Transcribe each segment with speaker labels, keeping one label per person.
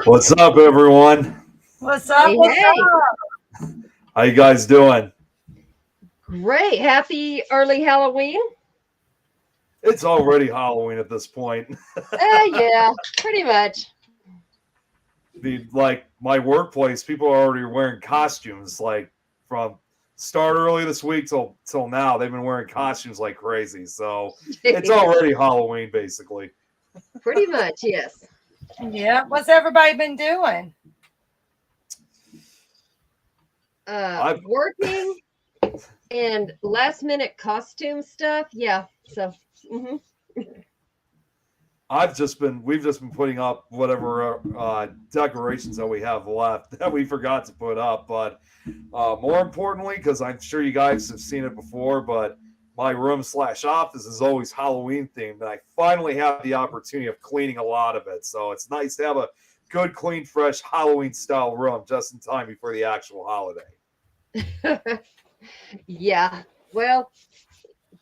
Speaker 1: What's up, everyone?
Speaker 2: What's up?
Speaker 3: Hey,
Speaker 2: What's
Speaker 3: hey.
Speaker 2: up?
Speaker 1: How you guys doing?
Speaker 3: Great. Happy early Halloween.
Speaker 1: It's already Halloween at this point.
Speaker 3: Yeah, pretty much.
Speaker 1: Like my workplace, people are already wearing costumes. Like from start early this week till now, they've been wearing costumes like crazy. So it's already Halloween, basically.
Speaker 3: Pretty much, yes.
Speaker 2: Yeah. What's everybody been doing?
Speaker 3: Working and last minute costume stuff. Yeah. So, mhm.
Speaker 1: We've just been putting up whatever decorations that we have left that we forgot to put up. But more importantly, because I'm sure you guys have seen it before, but my room/office is always Halloween themed, and I finally have the opportunity of cleaning a lot of it. So it's nice to have a good, clean, fresh Halloween style room just in time before the actual holiday.
Speaker 3: Yeah. Well,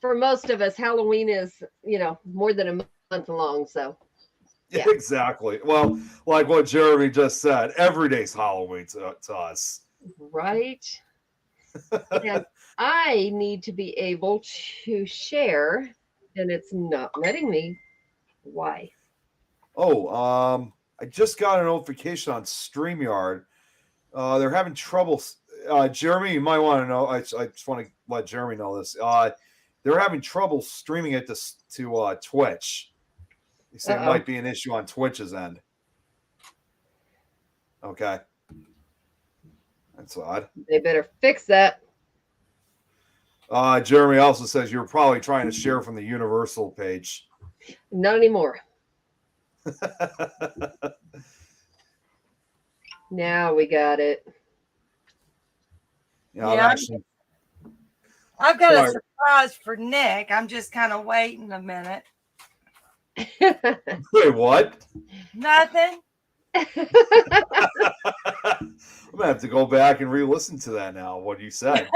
Speaker 3: for most of us, Halloween is, more than a month long. So, yeah.
Speaker 1: Exactly. Well, like what Jeremy just said, every day's Halloween to us.
Speaker 3: Right. And I need to be able to share, and it's not letting me. Why?
Speaker 1: Oh, I just got a notification on StreamYard. They're having trouble. Jeremy, you might want to know. I just want to let Jeremy know this. They're having trouble streaming it to Twitch. They say it
Speaker 3: Uh-oh.
Speaker 1: might be an issue on Twitch's end. Okay. That's odd.
Speaker 3: They better fix that.
Speaker 1: Jeremy also says you're probably trying to share from the Universal page.
Speaker 3: Not anymore. Now we got it.
Speaker 1: Yeah,
Speaker 2: I've got a surprise for Nick. I'm just kind of waiting a minute.
Speaker 1: Wait, what?
Speaker 2: Nothing.
Speaker 1: I'm gonna have to go back and re-listen to that now. What you said.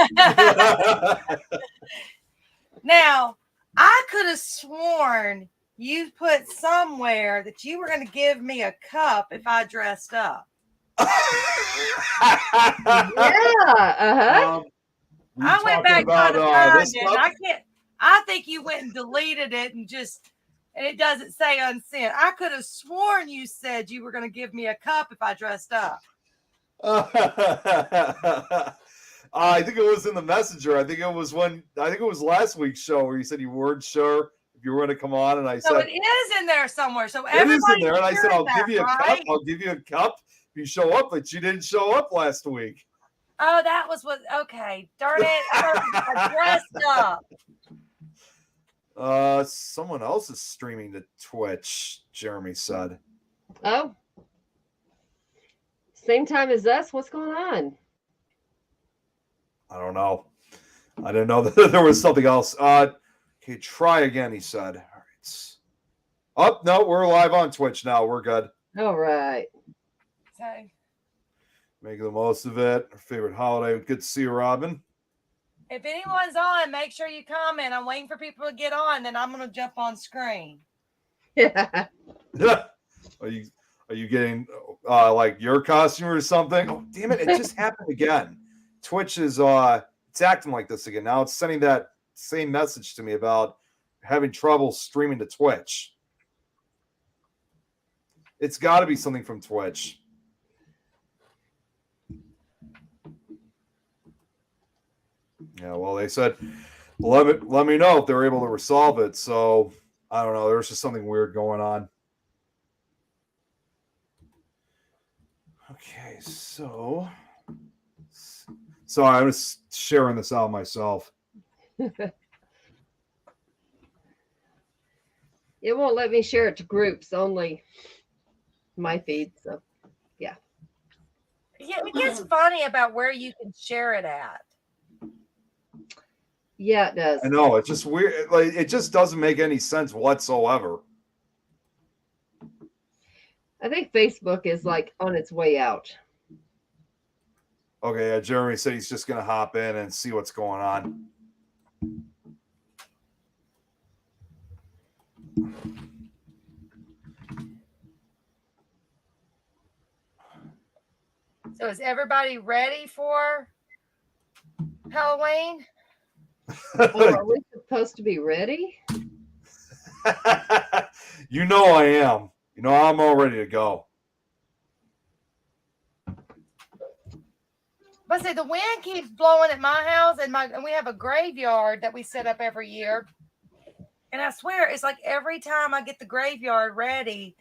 Speaker 2: Now, I could have sworn you put somewhere that you were going to give me a cup if I dressed up.
Speaker 3: Yeah. Uh-huh.
Speaker 2: I went back trying to find it. I think you went and deleted it and it doesn't say unsent. I could have sworn you said you were going to give me a cup if I dressed up.
Speaker 1: I think it was in the messenger. I think it was last week's show where you said you weren't sure if you were going to come on, and I said
Speaker 2: it is in there somewhere. So
Speaker 1: it is in there, and I said
Speaker 2: I'll
Speaker 1: give you a cup. I'll give you a cup if you show up, but you didn't show up last week.
Speaker 2: Oh, that was what. Okay, darn it! I dressed
Speaker 1: up. Someone else is streaming to Twitch. Jeremy said.
Speaker 3: Oh. Same time as us. What's going on?
Speaker 1: I don't know. I didn't know that there was something else. Okay, try again, he said. All right. Oh, no, we're live on Twitch now. We're good.
Speaker 3: All right.
Speaker 2: Okay.
Speaker 1: Make the most of it. Our favorite holiday. Good to see you, Robin.
Speaker 2: If anyone's on, make sure you comment. I'm waiting for people to get on, then I'm going to jump on screen.
Speaker 3: Yeah.
Speaker 1: Are you getting like your costume or something? Oh, damn it. It just happened again. Twitch is it's acting like this again. Now it's sending that same message to me about having trouble streaming to Twitch. It's got to be something from Twitch. Yeah, well, they said let me know if they're able to resolve it. So I don't know. There's just something weird going on. Okay, so sorry, I'm just sharing this out myself.
Speaker 3: It won't let me share it to groups, only my feed. So, yeah.
Speaker 2: Yeah, it gets funny about where you can share it at.
Speaker 3: Yeah, it does.
Speaker 1: I know. It's just weird. Like, it just doesn't make any sense whatsoever.
Speaker 3: I think Facebook is like on its way out.
Speaker 1: Okay, yeah, Jeremy said he's just going to hop in and see what's going on.
Speaker 2: So is everybody ready for Halloween?
Speaker 3: Oh, are we supposed to be ready?
Speaker 1: You know I am. You know I'm all ready to go.
Speaker 2: But see, the wind keeps blowing at my house, and we have a graveyard that we set up every year. And I swear, it's like every time I get the graveyard ready,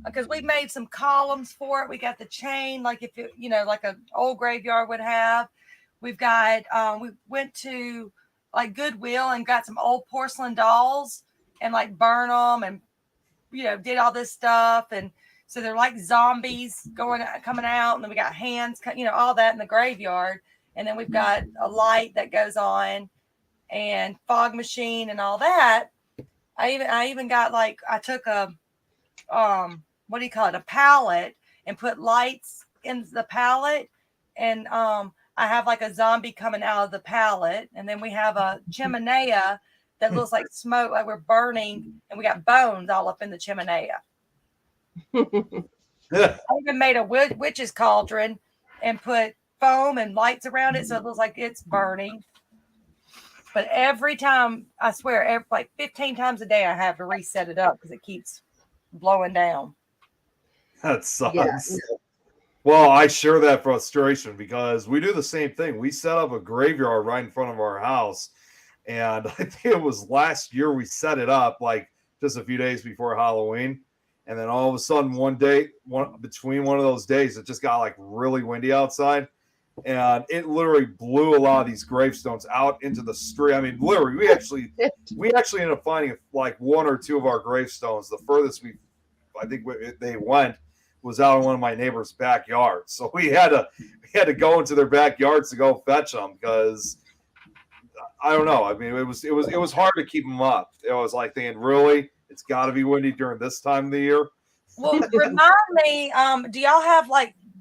Speaker 2: because we made some columns for it. We got the chain, like if it, like an old graveyard would have. We've got, we went to like Goodwill and got some old porcelain dolls and like burn them and, did all this stuff. And so they're like zombies coming out. And then we got hands, all that in the graveyard. And then we've got a light that goes on and fog machine and all that. I even got I took a, what do you call it? A pallet and put lights in the pallet. And, I have like a zombie coming out of the pallet. And then we have a chimenea that looks like smoke, like we're burning, and we got bones all up in the chimenea. I even made a witch's cauldron and put foam and lights around it so it looks like it's burning. But every time, I swear, like 15 times a day, I have to reset it up because it keeps blowing down.
Speaker 1: That sucks.
Speaker 3: Yeah.
Speaker 1: Well, I share that frustration because we do the same thing. We set up a graveyard right in front of our house. And I think it was last year we set it up like just a few days before Halloween. And then all of a sudden between one of those days, it just got like really windy outside. And it literally blew a lot of these gravestones out into the street. I mean, literally, we actually ended up finding like one or two of our gravestones. The furthest they went was out in one of my neighbor's backyards. So we had to go into their backyards to go fetch them because I don't know. I mean, it was hard to keep them up. It was like thinking, really, it's got to be windy during this time of the year.
Speaker 2: Well, remind me, do y'all have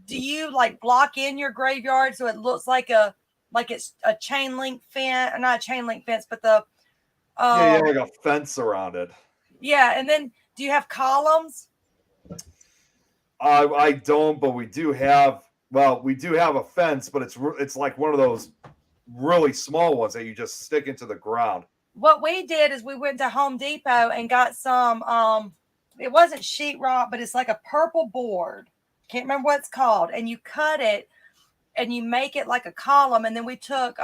Speaker 2: do you block in your graveyard so it looks like it's a chain link fence, not a chain link fence, but the
Speaker 1: yeah, like a fence around it.
Speaker 2: Yeah, and then do you have columns?
Speaker 1: I don't, but we do have a fence, but it's like one of those really small ones that you just stick into the ground.
Speaker 2: What we did is we went to Home Depot and got some it wasn't sheetrock, but it's like a purple board. Can't remember what it's called. And you cut it and you make it like a column. And then we took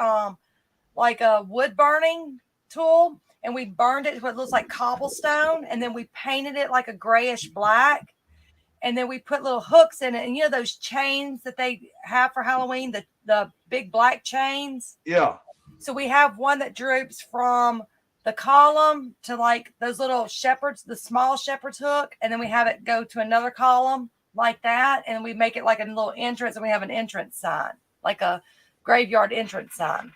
Speaker 2: like a wood burning tool and we burned it to what looks like cobblestone. And then we painted it like a grayish black. And then we put little hooks in it. And those chains that they have for Halloween, the big black chains?
Speaker 1: Yeah.
Speaker 2: So we have one that droops from the column to like those little the small shepherd's hook. And then we have it go to another column like that. And we make it like a little entrance. And we have an entrance sign, like a graveyard entrance sign.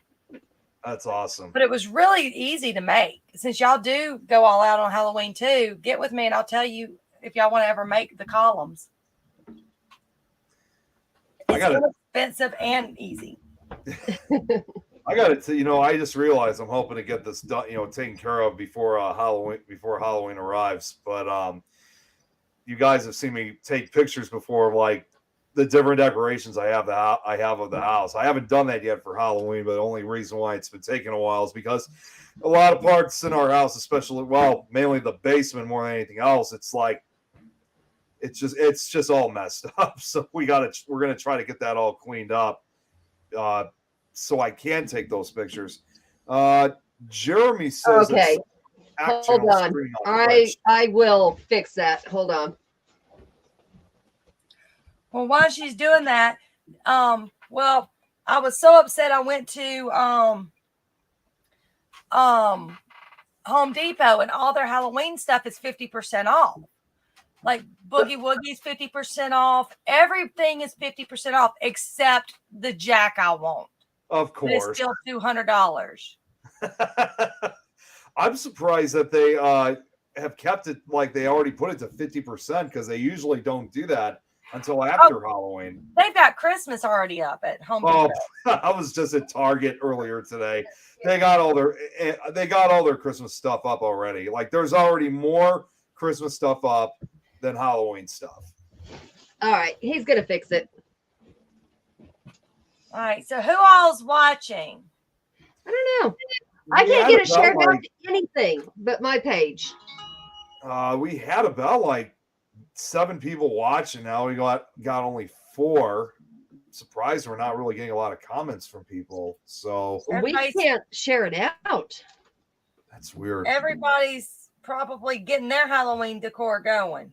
Speaker 1: That's awesome.
Speaker 2: But it was really easy to make. Since y'all do go all out on Halloween too, get with me and I'll tell you if y'all want to ever make the columns. It's inexpensive and easy.
Speaker 1: I got it. I just realized I'm hoping to get this done, taken care of before Halloween arrives. But you guys have seen me take pictures before of like the different decorations I have of the house. I haven't done that yet for Halloween, but the only reason why it's been taking a while is because a lot of parts in our house, especially mainly the basement more than anything else, it's like it's just all messed up. So we're gonna try to get that all cleaned up. So I can take those pictures. Jeremy says,
Speaker 3: okay, hold on. I will fix that. Hold on.
Speaker 2: Well, while she's doing that, I was so upset. I went to Home Depot and all their Halloween stuff is 50% off. Like Boogie Woogie's 50% off. Everything is 50% off except the Jack I want.
Speaker 1: Of course.
Speaker 2: But it's still $200.
Speaker 1: I'm surprised that they have kept it like they already put it to 50% because they usually don't do that until after Halloween.
Speaker 2: They've got Christmas already up at Home Depot.
Speaker 1: I was just at Target earlier today. They got all their Christmas stuff up already. Like there's already more Christmas stuff up than Halloween stuff.
Speaker 3: All right, he's gonna fix it.
Speaker 2: All right. So who all's watching?
Speaker 3: I don't know. I can't get it shared out to anything but my page.
Speaker 1: We had about like 7 people watching. Now we got only 4. Surprised we're not really getting a lot of comments from people. So
Speaker 3: we can't share it out.
Speaker 1: That's weird.
Speaker 2: Everybody's probably getting their Halloween decor going.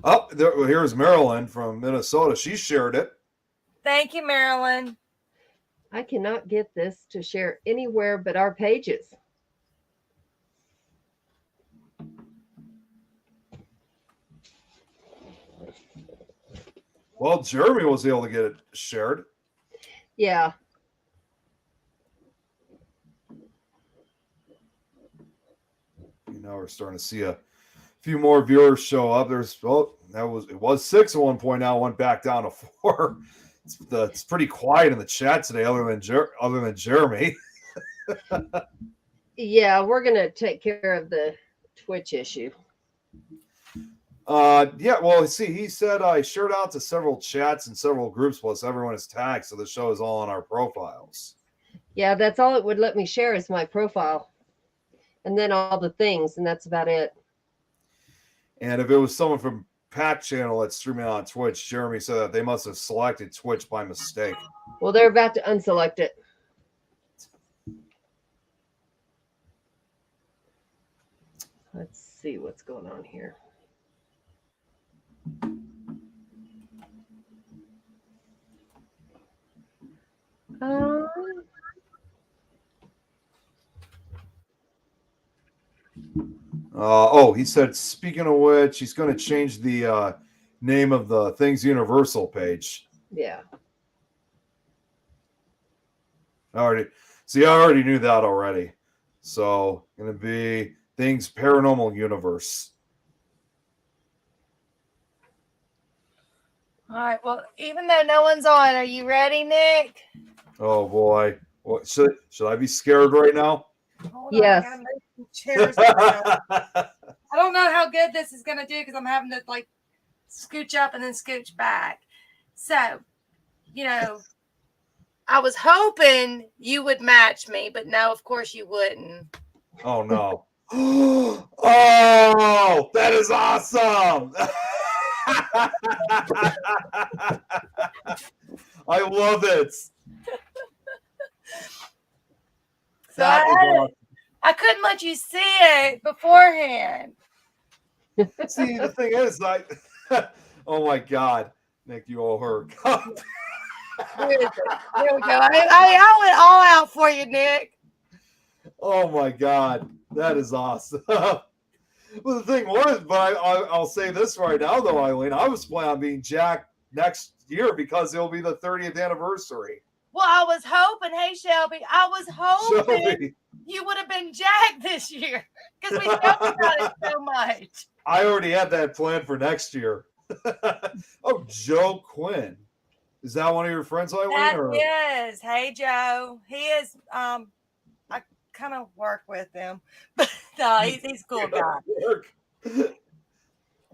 Speaker 1: Oh, here's Marilyn from Minnesota. She shared it.
Speaker 2: Thank you, Marilyn.
Speaker 3: I cannot get this to share anywhere but our pages.
Speaker 1: Well, Jeremy was able to get it shared.
Speaker 3: Yeah.
Speaker 1: Now we're starting to see a few more viewers show up. It was 6 at one point. Now it went back down to 4. It's pretty quiet in the chat today, other than Jeremy.
Speaker 3: Yeah, we're gonna take care of the Twitch issue.
Speaker 1: Yeah, well, see, he said I shared out to several chats and several groups, plus everyone is tagged, so the show is all on our profiles.
Speaker 3: Yeah, that's all it would let me share is my profile, and then all the things, and that's about it.
Speaker 1: And if it was someone from Pat channel that's streaming on Twitch, Jeremy said that they must have selected Twitch by mistake.
Speaker 3: Well, they're about to unselect it. Let's see what's going on here.
Speaker 1: He said, speaking of which, he's going to change the name of the Things Universal page.
Speaker 3: Yeah.
Speaker 1: I already knew that already. So, going to be Things Paranormal Universe.
Speaker 2: All right. Well, even though no one's on, are you ready, Nick?
Speaker 1: Oh boy. What should I be scared right now?
Speaker 3: Yes.
Speaker 2: I don't know how good this is going to do because I'm having to like scooch up and then scooch back. So, I was hoping you would match me, but no, of course you wouldn't.
Speaker 1: Oh no. Oh, that is awesome. I love it.
Speaker 2: So I couldn't let you see it beforehand.
Speaker 1: See, the thing is, oh my God, Nick, you owe her a cup.
Speaker 2: Here we go. I went all out for you, Nick.
Speaker 1: Oh my God, that is awesome. Well, the thing was, but I'll say this right now, though, Eileen, I was planning on being Jack next year because it'll be the 30th anniversary.
Speaker 2: Well, I was hoping, hey, Shelby, Shelby, you would have been Jack this year because we talked about it so much.
Speaker 1: I already had that planned for next year. Oh, Joe Quinn. Is that one of your friends, Eileen?
Speaker 2: That is. Hey, Joe. He is, I kind of work with him, but no, he's a cool guy.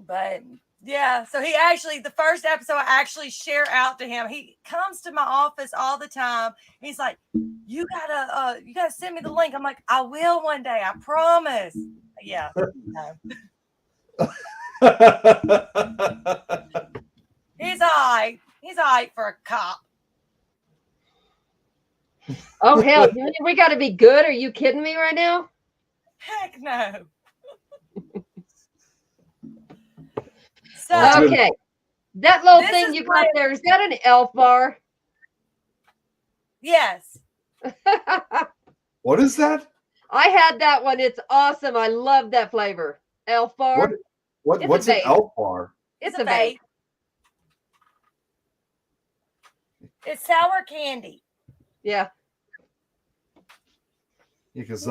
Speaker 2: But yeah, so he actually, the first episode I actually share out to him. He comes to my office all the time. He's like, you gotta send me the link. I'm like, I will one day, I promise. Yeah. He's all right. He's all right for a cop.
Speaker 3: Oh, hell, we got to be good. Are you kidding me right now?
Speaker 2: Heck no. So,
Speaker 3: okay. That little thing you got there, is that an Elf bar?
Speaker 2: Yes.
Speaker 1: What is that?
Speaker 3: I had that one. It's awesome. I love that flavor. Elf bar.
Speaker 1: What's an Elf bar?
Speaker 3: It's a vape.
Speaker 2: It's sour candy.
Speaker 3: Yeah.
Speaker 1: Because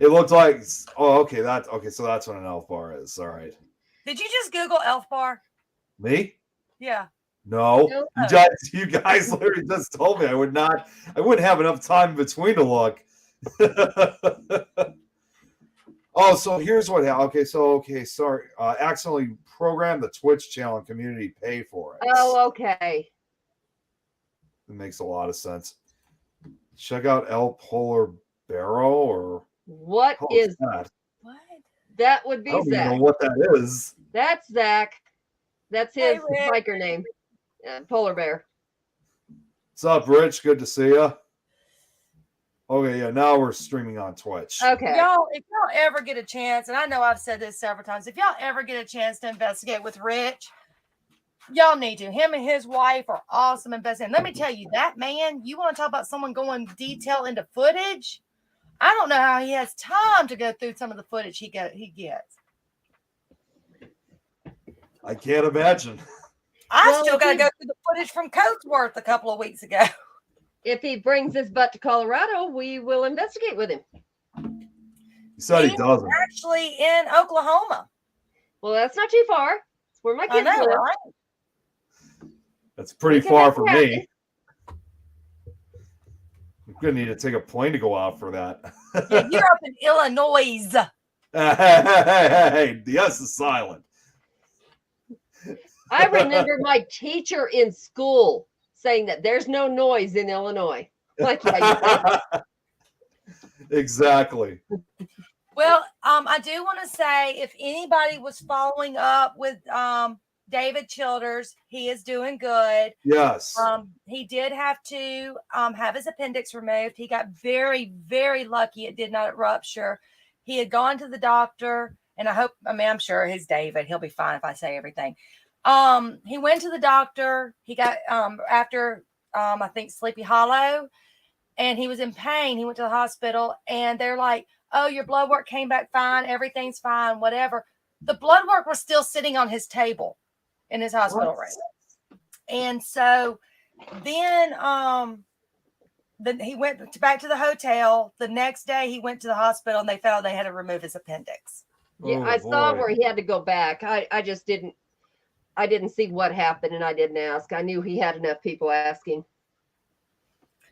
Speaker 1: it looked like, so that's what an Elf bar is. All right.
Speaker 2: Did you just Google Elf bar?
Speaker 1: Me?
Speaker 2: Yeah.
Speaker 1: No. You guys literally just told me I wouldn't have enough time in between to look. Oh, so here's what happened. Sorry. Accidentally programmed the Twitch channel and community pay for it.
Speaker 3: Oh, okay.
Speaker 1: It makes a lot of sense. Check out El Polar Barrow, or
Speaker 3: What is
Speaker 1: that?
Speaker 2: What?
Speaker 3: That would
Speaker 1: I
Speaker 3: be
Speaker 1: don't even know
Speaker 3: Zach.
Speaker 1: what that is.
Speaker 3: That's Zach. That's
Speaker 2: Hey,
Speaker 3: his
Speaker 2: Rick.
Speaker 3: biker name. Polar bear.
Speaker 1: What's up, Rich? Good to see you. Okay, yeah, now we're streaming on Twitch.
Speaker 3: Okay.
Speaker 2: Y'all, if y'all ever get a chance, and I know I've said this several times, if y'all ever get a chance to investigate with Rich, y'all need to. Him and his wife are awesome investigating. Let me tell you, that man, you want to talk about someone going detail into footage? I don't know how he has time to go through some of the footage he gets.
Speaker 1: I can't imagine.
Speaker 2: I still got to go through the footage from Coatsworth a couple of weeks ago.
Speaker 3: If he brings his butt to Colorado, we will investigate with him.
Speaker 1: He said he doesn't.
Speaker 2: Actually in Oklahoma.
Speaker 3: Well, that's not too far. It's where my kids live.
Speaker 2: Right?
Speaker 1: That's pretty far for me. I'm gonna need to take a plane to go out for that.
Speaker 2: Yeah, you're up in Illinois.
Speaker 1: Hey, the S is silent.
Speaker 3: I remember my teacher in school saying that there's no noise in Illinois. Like, yeah,
Speaker 1: exactly.
Speaker 2: Well, I do want to say, if anybody was following up with David Childers, he is doing good.
Speaker 1: Yes.
Speaker 2: He did have to have his appendix removed. He got very, very lucky it did not rupture. He had gone to the doctor, and I'm sure he's David. He'll be fine if I say everything. He went to the doctor. He got after I think Sleepy Hollow, and he was in pain. He went to the hospital, and they're like, "Oh, your blood work came back fine. Everything's fine. Whatever." The blood work was still sitting on his table in his hospital room, and so then he went back to the hotel. The next day, he went to the hospital, and they found they had to remove his appendix.
Speaker 3: Yeah, I saw where he had to go back. I just didn't. I didn't see what happened, and I didn't ask. I knew he had enough people asking.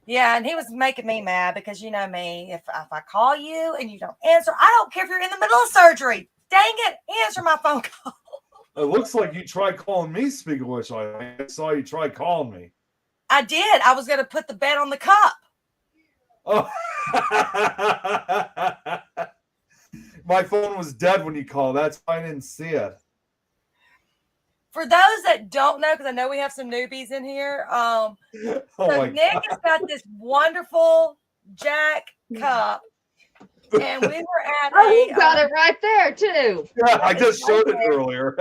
Speaker 2: Yeah, and he was making me mad because you know me. If I call you and you don't answer, I don't care if you're in the middle of surgery. Dang it, answer my phone call.
Speaker 1: It looks like you tried calling me, speaking of which. I saw you try calling me.
Speaker 2: I did. I was going to put the bet on the cup.
Speaker 1: Oh. My phone was dead when you called. That's why I didn't see it.
Speaker 2: For those that don't know, because I know we have some newbies in here. Nick has got this wonderful Jack cup, and we were at
Speaker 3: you got it right there too.
Speaker 1: Yeah, I just showed it earlier.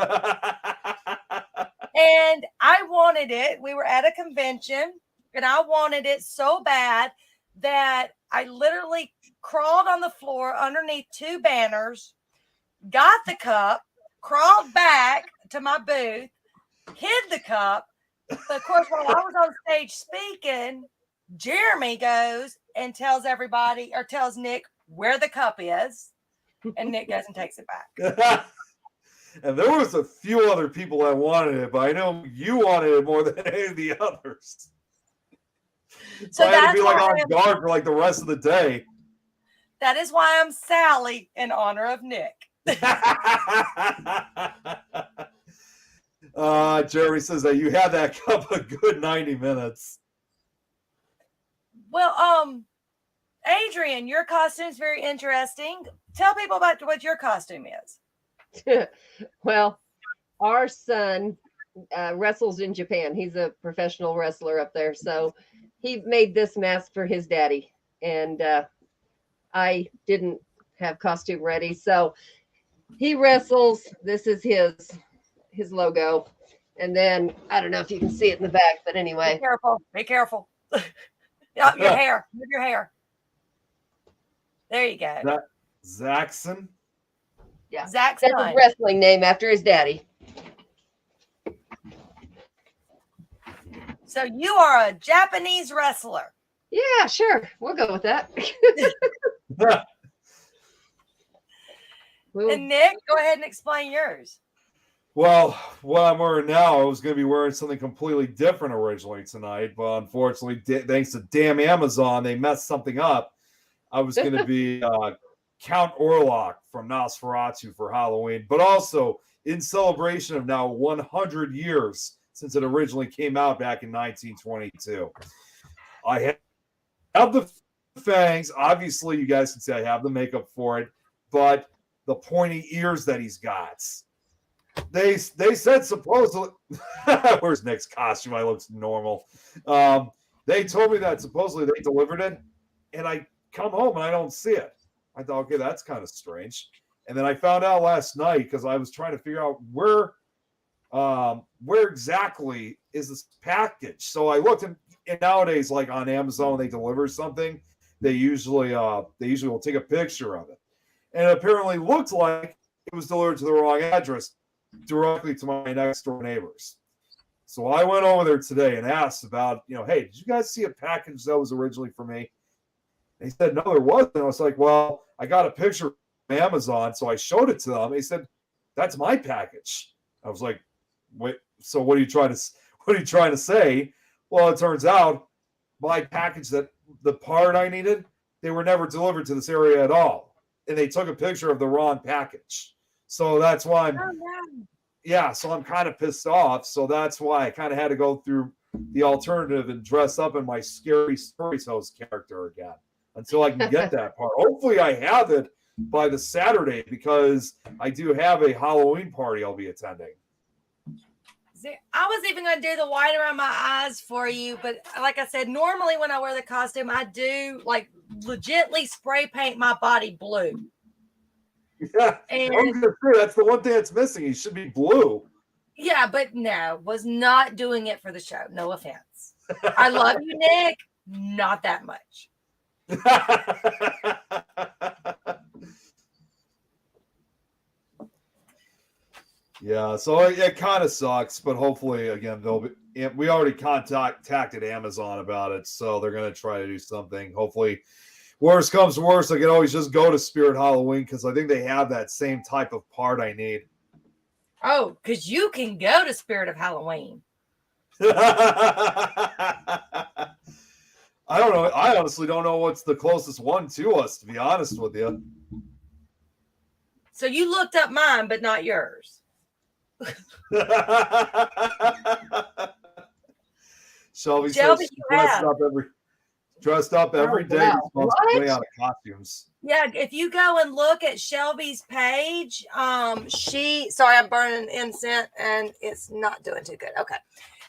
Speaker 2: And I wanted it. We were at a convention, and I wanted it so bad that I literally crawled on the floor underneath two banners, got the cup, crawled back to my booth, hid the cup. But of course, while I was on stage speaking, Jeremy goes and tells everybody, or tells Nick where the cup is, and Nick goes and takes it back.
Speaker 1: And there was a few other people that wanted it, but I know you wanted it more than any of the others. So I had to be like on guard for like the rest of the day.
Speaker 2: That is why I'm Sally in honor of Nick.
Speaker 1: Jeremy says that you had that cup a good 90 minutes.
Speaker 2: Well, Adrian, your costume is very interesting. Tell people about what your costume is.
Speaker 3: Well, our son wrestles in Japan. He's a professional wrestler up there. So he made this mask for his daddy. And I didn't have costume ready. So he wrestles. This is his logo. And then I don't know if you can see it in the back, but anyway.
Speaker 2: Be careful. Be careful. Your hair. Move your hair. There you go.
Speaker 1: Zaxxon?
Speaker 3: Yeah.
Speaker 2: Zaxxon.
Speaker 3: That's his wrestling name after his daddy.
Speaker 2: So you are a Japanese wrestler.
Speaker 3: Yeah, sure. We'll go with that.
Speaker 2: And Nick, go ahead and explain yours.
Speaker 1: Well, what I'm wearing now, I was going to be wearing something completely different originally tonight, but unfortunately, thanks to damn Amazon, they messed something up. I was going to be Count Orlok from Nosferatu for Halloween, but also in celebration of now 100 years since it originally came out back in 1922. I have the fangs. Obviously, you guys can see I have the makeup for it, but the pointy ears that he's got. They said supposedly. Where's Nick's costume? I looks normal. They told me that supposedly they delivered it, and I come home and I don't see it. I thought, okay, that's kind of strange. And then I found out last night because I was trying to figure out where exactly is this package. So I looked, and nowadays, like on Amazon, they deliver something. They usually will take a picture of it, and it apparently looked like it was delivered to the wrong address, directly to my next door neighbors. So I went over there today and asked about, hey, did you guys see a package that was originally for me? And he said, no, there wasn't. And I was like, well, I got a picture from Amazon, so I showed it to them. He said, that's my package. I was like, wait, so what are you trying to say? Well, it turns out my package, that the part I needed, they were never delivered to this area at all. And they took a picture of the wrong package. So that's why so I'm kind of pissed off. So that's why I kind of had to go through the alternative and dress up in my scary stories host character again until I can get that part. Hopefully I have it by the Saturday, because I do have a Halloween party I'll be attending.
Speaker 2: I was even going to do the white around my eyes for you, but like I said, normally when I wear the costume, I do like legitly spray paint my body blue.
Speaker 1: Yeah, and that's the one thing that's missing. He should be blue.
Speaker 2: Yeah, but no, was not doing it for the show. No offense. I love you, Nick. Not that much.
Speaker 1: Yeah, so it kind of sucks, but hopefully, again, we already contacted Amazon about it, so they're going to try to do something. Hopefully, worst comes to worst, I can always just go to Spirit Halloween, because I think they have that same type of part I need.
Speaker 2: Oh, because you can go to Spirit of Halloween.
Speaker 1: I don't know. I honestly don't know what's the closest one to us, to be honest with you.
Speaker 2: So you looked up mine, but not yours.
Speaker 1: Shelby
Speaker 2: says
Speaker 1: dressed up every day.
Speaker 3: Wow.
Speaker 1: Out of costumes.
Speaker 2: Yeah, if you go and look at Shelby's page, sorry, I'm burning incense and it's not doing too good. Okay.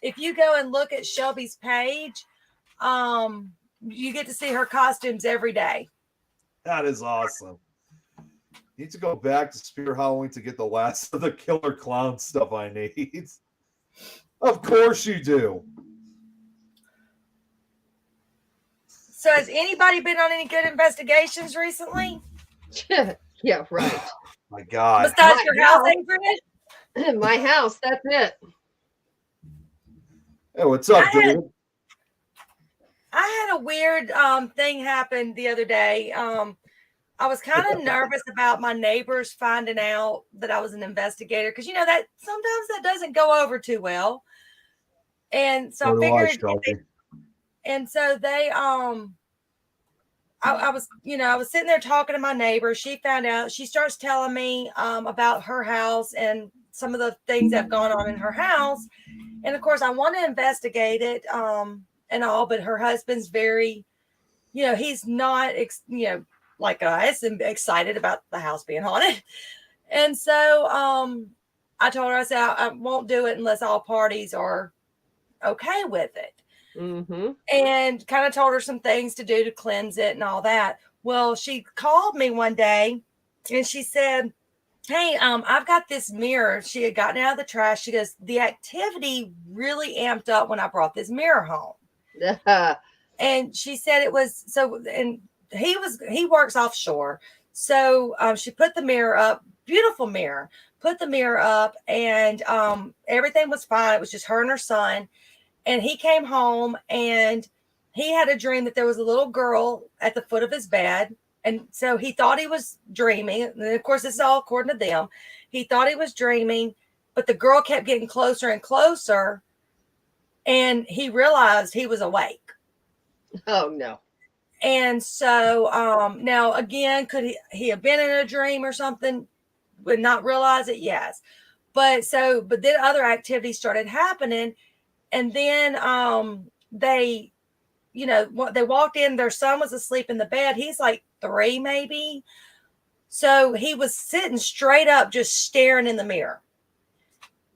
Speaker 2: If you go and look at Shelby's page, you get to see her costumes every day.
Speaker 1: That is awesome. You need to go back to Spirit Halloween to get the last of the killer clown stuff I need. Of course you do.
Speaker 2: So has anybody been on any good investigations recently?
Speaker 3: Yeah, right.
Speaker 1: My God.
Speaker 2: Besides your house, Adrian?
Speaker 3: My house, that's it.
Speaker 1: Hey, what's up, David?
Speaker 2: I had a weird thing happen the other day. I was kind of nervous about my neighbors finding out that I was an investigator, because that sometimes that doesn't go over too well. And so I figured, and so they I was sitting there talking to my neighbor. She found out, she starts telling me about her house and some of the things that have gone on in her house. And of course I want to investigate it and all, but her husband's very, he's not like us and excited about the house being haunted. And so I told her, I said, I won't do it unless all parties are okay with it.
Speaker 3: Mm-hmm.
Speaker 2: And kind of told her some things to do to cleanse it and all that. Well, she called me one day and she said, hey, I've got this mirror. She had gotten out of the trash. She goes, the activity really amped up when I brought this mirror home. And she said it was so, and he works offshore. So she put the mirror up, beautiful mirror, put the mirror up, and everything was fine. It was just her and her son. And he came home and he had a dream that there was a little girl at the foot of his bed. And so he thought he was dreaming. And of course, this is all according to them. He thought he was dreaming, but the girl kept getting closer and closer. And he realized he was awake.
Speaker 3: Oh, no.
Speaker 2: And so now, again, could he have been in a dream or something? Would not realize it? Yes. But then other activities started happening. And then they, they walked in, their son was asleep in the bed. He's like 3 maybe. So he was sitting straight up, just staring in the mirror.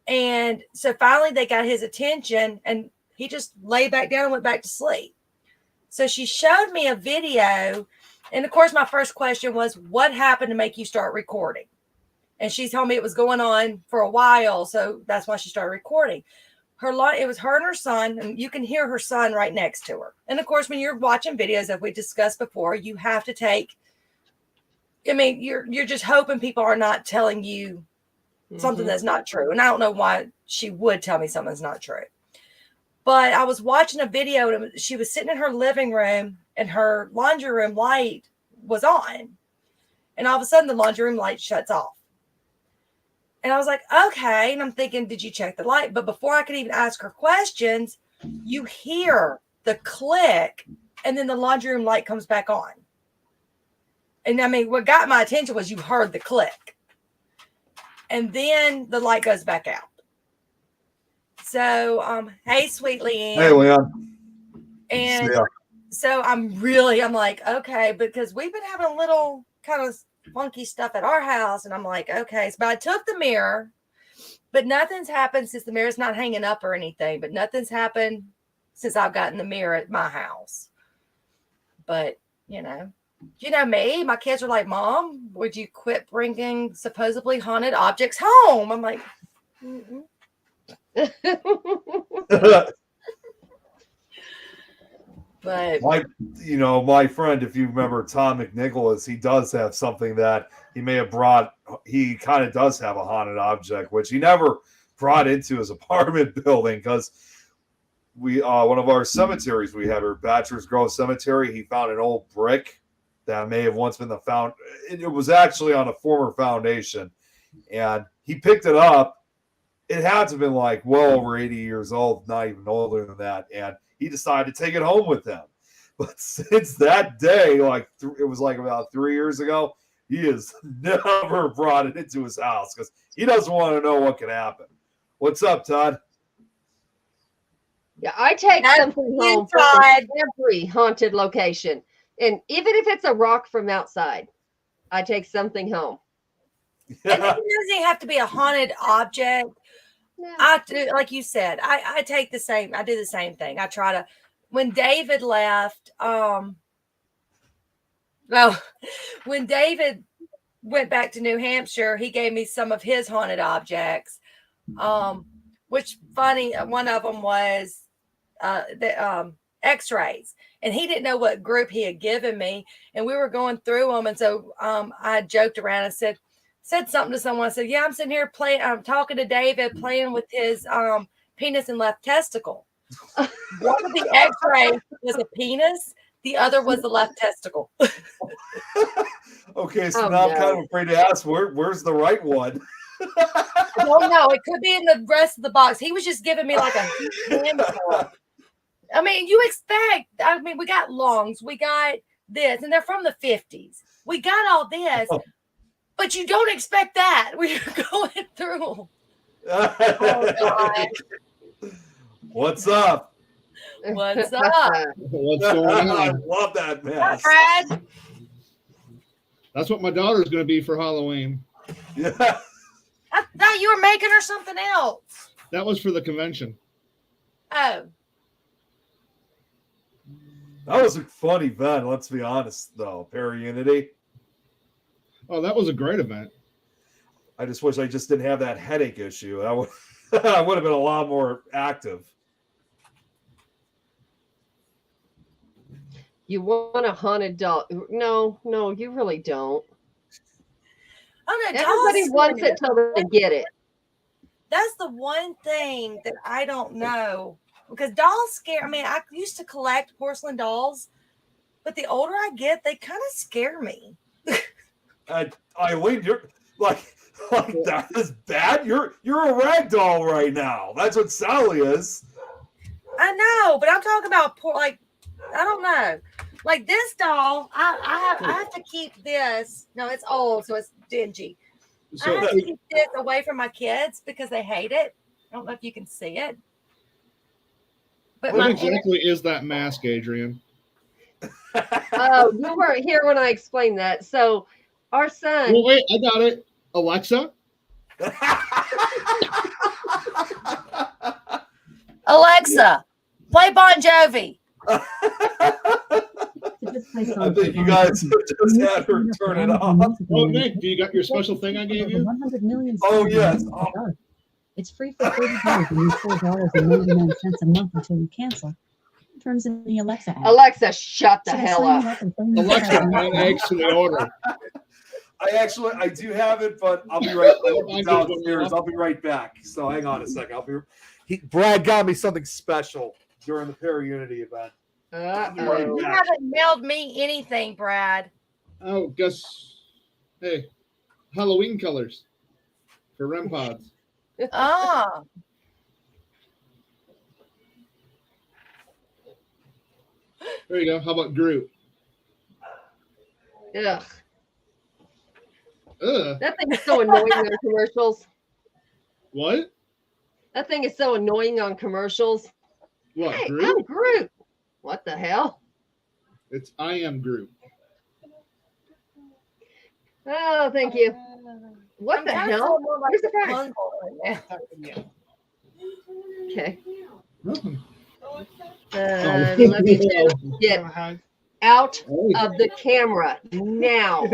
Speaker 2: And so finally they got his attention and he just lay back down and went back to sleep. So she showed me a video. And of course, my first question was, what happened to make you start recording? And she told me it was going on for a while. So that's why she started recording. It was her and her son, and you can hear her son right next to her. And of course, when you're watching videos, as we discussed before, you have to you're just hoping people are not telling you something that's not true. And I don't know why she would tell me something's not true. But I was watching a video and she was sitting in her living room and her laundry room light was on. And all of a sudden the laundry room light shuts off. And I was like, okay. And I'm thinking, did you check the light? But before I could even ask her questions, you hear the click and then the laundry room light comes back on. And what got my attention was you heard the click. And then the light goes back out. So, hey, sweet Leanne.
Speaker 1: Hey, Leon.
Speaker 2: And
Speaker 1: yeah.
Speaker 2: So I'm like, okay, because we've been having a little kind of funky stuff at our house. And I'm like, okay. So, but I took the mirror, but nothing's happened since the mirror's not hanging up or anything, but nothing's happened since I've gotten the mirror at my house. But, you know me, my kids are like, Mom, would you quit bringing supposedly haunted objects home? I'm like, mm-mm. But
Speaker 1: my friend, if you remember Tom McNicholas, he does have something that he may have brought. He kind of does have a haunted object, which he never brought into his apartment building because one of our cemeteries we had, our Bachelor's Grove Cemetery, he found an old brick that may have once been it was actually on a former foundation, and he picked it up. It had to have been like well over 80 years old, not even older than that, and he decided to take it home with him. But since that day, it was like about 3 years ago, he has never brought it into his house because he doesn't want to know what could happen. What's up, Todd?
Speaker 3: Yeah, I take something home from every haunted location. And even if it's a rock from outside, I take something home.
Speaker 2: And it doesn't have to be a haunted object. No. I do, like you said, I take the same. I do the same thing. I try to. When David left, when David went back to New Hampshire, he gave me some of his haunted objects. Which funny, one of them was the X-rays, and he didn't know what group he had given me, and we were going through them, and so I joked around and said something to someone. I said, yeah, I'm sitting here I'm talking to David, playing with his penis and left testicle. One of the X-rays was a penis, the other was the left testicle.
Speaker 1: Okay, so now I'm kind of afraid to ask, where's the right one?
Speaker 2: I don't know. It could be in the rest of the box. He was just giving me like a handful. I mean, we got longs, we got this, and they're from the 50s. We got all this, but you don't expect that when you're going through. Oh, God.
Speaker 1: What's up?
Speaker 2: What's up?
Speaker 4: What's going on?
Speaker 1: I love that mess.
Speaker 2: Hi, Brad.
Speaker 4: That's what my daughter's going to be for Halloween.
Speaker 1: Yeah.
Speaker 2: I thought you were making her something else.
Speaker 4: That was for the convention.
Speaker 2: Oh.
Speaker 1: That was a fun event, let's be honest, though. Para-Unity.
Speaker 4: Oh, that was a great event.
Speaker 1: I just wish I just didn't have that headache issue. I would have been a lot more active.
Speaker 3: You want a haunted doll? No, you really don't.
Speaker 2: Oh, no,
Speaker 3: everybody wants it till they get it.
Speaker 2: That's the one thing that I don't know. Because dolls scare me. I used to collect porcelain dolls, but the older I get, they kind of scare me.
Speaker 1: Eileen, you're like that is bad. You're a rag doll right now. That's what Sally is.
Speaker 2: I know, but I'm talking about I don't know. Like this doll, I have to keep this. No, it's old, so it's dingy. I have to keep this away from my kids because they hate it. I don't know if you can see it. But
Speaker 4: What
Speaker 2: my
Speaker 4: exactly is that mask, Adrian?
Speaker 3: Oh, you weren't here when I explained that. So, our son.
Speaker 4: Well, wait, I got it. Alexa?
Speaker 2: Alexa, play Bon Jovi.
Speaker 1: I think you guys just had her turn it off.
Speaker 4: Oh, Nick, do you got your special thing I gave you?
Speaker 5: 100 million
Speaker 1: Oh, yes.
Speaker 5: It's free for 30 days and use $4.99 a month until you cancel. Terms in the Alexa app.
Speaker 3: Alexa, shut the
Speaker 5: Should I
Speaker 3: hell
Speaker 5: sign you
Speaker 3: up.
Speaker 5: and phone you
Speaker 4: Alexa,
Speaker 5: back?
Speaker 4: 9 eggs to the order.
Speaker 1: I do have it, but I'll be right
Speaker 4: I
Speaker 1: downstairs. I'll be right back. So hang on a second. Brad got me something special during the Para-Unity event.
Speaker 3: Uh-oh.
Speaker 2: You haven't mailed me anything, Brad.
Speaker 4: Oh, guess. Hey, Halloween colors for REM pods.
Speaker 2: Oh,
Speaker 4: There you go. How about Groot?
Speaker 3: Ugh.
Speaker 4: Ugh.
Speaker 3: That thing is so annoying on commercials.
Speaker 4: What?
Speaker 3: That thing is so annoying on commercials.
Speaker 4: What?
Speaker 3: Hey,
Speaker 4: Groot?
Speaker 3: I'm Groot. What the hell?
Speaker 4: It's I am Groot.
Speaker 3: Oh, thank you. What
Speaker 2: I'm
Speaker 3: the
Speaker 2: kinda
Speaker 3: hell?
Speaker 2: feeling more like
Speaker 3: Where's the prize?
Speaker 2: Bungle in there.
Speaker 3: Okay.
Speaker 4: Nothing.
Speaker 3: Let me just get out
Speaker 4: Oh,
Speaker 3: of the camera now.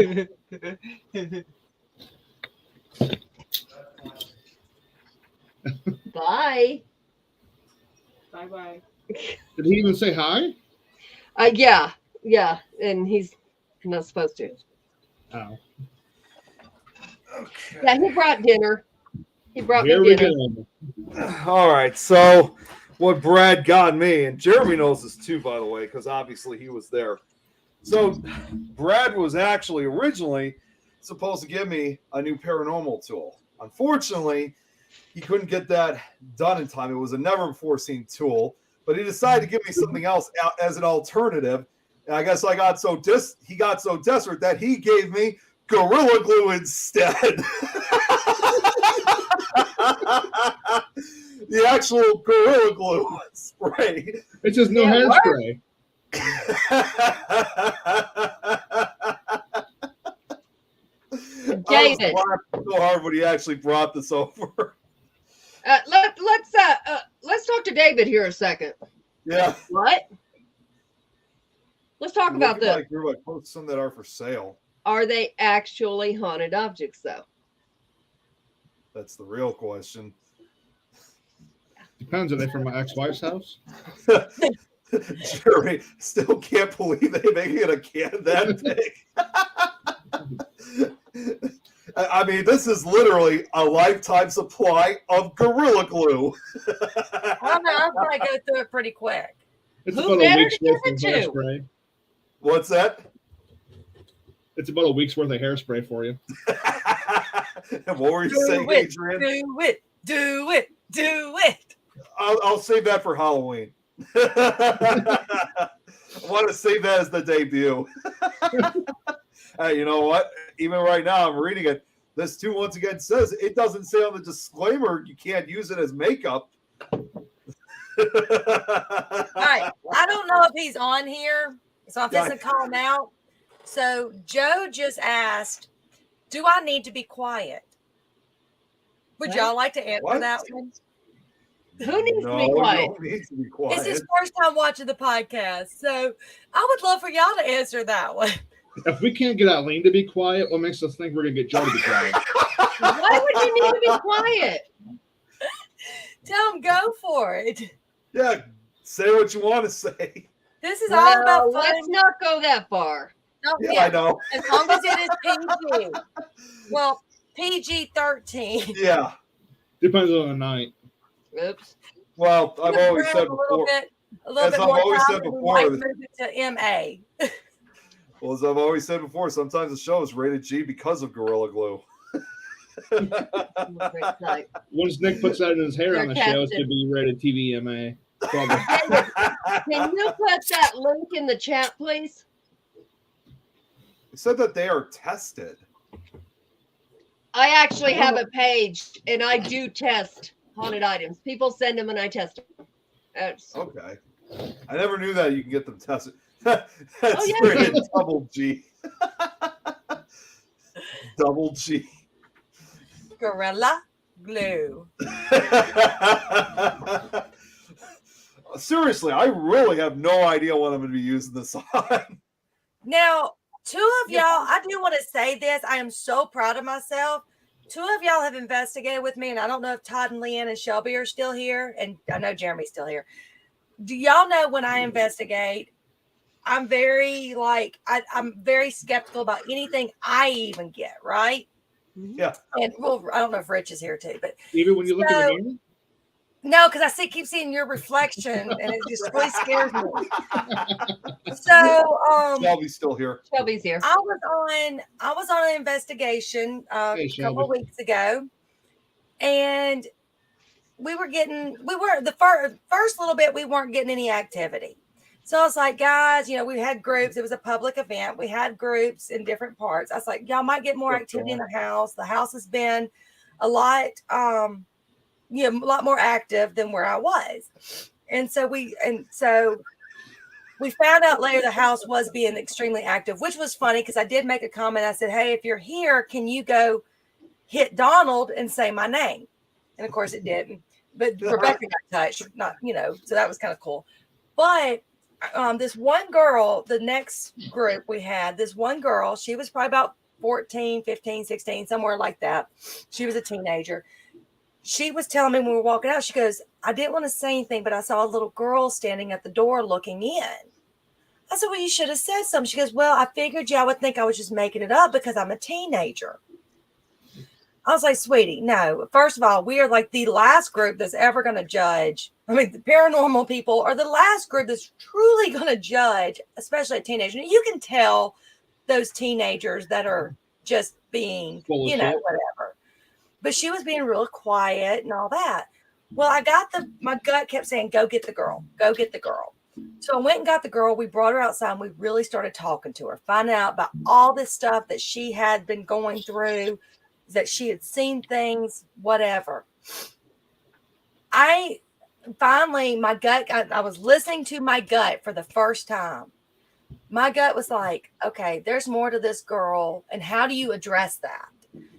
Speaker 3: Bye.
Speaker 6: Bye-bye.
Speaker 4: did he even say hi?
Speaker 3: Yeah, and he's not supposed to.
Speaker 4: Oh.
Speaker 1: Okay.
Speaker 3: Yeah, he brought dinner. He brought
Speaker 4: Here
Speaker 3: me
Speaker 4: we
Speaker 3: dinner.
Speaker 4: go.
Speaker 1: All right. So what Brad got me, and Jeremy knows this too, by the way, because obviously he was there. So Brad was actually originally supposed to give me a new paranormal tool. Unfortunately, he couldn't get that done in time. It was a never before seen tool, but he decided to give me something else as an alternative. And I guess he got so desperate that he gave me Gorilla Glue instead. The actual Gorilla Glue spray.
Speaker 4: It's just no
Speaker 3: Yeah, what?
Speaker 4: hairspray.
Speaker 3: David.
Speaker 1: I was laughing so hard when he actually brought this over.
Speaker 3: Let's talk to David here a second.
Speaker 1: Yeah.
Speaker 3: What? Let's talk about
Speaker 1: this.
Speaker 3: this.
Speaker 1: I post some that are for sale.
Speaker 3: Are they actually haunted objects, though?
Speaker 1: That's the real question.
Speaker 4: Depends. Are they from my ex-wife's house?
Speaker 1: Jeremy, still can't believe they make it a can that big. I mean, this is literally a lifetime supply of Gorilla Glue.
Speaker 2: I don't know. I'll probably go through it pretty quick.
Speaker 4: It's
Speaker 3: Who
Speaker 4: about a
Speaker 3: better
Speaker 4: week's
Speaker 3: to give
Speaker 4: worth of
Speaker 3: it to?
Speaker 4: hairspray.
Speaker 1: What's that?
Speaker 4: It's about a week's worth of hairspray for you.
Speaker 1: And what were you saying,
Speaker 2: Do it,
Speaker 1: Adrian?
Speaker 2: do it.
Speaker 1: I'll save that for Halloween. I want to save that as the debut. Hey, you know what? Even right now, I'm reading it. This too, once again, says it doesn't say on the disclaimer you can't use it as makeup.
Speaker 2: All right. I don't know if he's on here, so I'm just going to call him out. So Joe just asked, do I need to be quiet? Would y'all like to answer
Speaker 1: What?
Speaker 2: that one?
Speaker 3: Who needs to
Speaker 1: No,
Speaker 3: be
Speaker 1: you
Speaker 3: quiet?
Speaker 1: don't need to be quiet.
Speaker 2: It's his first time watching the podcast, so I would love for y'all to answer that one.
Speaker 4: If we can't get Eileen to be quiet, what makes us think we're gonna get Joe to be quiet?
Speaker 3: Why would you need to be quiet?
Speaker 2: Tell him go for it.
Speaker 1: Yeah, say what you want to say.
Speaker 2: This is all about fun.
Speaker 3: Let's not go that far.
Speaker 2: No,
Speaker 1: Yeah, I know.
Speaker 2: as long as it is PG. Well, PG-13.
Speaker 1: Yeah.
Speaker 4: Depends on the night.
Speaker 3: Oops.
Speaker 1: Well, I've
Speaker 2: Give
Speaker 1: always
Speaker 2: Brad
Speaker 1: said
Speaker 2: a little
Speaker 1: before.
Speaker 2: bit, a little
Speaker 1: As
Speaker 2: bit
Speaker 1: I've
Speaker 2: more
Speaker 1: always
Speaker 2: time,
Speaker 1: said
Speaker 2: and we
Speaker 1: before,
Speaker 2: might move it to MA.
Speaker 1: Well, as I've always said before, sometimes the show is rated G because of Gorilla Glue.
Speaker 3: Great night.
Speaker 4: Once Nick puts that in his hair on the show, it's gonna be rated TVMA.
Speaker 3: Can you put that link in the chat, please?
Speaker 1: It said that they are tested.
Speaker 3: I actually have a page, and I do test haunted items. People send them, and I test them. That's,
Speaker 1: Okay. I never knew that you can get them tested.
Speaker 3: Oh,
Speaker 1: That's
Speaker 3: yeah.
Speaker 1: freaking double G. Double G.
Speaker 2: Gorilla glue.
Speaker 1: Seriously, I really have no idea what I'm going to be using this on.
Speaker 2: Now, two of y'all, I do want to say this. I am so proud of myself. Two of y'all have investigated with me, and I don't know if Todd and Leanne and Shelby are still here, and I know Jeremy's still here. Do y'all know when I investigate, I'm very I'm very skeptical about anything I even get, right?
Speaker 1: Yeah.
Speaker 2: And well, I don't know if Rich is here too, but
Speaker 4: Even when you look in the mirror?
Speaker 2: no, because keep seeing your reflection, and it just really scares me. So,
Speaker 1: Shelby's still here.
Speaker 3: Shelby's here.
Speaker 2: I was on an investigation
Speaker 4: Hey,
Speaker 2: a
Speaker 4: Shelby.
Speaker 2: couple of weeks ago, and we were the first little bit, we weren't getting any activity. So I was like, guys, we had groups. It was a public event. We had groups in different parts. I was like, y'all might get more activity in the house. The house has been a lot, a lot more active than where I was. And so we found out later the house was being extremely active, which was funny because I did make a comment. I said, hey, if you're here, can you go hit Donald and say my name? And of course it didn't. But Rebecca got touched, so that was kind of cool. But this one girl, the next group we had, this one girl, she was probably about 14, 15, 16, somewhere like that. She was a teenager. She was telling me when we were walking out, she goes, I didn't want to say anything, but I saw a little girl standing at the door looking in. I said, well, you should have said something. She goes, well, I figured y'all would think I was just making it up because I'm a teenager. I was like, sweetie, no. First of all, we are like the last group that's ever going to judge. I mean, the paranormal people are the last group that's truly going to judge, especially a teenager. You can tell those teenagers that are just being, whatever. But she was being real quiet and all that. Well, my gut kept saying, go get the girl, go get the girl. So I went and got the girl. We brought her outside and we really started talking to her, finding out about all this stuff that she had been going through, that she had seen things, whatever. I was listening to my gut for the first time. My gut was like, okay, there's more to this girl. And how do you address that?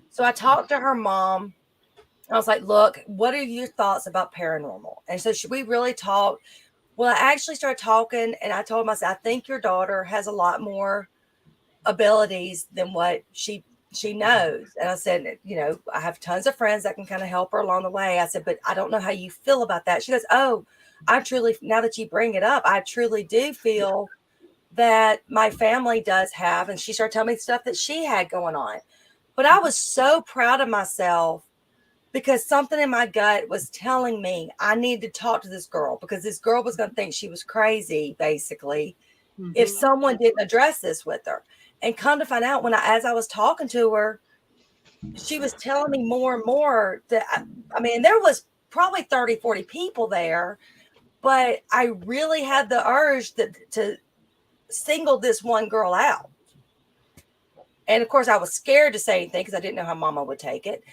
Speaker 2: So I talked to her mom. I was like, look, what are your thoughts about paranormal? And so we really talked. Well, I actually started talking and I told him, I said, I think your daughter has a lot more abilities than what she knows. And I said, I have tons of friends that can kind of help her along the way. I said, but I don't know how you feel about that. She goes, oh, now that you bring it up, I truly do feel that my family does have. And she started telling me stuff that she had going on. But I was so proud of myself because something in my gut was telling me I needed to talk to this girl because this girl was going to think she was crazy, basically, if someone didn't address this with her. And come to find out, as I was talking to her, she was telling me more and more that, there was probably 30, 40 people there, but I really had the urge to single this one girl out. And of course, I was scared to say anything because I didn't know how Mama would take it.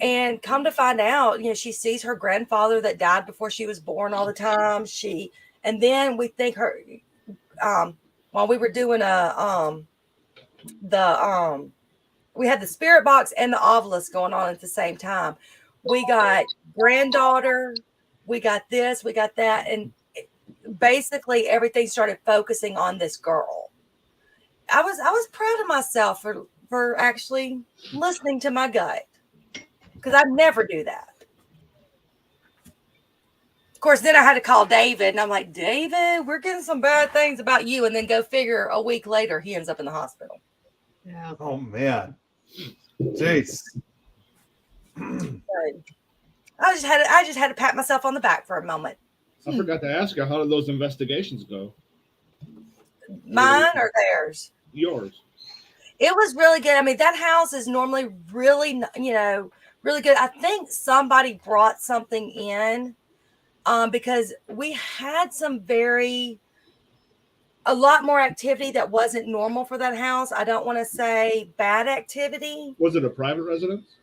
Speaker 2: And come to find out, she sees her grandfather that died before she was born all the time. And then we think her, while we were doing we had the spirit box and the obelisk going on at the same time. We got granddaughter, we got this, we got that. And basically everything started focusing on this girl. I was proud of myself for actually listening to my gut because I never do that. Of course, then I had to call David and I'm like, David, we're getting some bad things about you. And then go figure a week later, he ends up in the hospital.
Speaker 3: Yeah.
Speaker 1: Oh, man. Jeez.
Speaker 2: I just had to pat myself on the back for a moment.
Speaker 4: I forgot to ask you, how did those investigations go?
Speaker 2: Mine or theirs?
Speaker 4: Yours.
Speaker 2: It was really good. That house is normally really, really good. I think somebody brought something in because we had a lot more activity that wasn't normal for that house. I don't want to say bad activity.
Speaker 4: Was it a private residence?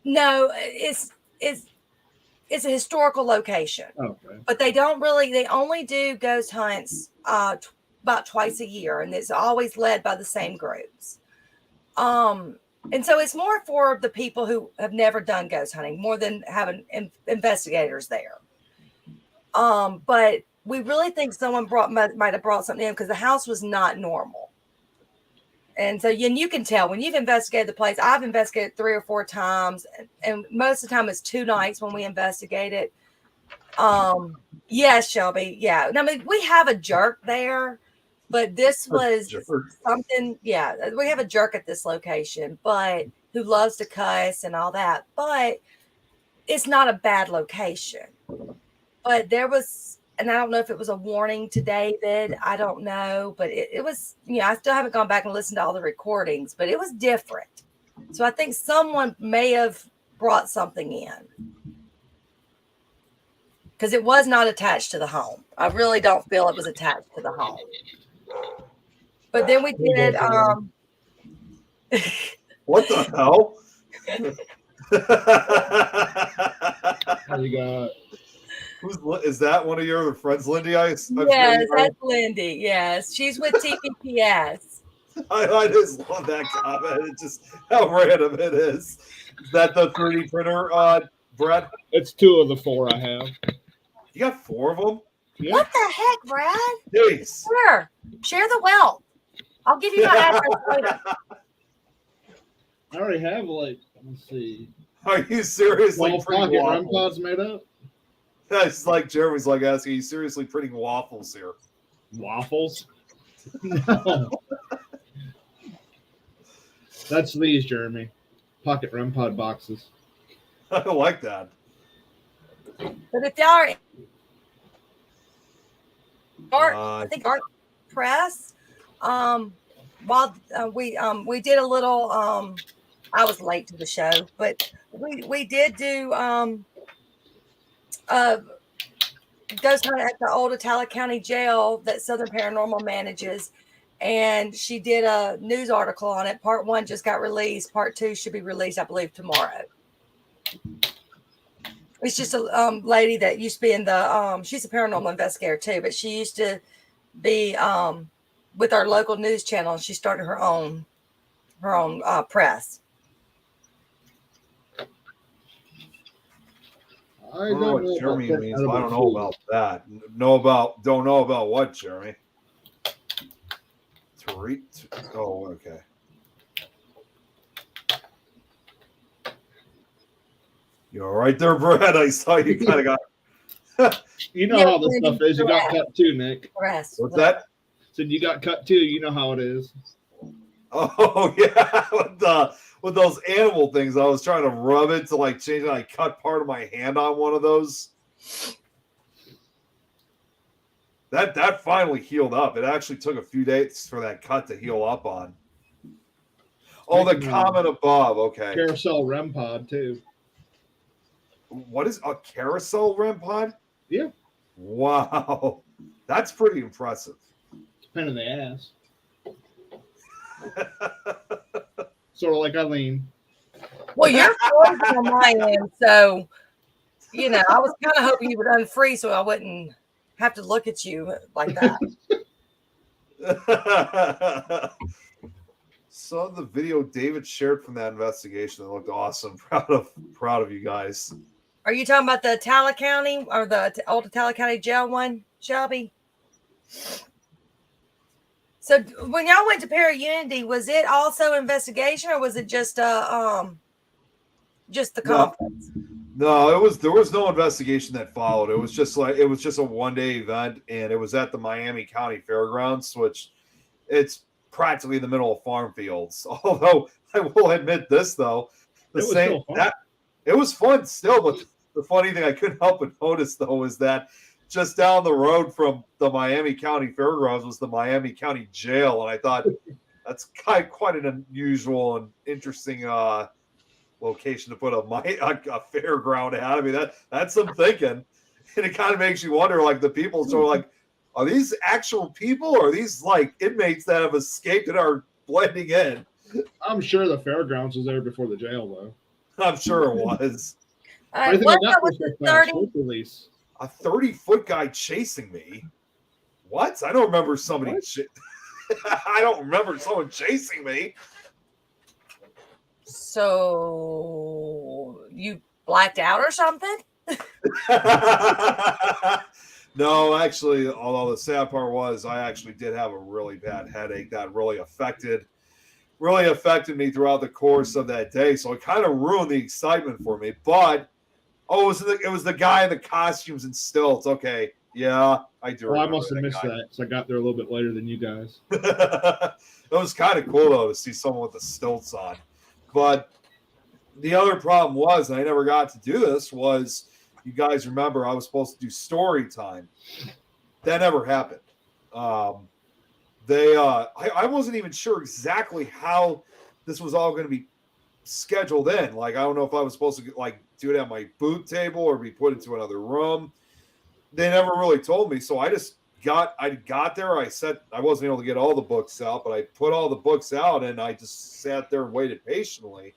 Speaker 2: No, it's it's a historical location,
Speaker 4: Okay.
Speaker 2: but they only do ghost hunts about twice a year, and it's always led by the same groups. And so it's more for the people who have never done ghost hunting, more than having investigators there. But we really think someone might have brought something in because the house was not normal. And so you can tell when you've investigated the place. I've investigated 3 or 4 times, and most of the time it's 2 nights when we investigate it. Yes, Shelby. Yeah. I mean, we have a jerk there, but this was something. Yeah, we have a jerk at this location, but who loves to cuss and all that. But it's not a bad location. But there was, and I don't know if it was a warning to David. I don't know, but it was, I still haven't gone back and listened to all the recordings, but it was different. So I think someone may have brought something in because it was not attached to the home. I really don't feel it was attached to the home. But then we did,
Speaker 1: what the hell?
Speaker 4: What you got?
Speaker 1: Is that one of your other friends, Lindy?
Speaker 2: Yes, that's Lindy. Yes, she's with TPPS.
Speaker 1: I just love that comment. It's just how random it is. Is that the 3D printer, Brad?
Speaker 4: It's 2 of the 4 I have.
Speaker 1: You got 4 of them?
Speaker 4: Yeah.
Speaker 2: What the heck, Brad?
Speaker 1: Jeez.
Speaker 2: Here, share the wealth. I'll give you my address later.
Speaker 4: I already have let's see.
Speaker 1: Are you seriously
Speaker 4: 12
Speaker 1: printing
Speaker 4: pocket REM
Speaker 1: waffles?
Speaker 4: pods made up.
Speaker 1: It's like Jeremy's like asking, are you seriously printing waffles here?
Speaker 4: Waffles? No. That's these, Jeremy. Pocket REM pod boxes.
Speaker 1: I like that.
Speaker 2: But if y'all are I think Art Press, while we did a little I was late to the show, but we did do ghost hunt at the old Itala County Jail that Southern Paranormal manages, and she did a news article on it. Part 1 just got released. Part 2 should be released, I believe, tomorrow. It's just a lady that used to be in the she's a paranormal investigator too, but she used to be with our local news channel, and she started her own press.
Speaker 1: I don't know what Jeremy means. I don't know about that. Don't know about what, Jeremy? Oh, okay. You all right there, Brad? I saw you kind of got.
Speaker 4: You know how this stuff is. You got cut too, Nick.
Speaker 2: Press.
Speaker 1: What's that?
Speaker 4: Said you got cut too. You know how it is.
Speaker 1: Oh yeah, with those animal things, I was trying to rub it to like change it. I cut part of my hand on one of those. That finally healed up. It actually took a few days for that cut to heal up on. Oh, the comment above. Okay.
Speaker 4: Carousel REM pod too.
Speaker 1: What is a carousel REM pod?
Speaker 4: Yeah.
Speaker 1: Wow, that's pretty impressive.
Speaker 4: It's a pain in the ass. Sort of like Eileen.
Speaker 2: Well, you're frozen on my end, so I was kind of hoping you would unfreeze so I wouldn't have to look at you like that.
Speaker 1: Saw the video David shared from that investigation. It looked awesome. Proud of you guys.
Speaker 2: Are you talking about the Itala County or the old Itala County Jail one, Shelby? So when y'all went to Para-Unity, was it also investigation or was it just the conference?
Speaker 1: No, there was no investigation that followed. It was just a 1-day event, and it was at the Miami County Fairgrounds, which it's practically in the middle of farm fields. Although I will admit this though, it was fun still, but the funny thing I couldn't help but notice though is that just down the road from the Miami County Fairgrounds was the Miami County Jail, and I thought that's quite an unusual and interesting location to put a fairground at. I mean, that's some thinking, and it kind of makes you wonder, like the people sort of like, are these actual people or are these like inmates that have escaped and are blending in?
Speaker 4: I'm sure the fairgrounds was there before the jail, though.
Speaker 1: I'm sure it was.
Speaker 2: All
Speaker 4: I
Speaker 2: right,
Speaker 4: think
Speaker 2: what's
Speaker 4: I
Speaker 2: up
Speaker 4: got
Speaker 2: with
Speaker 4: this
Speaker 2: the
Speaker 4: fast
Speaker 2: 30?
Speaker 4: quick release.
Speaker 1: A 30-foot guy chasing me. What? I don't remember somebody.
Speaker 4: What?
Speaker 1: I don't remember someone chasing me.
Speaker 2: So you blacked out or something?
Speaker 1: No, actually, although the sad part was I actually did have a really bad headache that really affected me throughout the course of that day. So it kind of ruined the excitement for me. But it was the guy in the costumes and stilts. Okay, yeah, I do.
Speaker 4: Well, I
Speaker 1: remember
Speaker 4: must have missed
Speaker 1: guy.
Speaker 4: that, so I got there a little bit later than you guys.
Speaker 1: It was kind of cool though to see someone with the stilts on. But the other problem was, and I never got to do this, was you guys remember I was supposed to do story time. That never happened. I wasn't even sure exactly how this was all going to be scheduled in. Like, I don't know if I was supposed to do it at my booth table or be put into another room. They never really told me. So I got there. I said I wasn't able to get all the books out, but I put all the books out and I just sat there and waited patiently.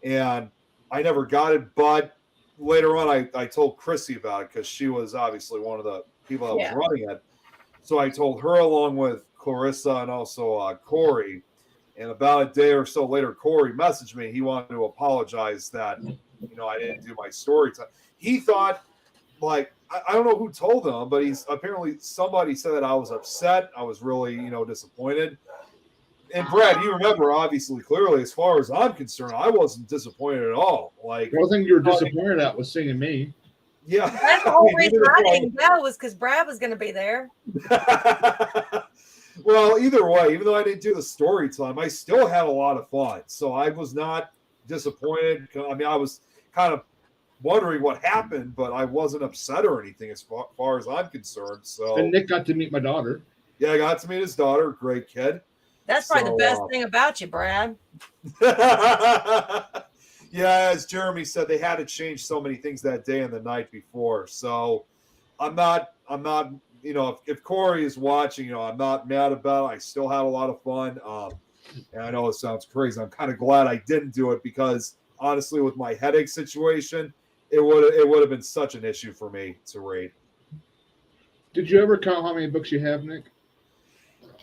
Speaker 1: And I never got it. But later on, I told Chrissy about it because she was obviously one of the people that was running it. So I told her along with Clarissa and also Corey. And about a day or so later, Corey messaged me. He wanted to apologize that, I didn't do my story time. He thought, I don't know who told him, but apparently somebody said that I was upset. I was really, disappointed. And Brad, you remember obviously clearly, as far as I'm concerned, I wasn't disappointed at all.
Speaker 4: The only thing you were disappointed at was seeing me.
Speaker 1: Yeah.
Speaker 2: That's the whole reason I didn't go was because Brad was going to be there.
Speaker 1: Well, either way, even though I didn't do the story time, I still had a lot of fun. So I was not disappointed. I mean, I was kind of wondering what happened, but I wasn't upset or anything as far as I'm concerned. So,
Speaker 4: and Nick got to meet my daughter.
Speaker 1: Yeah, I got to meet his daughter. Great kid.
Speaker 2: That's probably the best thing about you, Brad.
Speaker 1: Yeah, as Jeremy said, they had to change so many things that day and the night before. So I'm not, if Corey is watching, I'm not mad about it. I still had a lot of fun. And I know it sounds crazy. I'm kind of glad I didn't do it because honestly, with my headache situation, it would have been such an issue for me to read.
Speaker 4: Did you ever count how many books you have, Nick?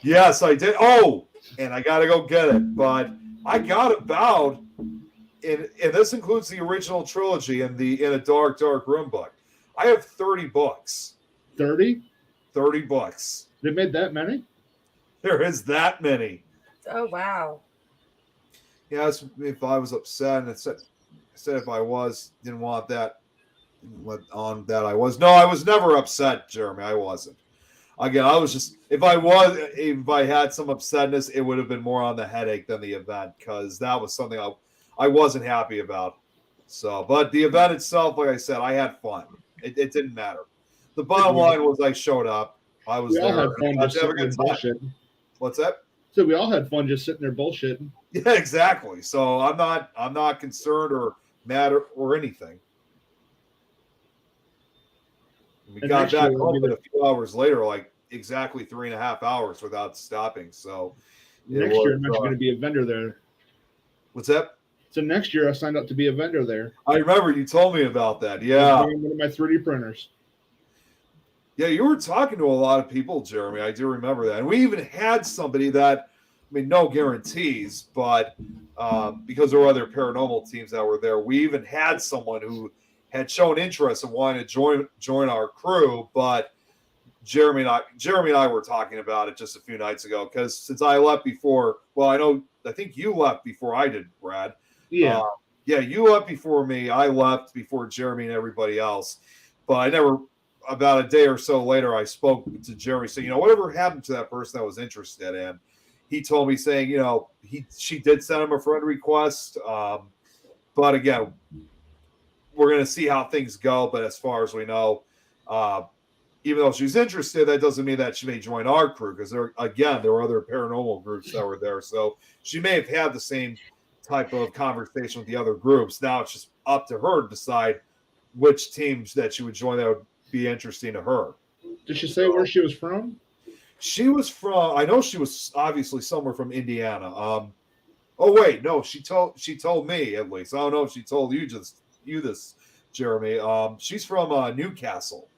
Speaker 1: Yes, I did. Oh, and I got to go get it. But I got about, and this includes the original trilogy and in a Dark Room book. I have 30 books.
Speaker 4: 30?
Speaker 1: 30 books.
Speaker 4: They made that many?
Speaker 1: There is that many.
Speaker 2: Oh, wow.
Speaker 1: Yes, if I was upset and said if I didn't want that on that I was. No, I was never upset, Jeremy. I wasn't. Again, I was just, if I had some upsetness, it would have been more on the headache than the event because that was something I wasn't happy about. So, but the event itself, like I said, I had fun. It didn't matter. The bottom line was I showed up. I was there.
Speaker 4: We all had fun just sitting there bullshitting.
Speaker 1: What's that?
Speaker 4: So we all had fun just sitting there bullshitting.
Speaker 1: Yeah, exactly. So I'm not concerned or mad or anything. We got back home a few hours later, like exactly 3.5 hours without stopping. So
Speaker 4: next year I'm actually going to be a vendor there.
Speaker 1: What's that?
Speaker 4: So next year I signed up to be a vendor there.
Speaker 1: I remember you told me about that. Yeah.
Speaker 4: One of my 3D printers.
Speaker 1: Yeah, you were talking to a lot of people, Jeremy. I do remember that. And we even had somebody that, no guarantees, but because there were other paranormal teams that were there, we even had someone who had shown interest in wanting to join our crew. But Jeremy and I were talking about it just a few nights ago because since I left before, I think you left before I did, Brad.
Speaker 4: Yeah.
Speaker 1: You left before me. I left before Jeremy and everybody else. But about a day or so later, I spoke to Jeremy saying, whatever happened to that person that was interested in? He told me saying, she did send him a friend request. But again, we're going to see how things go. But as far as we know, even though she's interested, that doesn't mean that she may join our crew because there were other paranormal groups that were there. So she may have had the same type of conversation with the other groups. Now it's just up to her to decide which teams that she would join that would be interesting to her.
Speaker 4: Did she say where she was from?
Speaker 1: She was from, I know she was obviously somewhere from Indiana. Oh wait, no, she told me at least. I don't know if she told you this, Jeremy. She's from Newcastle.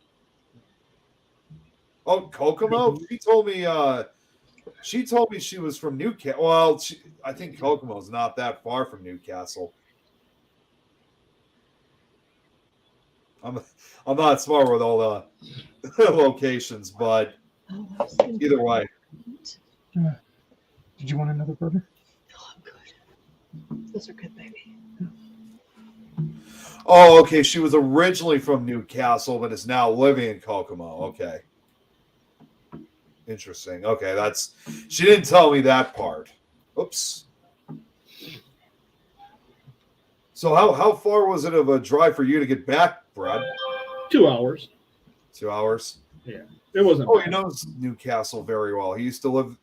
Speaker 1: Oh, Kokomo. She told me she was from Newcastle. Well, I think Kokomo's not that far from Newcastle. I'm not smart with all the locations, but either way.
Speaker 7: Did you want another burger?
Speaker 3: Oh, I'm good. Those are good, baby.
Speaker 1: Oh, okay. She was originally from Newcastle, but is now living in Kokomo. Okay. Interesting. Okay, she didn't tell me that part. Oops. So how far was it of a drive for you to get back, Brad?
Speaker 4: 2 hours.
Speaker 1: 2 hours?
Speaker 4: Yeah. It wasn't.
Speaker 1: Oh,
Speaker 4: bad.
Speaker 1: he knows Newcastle very well.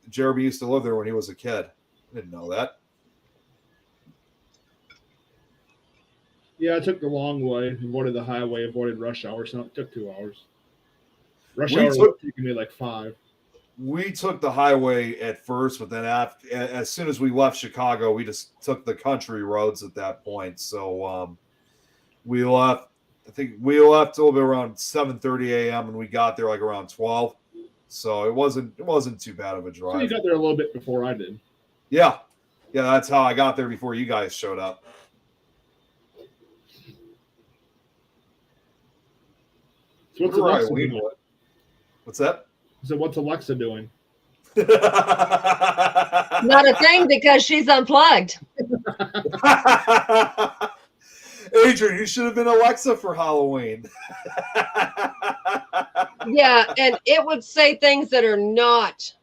Speaker 1: Jeremy used to live there when he was a kid. I didn't know that.
Speaker 4: Yeah, I took the long way, avoided the highway, avoided rush hour, so it took 2 hours. Rush hour was taking me like 5.
Speaker 1: We took the highway at first, but then as soon as we left Chicago, we just took the country roads at that point. So we left. I think we left a little bit around 7:30 a.m. and we got there like around 12. So it wasn't too bad of a drive.
Speaker 4: So you got there a little bit before I did.
Speaker 1: Yeah, that's how I got there before you guys showed up.
Speaker 4: So what's Alexa doing?
Speaker 1: What's that?
Speaker 4: So what's Alexa doing?
Speaker 3: Not a thing because she's unplugged.
Speaker 1: Adrian, you should have been Alexa for Halloween.
Speaker 3: Yeah, and it would say things that are not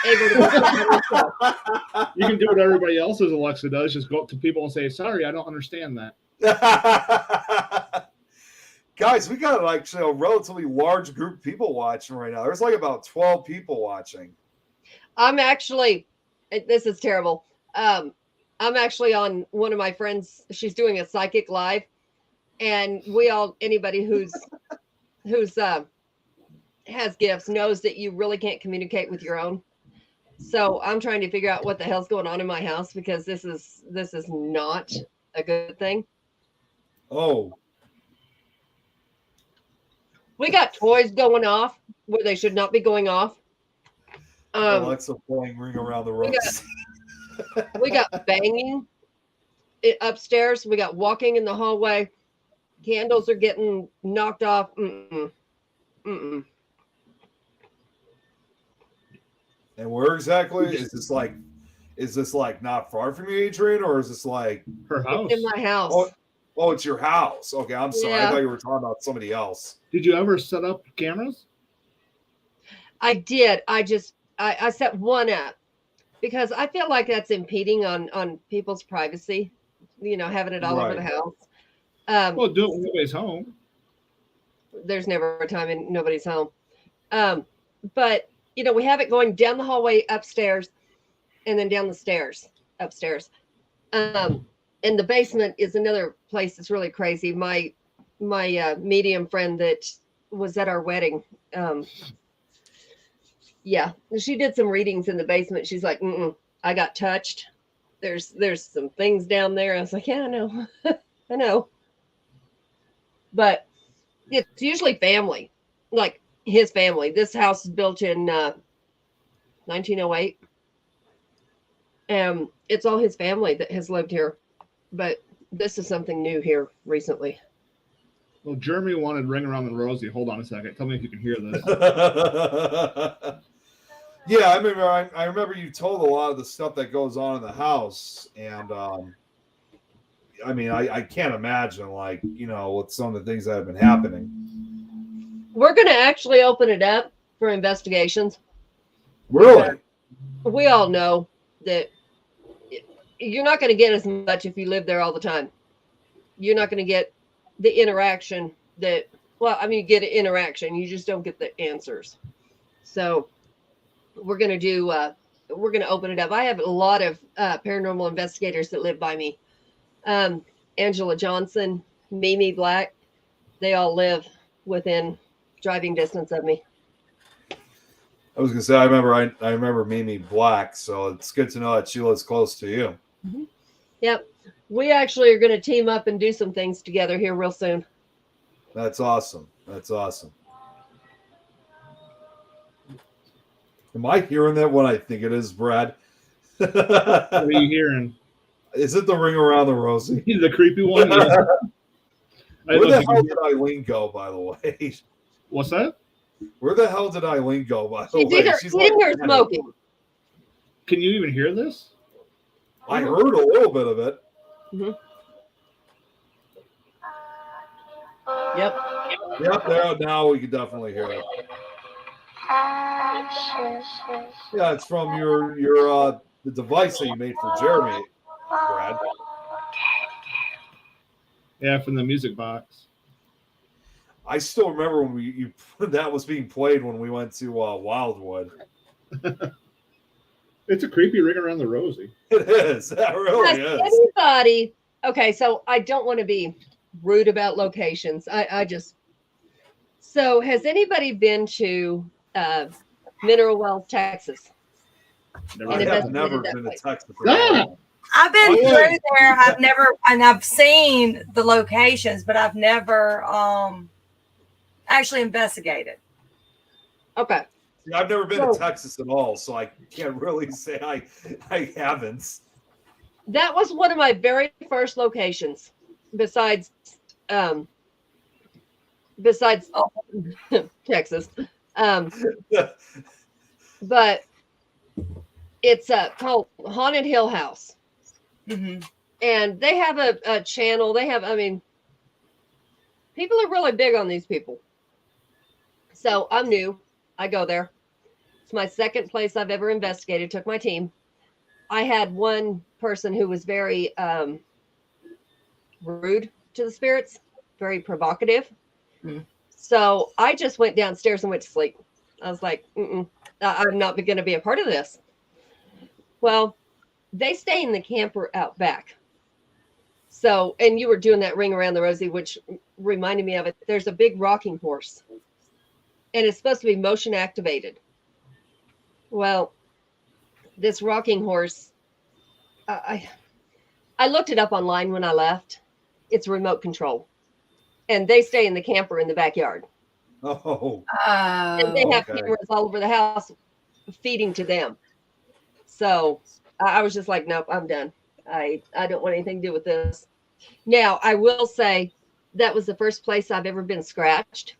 Speaker 3: able to be said on the show.
Speaker 4: You can do what everybody else's Alexa does. Just go up to people and say, "Sorry, I don't understand that."
Speaker 1: Guys, we got actually a relatively large group of people watching right now. There's like about 12 people watching.
Speaker 3: I'm actually, this is terrible. I'm actually on one of my friends. She's doing a psychic live, and anybody who's has gifts knows that you really can't communicate with your own. So I'm trying to figure out what the hell's going on in my house because this is not a good thing.
Speaker 1: Oh.
Speaker 3: We got toys going off where they should not be going off.
Speaker 1: Alexa pulling ring around the room.
Speaker 3: We got banging upstairs. We got walking in the hallway. Candles are getting knocked off. Mm-mm. Mm-mm.
Speaker 1: And where exactly is this? Like not far from you, Adrian, or is this like
Speaker 4: her house?
Speaker 3: It's in my house.
Speaker 1: Oh, it's your house. Okay, I'm sorry.
Speaker 3: Yeah.
Speaker 1: I thought you were talking about somebody else.
Speaker 4: Did you ever set up cameras?
Speaker 3: I did. I set one up because I feel like that's impeding on people's privacy. Having it all over the house.
Speaker 4: Well, do it when nobody's home.
Speaker 3: There's never a time when nobody's home. But we have it going down the hallway upstairs, and then down the stairs upstairs. And the basement is another place that's really crazy. My medium friend that was at our wedding, she did some readings in the basement. She's like, I got touched. There's some things down there. I was like, yeah, I know. I know. But it's usually family, like his family. This house is built in 1908. It's all his family that has lived here. But this is something new here recently.
Speaker 4: Well, Jeremy wanted Ring Around the Rosie. Hold on a second. Tell me if you can hear this.
Speaker 1: Yeah, I remember you told a lot of the stuff that goes on in the house, and I can't imagine with some of the things that have been happening.
Speaker 3: We're going to actually open it up for investigations.
Speaker 1: Really?
Speaker 3: We all know that you're not going to get as much if you live there all the time. You're not going to get the interaction you get an interaction. You just don't get the answers. So we're going to open it up. I have a lot of paranormal investigators that live by me. Angela Johnson, Mimi Black, they all live within driving distance of me.
Speaker 1: I was going to say, I remember Mimi Black, so it's good to know that she lives close to you.
Speaker 3: Mm-hmm. Yep. We actually are going to team up and do some things together here real soon.
Speaker 1: That's awesome. That's awesome. Am I hearing that when I think it is, Brad?
Speaker 4: What are you hearing?
Speaker 1: Is it the ring around the rosy?
Speaker 4: The creepy one? Yeah.
Speaker 1: Where the hell did Eileen go, by the way?
Speaker 4: What's that?
Speaker 1: Where the hell did Eileen go, by the
Speaker 3: She's
Speaker 1: way?
Speaker 3: either eating or smoking.
Speaker 4: Can you even hear this?
Speaker 1: I heard a little bit of it.
Speaker 3: Yep.
Speaker 1: Yep, there. Now we can definitely hear it. Yeah, it's from your the device that you made for Jeremy, Brad.
Speaker 4: Yeah, from the music box.
Speaker 1: I still remember when that was being played when we went to Wildwood.
Speaker 4: It's a creepy ring around the rosy.
Speaker 1: It is. That really
Speaker 3: Has
Speaker 1: is.
Speaker 3: anybody? Okay, so I don't want to be rude about locations. I just. So has anybody been to Mineral Wells, Texas?
Speaker 4: Never
Speaker 1: I
Speaker 3: And
Speaker 4: heard
Speaker 1: have
Speaker 4: of
Speaker 3: investigated
Speaker 1: never
Speaker 3: that
Speaker 1: been to
Speaker 3: place.
Speaker 1: Texas.
Speaker 4: Ah!
Speaker 2: I've been
Speaker 1: Oh,
Speaker 2: through
Speaker 1: yeah.
Speaker 2: there. I've seen the locations, but I've never actually investigated.
Speaker 3: Okay.
Speaker 1: See, I've never been
Speaker 3: So-
Speaker 1: to Texas at all, so I can't really say I haven't.
Speaker 3: That was one of my very first locations, besides Texas. But it's called Haunted Hill House,
Speaker 2: Mm-hmm.
Speaker 3: and they have a channel. They have, I mean, people are really big on these people. So I'm new. I go there. It's my second place I've ever investigated. Took my team. I had one person who was very rude to the spirits, very provocative.
Speaker 2: Mm.
Speaker 3: So I just went downstairs and went to sleep. I was like, I'm not going to be a part of this. Well, they stay in the camper out back. So, and you were doing that ring around the rosy, which reminded me of it. There's a big rocking horse, and it's supposed to be motion activated. Well, this rocking horse, I looked it up online when I left. It's remote control, and they stay in the camper in the backyard.
Speaker 1: Oh,
Speaker 3: And they have
Speaker 1: okay.
Speaker 3: cameras all over the house feeding to them. So I was just like, nope, I'm done. I don't want anything to do with this. Now, I will say that was the first place I've ever been scratched.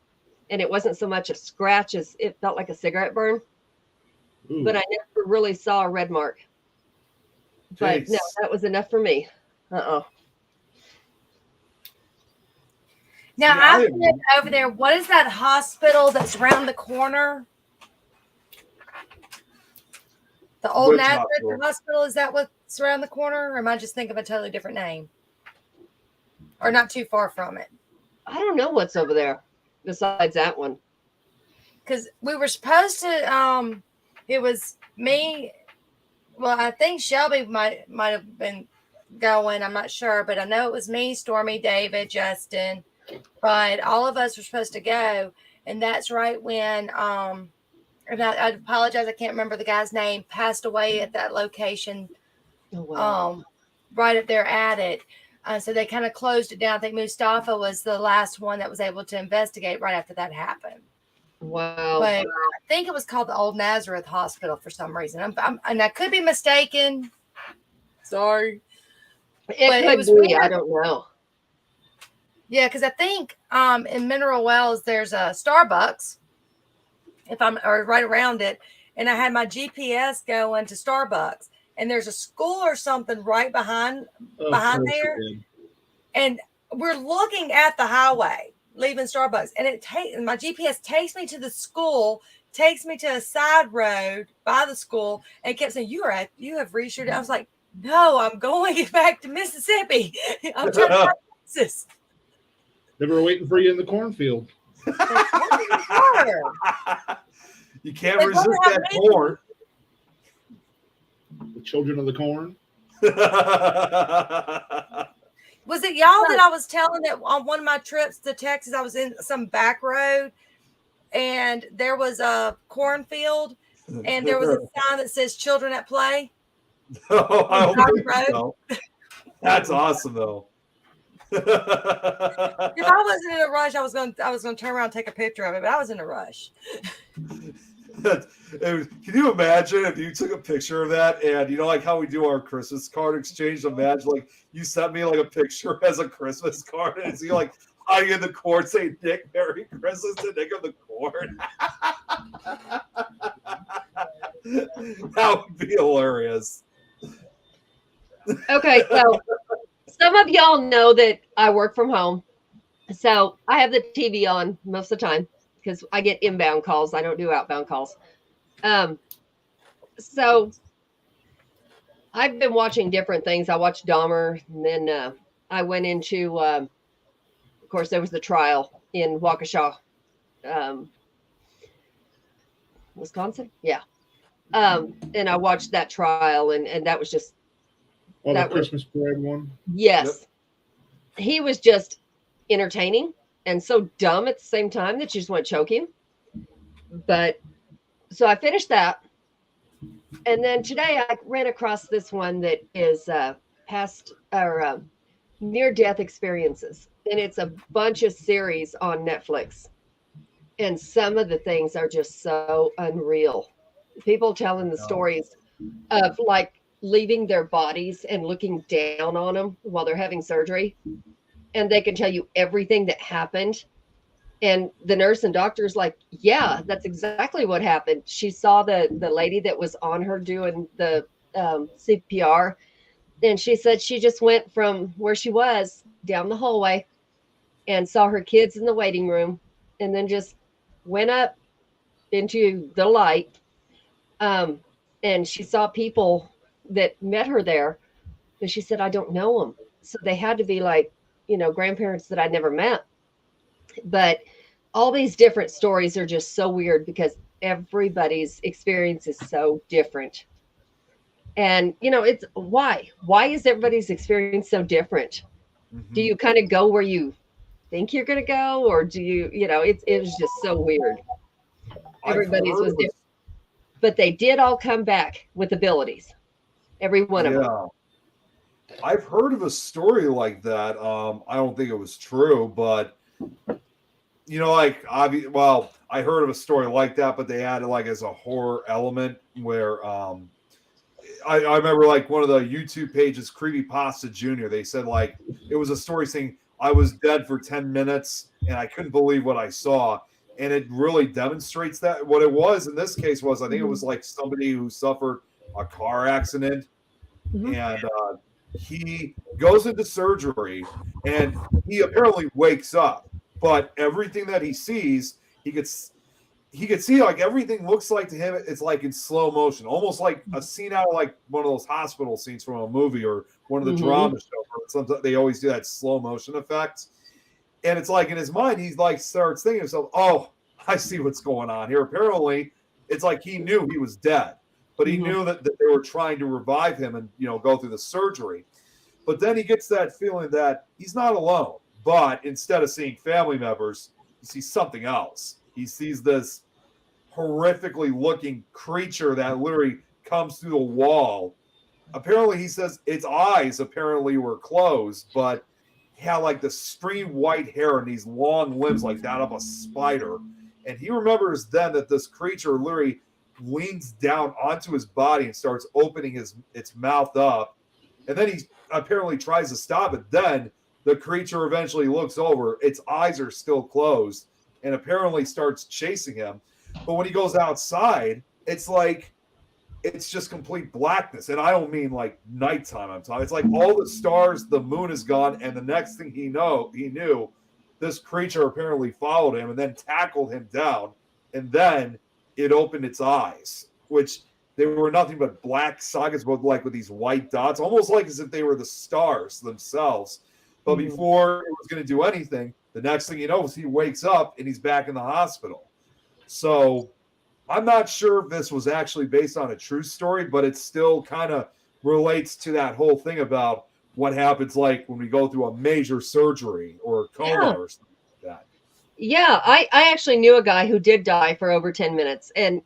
Speaker 3: And it wasn't so much a scratch as it felt like a cigarette burn.
Speaker 4: Ooh.
Speaker 3: But I never really saw a red mark. But no,
Speaker 1: Jeez.
Speaker 3: that was enough for me. Uh-oh.
Speaker 2: Now
Speaker 1: Yeah,
Speaker 2: I've been over there. What is that hospital that's around the corner? The old
Speaker 1: Which
Speaker 2: Nazareth
Speaker 1: hospital?
Speaker 2: hospital. Is that what's around the corner? Or am I just thinking of a totally different name? Or not too far from it?
Speaker 3: I don't know what's over there besides that one.
Speaker 2: Because we were supposed to it was me. Well, I think Shelby might have been going. I'm not sure, but I know it was me, Stormy, David, Justin, but all of us were supposed to go. And that's right when and I apologize, I can't remember the guy's name, passed away at that location.
Speaker 3: Oh, wow.
Speaker 2: Right up there at it. So they kind of closed it down. I think Mustafa was the last one that was able to investigate right after that happened.
Speaker 3: Wow.
Speaker 2: But I think it was called the Old Nazareth Hospital for some reason. And I could be mistaken. Sorry. but
Speaker 3: It
Speaker 2: it
Speaker 3: could
Speaker 2: was
Speaker 3: be.
Speaker 2: weird.
Speaker 3: I don't know.
Speaker 2: Yeah, because I think in Mineral Wells there's a Starbucks, or right around it, and I had my GPS going to Starbucks, and there's a school or something right behind
Speaker 4: Of
Speaker 2: behind
Speaker 4: course
Speaker 2: there.
Speaker 4: it did.
Speaker 2: And we're looking at the highway leaving Starbucks, and my GPS takes me to the school, takes me to a side road by the school, and kept saying, you have reached your. I was like, no, I'm going back to Mississippi. I'm trying to find Texas.
Speaker 4: They were waiting for you in the cornfield.
Speaker 1: You can't
Speaker 2: They
Speaker 1: resist
Speaker 2: don't have
Speaker 1: that
Speaker 2: anything.
Speaker 1: corn.
Speaker 4: The children of the corn.
Speaker 2: Was it y'all that I was telling that on one of my trips to Texas, I was in some back road and there was a cornfield and there was a sign that says children at play?
Speaker 1: Oh, I
Speaker 2: on
Speaker 1: don't think
Speaker 2: Road?
Speaker 1: so. That's awesome, though.
Speaker 2: If I wasn't in a rush, I was gonna turn around and take a picture of it, but I was in a rush.
Speaker 1: Can you imagine if you took a picture of that and like how we do our Christmas card exchange? Imagine like you sent me like a picture as a Christmas card and it's like hiding in the court saying Nick, Merry Christmas to Nick of the court. That would be hilarious.
Speaker 3: Okay, so some of y'all know that I work from home. So I have the TV on most of the time because I get inbound calls. I don't do outbound calls. So I've been watching different things. I watched Dahmer, and then I went into, of course, there was the trial in Waukesha, Wisconsin. Yeah. And I watched that trial, and that was just,
Speaker 4: Oh,
Speaker 3: that
Speaker 4: the
Speaker 3: was-
Speaker 4: Christmas parade one.
Speaker 3: yes. He was just entertaining and so dumb at the same time that you just want to choke him. But so I finished that. And then today I ran across this one that is past or near-death experiences. And it's a bunch of series on Netflix. And some of the things are just so unreal. People telling the stories of like leaving their bodies and looking down on them while they're having surgery. And they can tell you everything that happened. And the nurse and doctor is like, yeah, that's exactly what happened. She saw the lady that was on her doing the CPR. And she said she just went from where she was down the hallway and saw her kids in the waiting room and then just went up into the light. And she saw people that met her there. And she said, I don't know them. So they had to be like, grandparents that I never met. But all these different stories are just so weird because everybody's experience is so different. And, it's why is everybody's experience so different?
Speaker 1: Mm-hmm.
Speaker 3: Do you kind of go where you think you're going to go? Or do you, it was just so weird. Everybody's was different. But they did all come back with abilities. Every one of them.
Speaker 1: I've heard of a story like that. I don't think it was true, but I heard of a story like that, but they added like as a horror element where I remember like one of the YouTube pages, Creepypasta Jr. They said like it was a story saying I was dead for 10 minutes and I couldn't believe what I saw. And it really demonstrates that what it was in this case was, I think it was like somebody who suffered a car accident and he goes into surgery and he apparently wakes up, but everything that he sees, he could see like everything looks like to him. It's like in slow motion, almost like a scene out of like one of those hospital scenes from a movie or one of the drama shows. Sometimes they always do that slow motion effect. And it's like in his mind, he's like starts thinking to himself, oh, I see what's going on here. Apparently, it's like he knew he was dead, but he knew that they were trying to revive him and, go through the surgery. But then he gets that feeling that he's not alone. But instead of seeing family members, he sees something else. He sees this horrifically looking creature that literally comes through the wall. Apparently, he says its eyes apparently were closed, but had like the streamed white hair and these long limbs like that of a spider. And he remembers then that this creature literally leans down onto his body and starts opening its mouth up. And then he apparently tries to stop it. Then the creature eventually looks over. Its eyes are still closed and apparently starts chasing him. But when he goes outside, it's like it's just complete blackness. And I don't mean like nighttime. I'm talking. It's like all the stars, the moon is gone. And the next thing he knew, this creature apparently followed him and then tackled him down. And then it opened its eyes, which they were nothing but black sockets, but like with these white dots, almost like as if they were the stars themselves. But before it was going to do anything, the next thing you know is he wakes up and he's back in the hospital. So I'm not sure if this was actually based on a true story, but it still kind of relates to that whole thing about what happens like when we go through a major surgery or a coma or something like that.
Speaker 3: Yeah, I actually knew a guy who did die for over 10 minutes. And,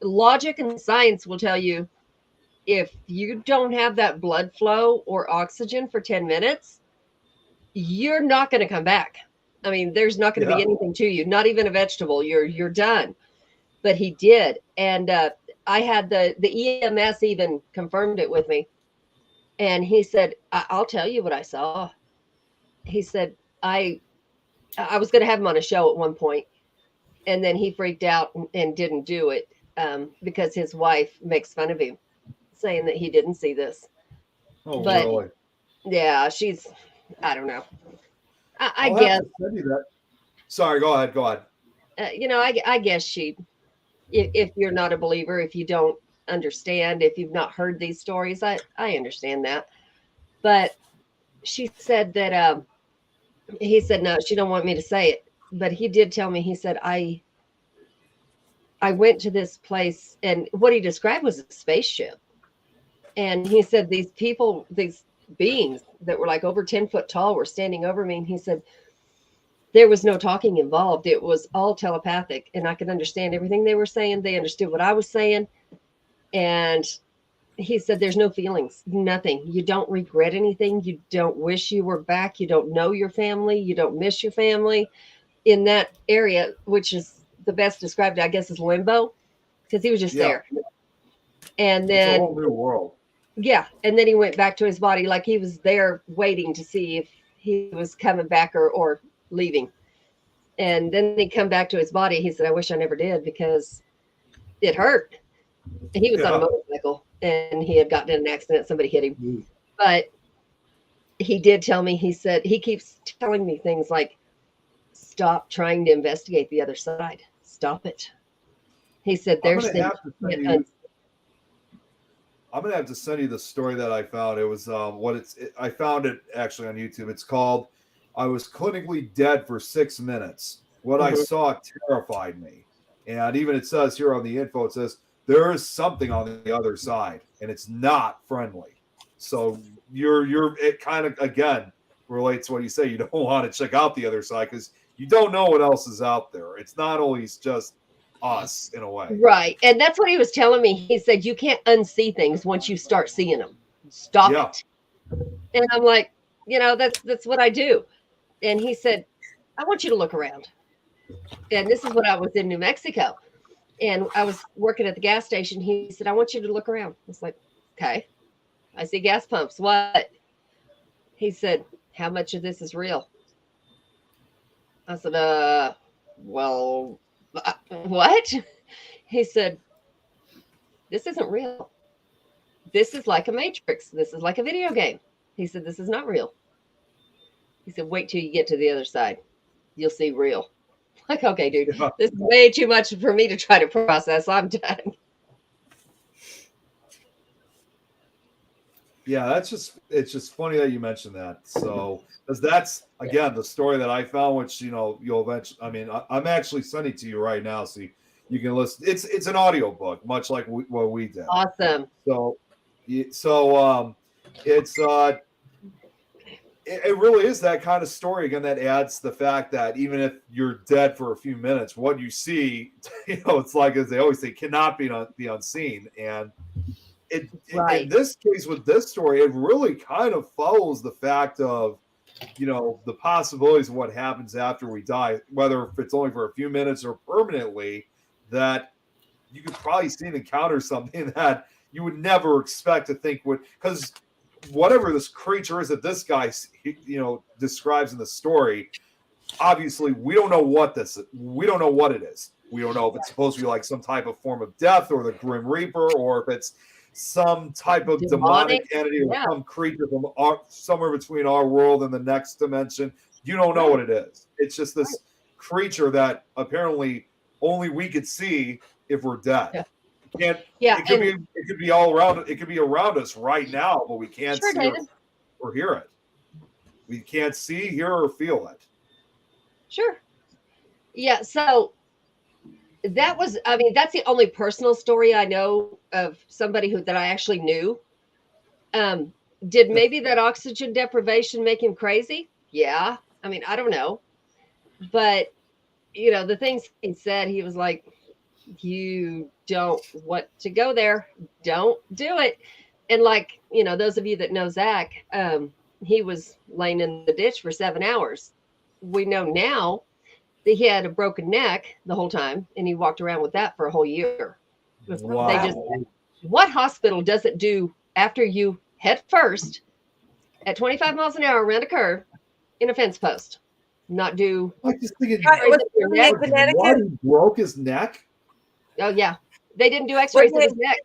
Speaker 3: logic and science will tell you if you don't have that blood flow or oxygen for 10 minutes, you're not going to come back. I mean, there's not going to be anything to you, not even a vegetable. You're done. But he did. And I had the EMS even confirmed it with me. And he said, I'll tell you what I saw. He said, I was going to have him on a show at one point, and then he freaked out and didn't do it because his wife makes fun of him, saying that he didn't see this.
Speaker 1: Oh,
Speaker 3: But
Speaker 1: really?
Speaker 3: yeah, I don't know. I
Speaker 1: I'll have
Speaker 3: guess,
Speaker 1: to send you that. Sorry, go ahead. Go ahead.
Speaker 3: I guess if you're not a believer, if you don't understand, if you've not heard these stories, I understand that. But she said that, he said, no, she don't want me to say it, but he did tell me, he said, I went to this place, and what he described was a spaceship. And he said, these people, these beings that were like over 10 foot tall were standing over me. And he said, there was no talking involved. It was all telepathic, and I could understand everything they were saying. They understood what I was saying. And he said, there's no feelings, nothing. You don't regret anything. You don't wish you were back. You don't know your family. You don't miss your family in that area, which is the best described, I guess, as limbo, because he was just there. And then
Speaker 1: it's a whole new world.
Speaker 3: Yeah. And then he went back to his body, like he was there waiting to see if he was coming back or leaving. And then he come back to his body. He said, I wish I never did, because it hurt. He was on a motorcycle, and he had gotten in an accident. Somebody hit him. But he did tell me, he said, he keeps telling me things like, stop trying to investigate the other side. Stop it. He said, there's things.
Speaker 1: I'm gonna have to send you the story that I found. It was I found it actually on YouTube. It's called "I Was Clinically Dead for 6 Minutes. What I saw terrified me." And even it says here on the info, it says there is something on the other side, and it's not friendly. So it kind of again relates to what you say. You don't want to check out the other side because you don't know what else is out there. It's not always just us in a way.
Speaker 3: Right. And that's what he was telling me. He said, you can't unsee things once you start seeing them. Stop it. And I'm like, that's what I do. And he said, I want you to look around. And this is when I was in New Mexico. And I was working at the gas station. He said, I want you to look around. I was like, okay. I see gas pumps. What? He said, how much of this is real? I said, well, what? He said, this isn't real. This is like a Matrix. This is like a video game. He said, this is not real. He said, wait till you get to the other side. You'll see real. Like, okay, dude, this is way too much for me to try to process. I'm done.
Speaker 1: Yeah, it's just funny that you mentioned that. So, because that's again the story that I found, which you'll eventually. I mean, I'm actually sending it to you right now, so you can listen. It's an audio book, much like what we did.
Speaker 3: Awesome.
Speaker 1: So it's it really is that kind of story again that adds the fact that even if you're dead for a few minutes, what you see, it's like as they always say, cannot be unseen. And in this case with this story, it really kind of follows the fact of the possibilities of what happens after we die, whether if it's only for a few minutes or permanently, that you could probably see and encounter something that you would never expect to think would, because whatever this creature is that this guy describes in the story, obviously we don't know what it is. We don't know if it's supposed to be like some type of form of death or the Grim Reaper, or if it's some type of demonic entity or some creature from somewhere between our world and the next dimension. You don't know what it is. It's just this creature that apparently only we could see if we're dead. It could be all around. It could be around us right now, but we can't see or hear it. We can't see, hear, or feel it.
Speaker 3: Sure. Yeah. So that's the only personal story I know of somebody that I actually knew. Did maybe that oxygen deprivation make him crazy? Yeah. I mean, I don't know. But, the things he said, he was like, you don't want to go there. Don't do it. And like, those of you that know Zach, he was laying in the ditch for 7 hours. We know now that he had a broken neck the whole time, and he walked around with that for a whole year.
Speaker 1: Wow.
Speaker 3: What hospital doesn't do after you head first at 25 miles an hour around a curve in a fence post? Not do.
Speaker 1: I just think it.
Speaker 2: Connecticut?
Speaker 1: He broke his neck.
Speaker 3: Oh yeah, they didn't do X-rays of his neck.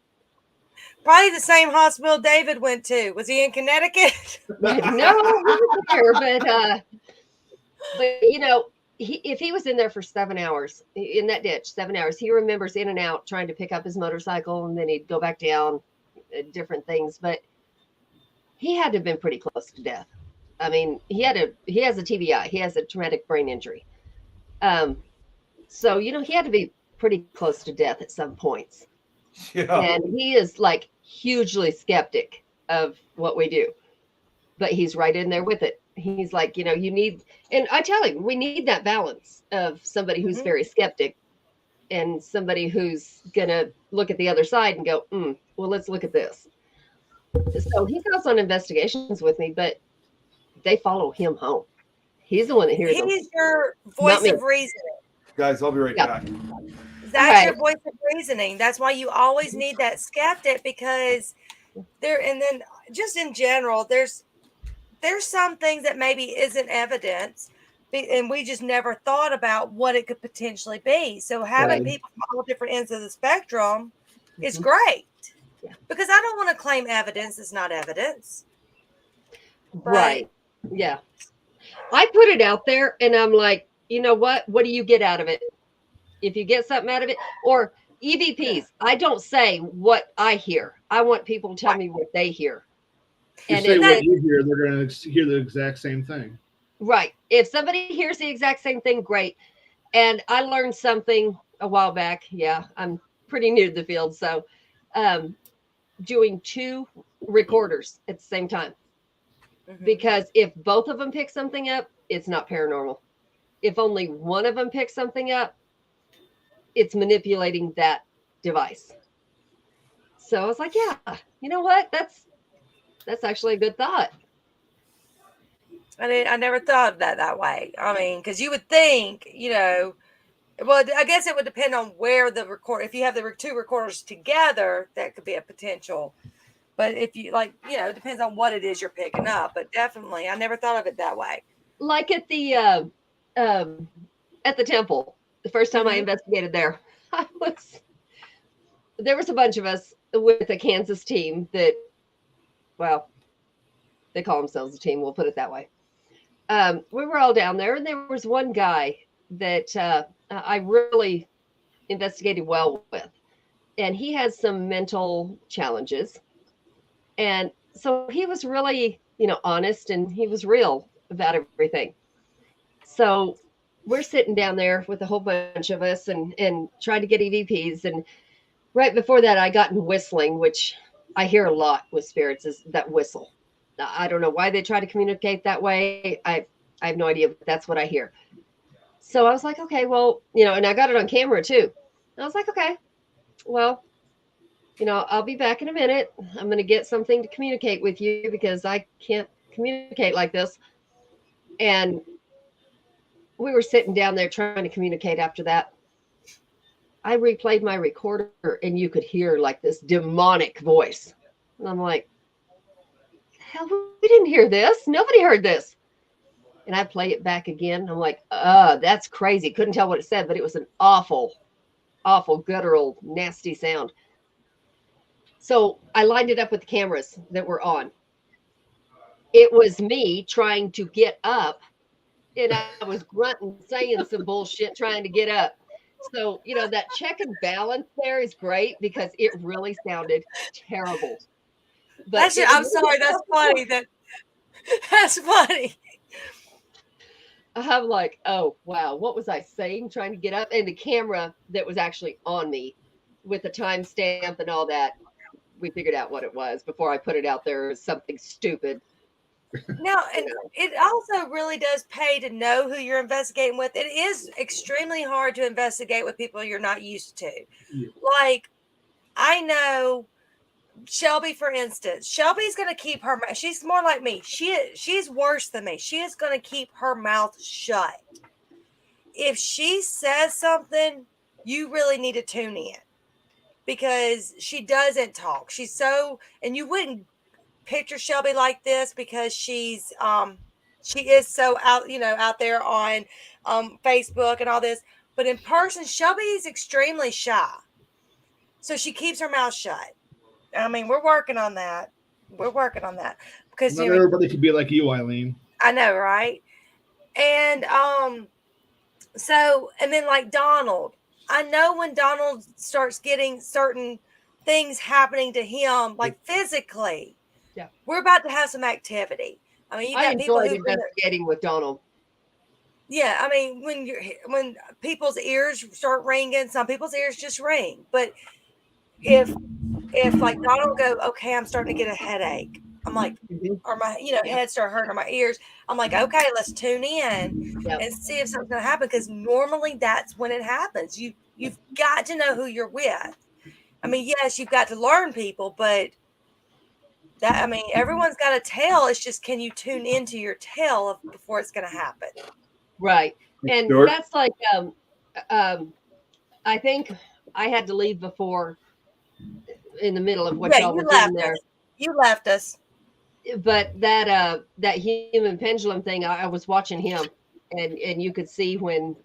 Speaker 2: Probably the same hospital David went to. Was he in Connecticut?
Speaker 3: No, he wasn't there, but if he was in there for 7 hours in that ditch, 7 hours, he remembers in and out trying to pick up his motorcycle, and then he'd go back down, different things. But he had to have been pretty close to death. I mean, he has a TBI. He has a traumatic brain injury. So, he had to be pretty close to death at some points.
Speaker 1: Yeah.
Speaker 3: And he is like hugely skeptic of what we do, but he's right in there with it. He's like, you need, and I tell him, we need that balance of somebody who's very skeptic and somebody who's going to look at the other side and go, well, let's look at this. So he goes on investigations with me, but they follow him home. He's the one that hears them.
Speaker 2: He's your voice of reasoning.
Speaker 1: Guys, I'll be right back.
Speaker 2: That's your voice of reasoning. That's why you always need that skeptic, because and then just in general, there's some things that maybe isn't evidence, and we just never thought about what it could potentially be. So having people from all different ends of the spectrum is great, because I don't want to claim evidence that's not evidence.
Speaker 3: Right. Yeah. I put it out there and I'm like, you know what? What do you get out of it? If you get something out of it, or EVPs, I don't say what I hear. I want people to tell me what they hear.
Speaker 4: You say what you hear, they're going to hear the exact same thing.
Speaker 3: Right. If somebody hears the exact same thing, great. And I learned something a while back. Yeah, I'm pretty new to the field. So doing 2 recorders at the same time. Because if both of them pick something up, it's not paranormal. If only one of them picks something up, it's manipulating that device. So I was like, yeah, you know what? That's actually a good thought.
Speaker 2: I never thought of that way. I mean, because you would think, well, I guess it would depend on where the if you have the 2 recorders together, that could be a potential. But if you it depends on what it is you're picking up. But definitely, I never thought of it that way.
Speaker 3: Like at the temple, the first time I investigated there, there was a bunch of us with a Kansas team that, well, they call themselves a team. We'll put it that way. We were all down there, and there was one guy that I really investigated well with, and he has some mental challenges. And so he was really, honest, and he was real about everything. So we're sitting down there with a whole bunch of us and trying to get EVPs. And right before that, I got in whistling, which I hear a lot with spirits, is that whistle. I don't know why they try to communicate that way. I have no idea, but that's what I hear. So I was like, okay, well, and I got it on camera too. I was like, okay, well, I'll be back in a minute. I'm going to get something to communicate with you because I can't communicate like this. And we were sitting down there trying to communicate after that. I replayed my recorder and you could hear like this demonic voice. And I'm like, hell, we didn't hear this. Nobody heard this. And I play it back again. I'm like, that's crazy. Couldn't tell what it said, but it was an awful, awful, guttural, nasty sound. So I lined it up with the cameras that were on. It was me trying to get up, and I was grunting, saying some bullshit, trying to get up. So, that check and balance there is great because it really sounded terrible. But
Speaker 2: I'm sorry. That's funny. That's funny.
Speaker 3: I'm like, oh, wow. What was I saying? Trying to get up. And the camera that was actually on me with the timestamp and all that, we figured out what it was before I put it out there as something stupid.
Speaker 2: Now, and it also really does pay to know who you're investigating with. It is extremely hard to investigate with people you're not used to.
Speaker 4: Yeah.
Speaker 2: Like, I know Shelby, for instance. Shelby's going to keep her mouth. She's more like me. She's worse than me. She is going to keep her mouth shut. If she says something, you really need to tune in because she doesn't talk. She's so, and you wouldn't picture Shelby like this because she is so out there on Facebook and all this, but in person Shelby is extremely shy, so she keeps her mouth shut. I mean, we're working on that because
Speaker 4: Not everybody can be like you, Eileen.
Speaker 2: I know, right? And so, and then like Donald, I know when Donald starts getting certain things happening to him, like physically.
Speaker 3: Yeah.
Speaker 2: We're about to have some activity. I mean, you got people
Speaker 3: enjoyed
Speaker 2: who
Speaker 3: investigating with Donald.
Speaker 2: Yeah, I mean, when people's ears start ringing, some people's ears just ring. But if like Donald go, okay, I'm starting to get a headache. I'm like, or my head start hurting or my ears. I'm like, okay, let's tune in and see if something's gonna happen because normally that's when it happens. You've got to know who you're with. I mean, yes, you've got to learn people, but everyone's got a tale. It's just, can you tune into your tale before it's going to happen?
Speaker 3: Right. And
Speaker 1: Sure.
Speaker 3: that's like, I think I had to leave before in the middle of what y'all were doing there.
Speaker 2: You left us.
Speaker 3: But that human pendulum thing, I was watching him and you could see when,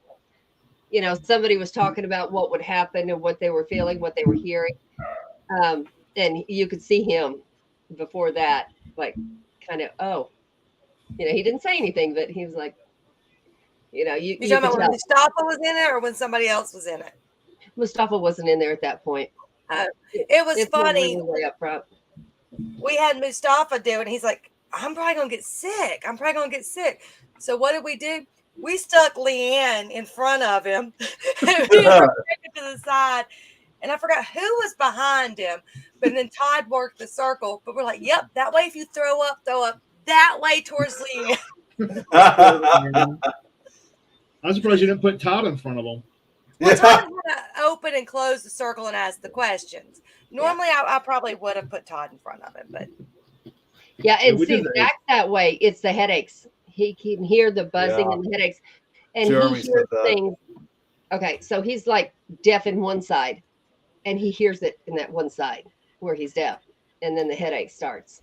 Speaker 3: somebody was talking about what would happen and what they were feeling, what they were hearing. And you could see him before that, like kind of, he didn't say anything, but he was like, you talking
Speaker 2: about when Mustafa was in it or when somebody else was in it?
Speaker 3: Mustafa wasn't in there at that point.
Speaker 2: It was funny.
Speaker 3: Way up front.
Speaker 2: We had Mustafa do it, and he's like, I'm probably going to get sick. So what did we do? We stuck Leanne in front of him. We to the side. And I forgot who was behind him. But then Todd worked the circle. But we're like, yep, that way if you throw up that way towards Leanne.
Speaker 4: I'm surprised you didn't put Todd in front of him.
Speaker 2: Well, Todd had to open and close the circle and ask the questions. Normally, I probably would have put Todd in front of him, but
Speaker 3: and see, Zach's that way. It's the headaches. He can hear the buzzing and the headaches, and
Speaker 1: Jeremy
Speaker 3: he hears things. Okay, so he's like deaf in one side, and he hears it in that one side where he's deaf, and then the headache starts.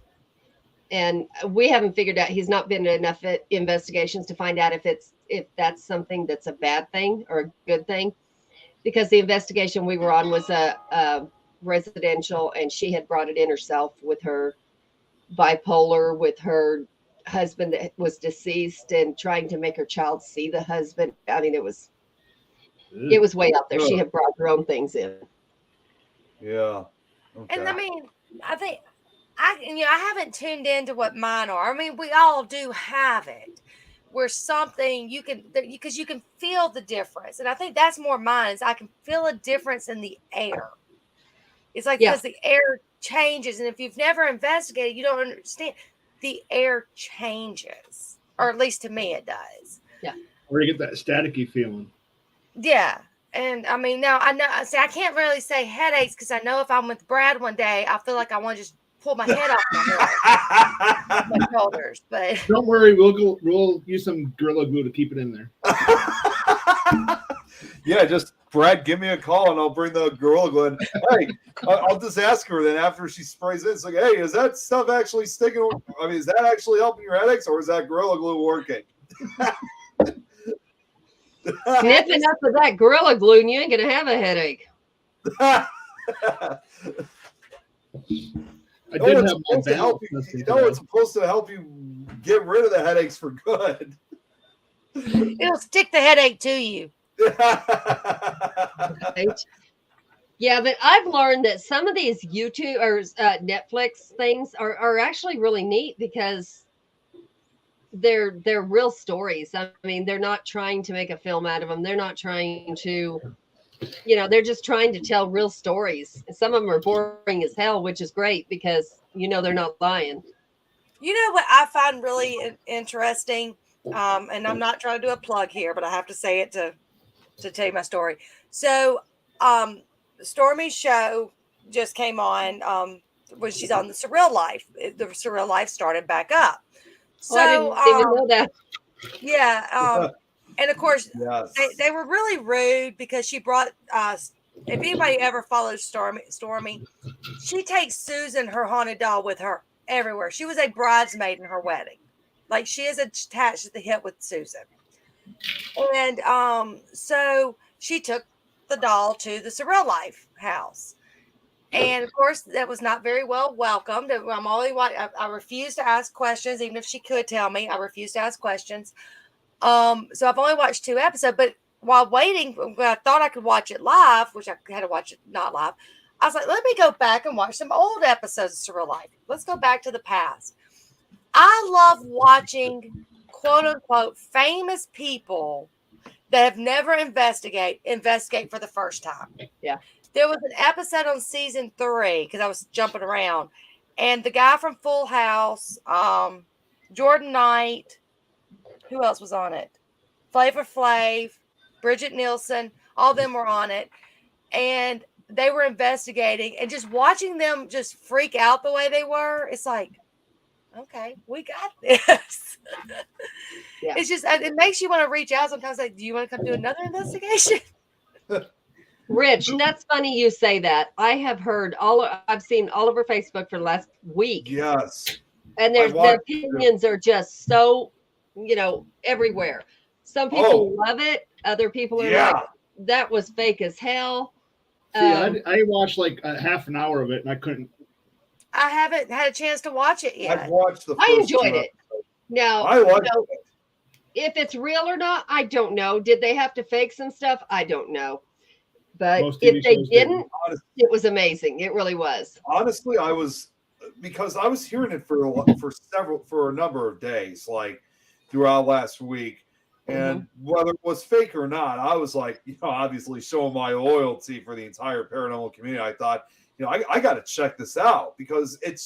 Speaker 3: And we haven't figured out. He's not been in enough investigations to find out if that's something that's a bad thing or a good thing, because the investigation we were on was a residential, and she had brought it in herself with her bipolar, with her husband that was deceased, and trying to make her child see the husband. I mean, it was way out there. She had brought her own things in.
Speaker 1: Yeah. Okay.
Speaker 2: And I mean, I think I haven't tuned into what mine are. I mean, we all do have it. Where something because you can feel the difference, and I think that's more mine. Is I can feel a difference in the air. It's like because the air changes, and if you've never investigated, you don't understand. The air changes, or at least to me, it does.
Speaker 3: Yeah.
Speaker 4: Or you get that staticky feeling.
Speaker 2: Yeah, and I mean, now I know. See, I can't really say headaches because I know if I'm with Brad one day, I feel like I want to just pull my head off my shoulders. But
Speaker 4: don't worry, we'll use some Gorilla Glue to keep it in there.
Speaker 1: Yeah, just Brad, give me a call and I'll bring the Gorilla Glue in. Hey, I'll just ask her then after she sprays it. It's like, hey, is that stuff actually sticking? I mean, is that actually helping your headaches, or is that Gorilla Glue working?
Speaker 3: Sniffing up with that Gorilla Glue, and you ain't gonna have a headache.
Speaker 4: I did have my
Speaker 1: help you. It's supposed to help you get rid of the headaches for good.
Speaker 2: It'll stick the headache to you.
Speaker 3: Yeah, but I've learned that some of these YouTube or Netflix things are actually really neat because they're real stories. I mean, they're not trying to make a film out of them. They're not trying to, they're just trying to tell real stories. Some of them are boring as hell, which is great because they're not lying.
Speaker 2: You know what I find really interesting, and I'm not trying to do a plug here, but I have to say it to tell you my story. So, Stormy's show just came on when she's on the Surreal Life. The Surreal Life started back up. So,
Speaker 3: Oh, I didn't even know that.
Speaker 2: yeah, and of course,
Speaker 1: Yes.
Speaker 2: they were really rude because she brought if anybody ever follows Stormy, she takes Susan, her haunted doll, with her everywhere. She was a bridesmaid in her wedding. Like, she is attached at the hip with Susan. And so she took the doll to the Surreal Life house. And of course, that was not very well welcomed. I refused to ask questions, even if she could tell me. I refused to ask questions. So I've only watched 2 episodes, but while waiting, when I thought I could watch it live, which I had to watch it not live, I was like, let me go back and watch some old episodes of Surreal Life. Let's go back to the past. I love watching quote unquote famous people that have never investigate for the first time.
Speaker 3: Yeah.
Speaker 2: There was an episode on season 3 because I was jumping around, and the guy from Full House, Jordan Knight, who else was on it? Flavor Flav, Bridget Nielsen, all of them were on it. And they were investigating, and just watching them just freak out the way they were, it's like, okay, we got this.
Speaker 3: Yeah.
Speaker 2: It's just, it makes you want to reach out sometimes. Like, do you want to come do another investigation?
Speaker 3: Rich, that's funny you say that. I have heard I've seen all over Facebook for the last week.
Speaker 1: Yes.
Speaker 3: And their opinions are just so, everywhere. Some people love it. Other people are like, that was fake as hell.
Speaker 4: I watched like a half an hour of it and I couldn't.
Speaker 2: I haven't had a chance to watch it yet.
Speaker 1: I've watched the first
Speaker 3: I enjoyed it. Now,
Speaker 1: I liked it.
Speaker 3: If it's real or not, I don't know. Did they have to fake some stuff? I don't know. But if they didn't, it was amazing. It really was.
Speaker 1: Honestly, because I was hearing it for a number of days, like throughout last week. And whether it was fake or not, I was like, obviously showing my loyalty for the entire paranormal community. I thought, I got to check this out because it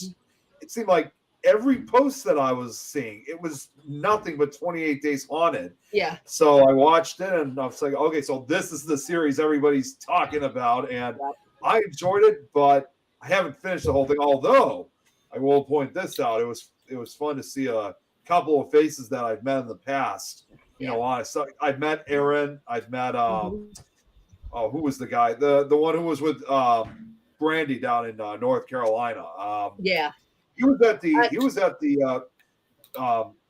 Speaker 1: seemed like every post that I was seeing, it was nothing but 28 Days Haunted.
Speaker 3: Yeah.
Speaker 1: So I watched it and I was like, okay, so this is the series everybody's talking about. And I enjoyed it, but I haven't finished the whole thing. Although I will point this out. It was fun to see a couple of faces that I've met in the past. So I've met Aaron. I've met who was the guy? The one who was with Brandy down in North Carolina. He was at the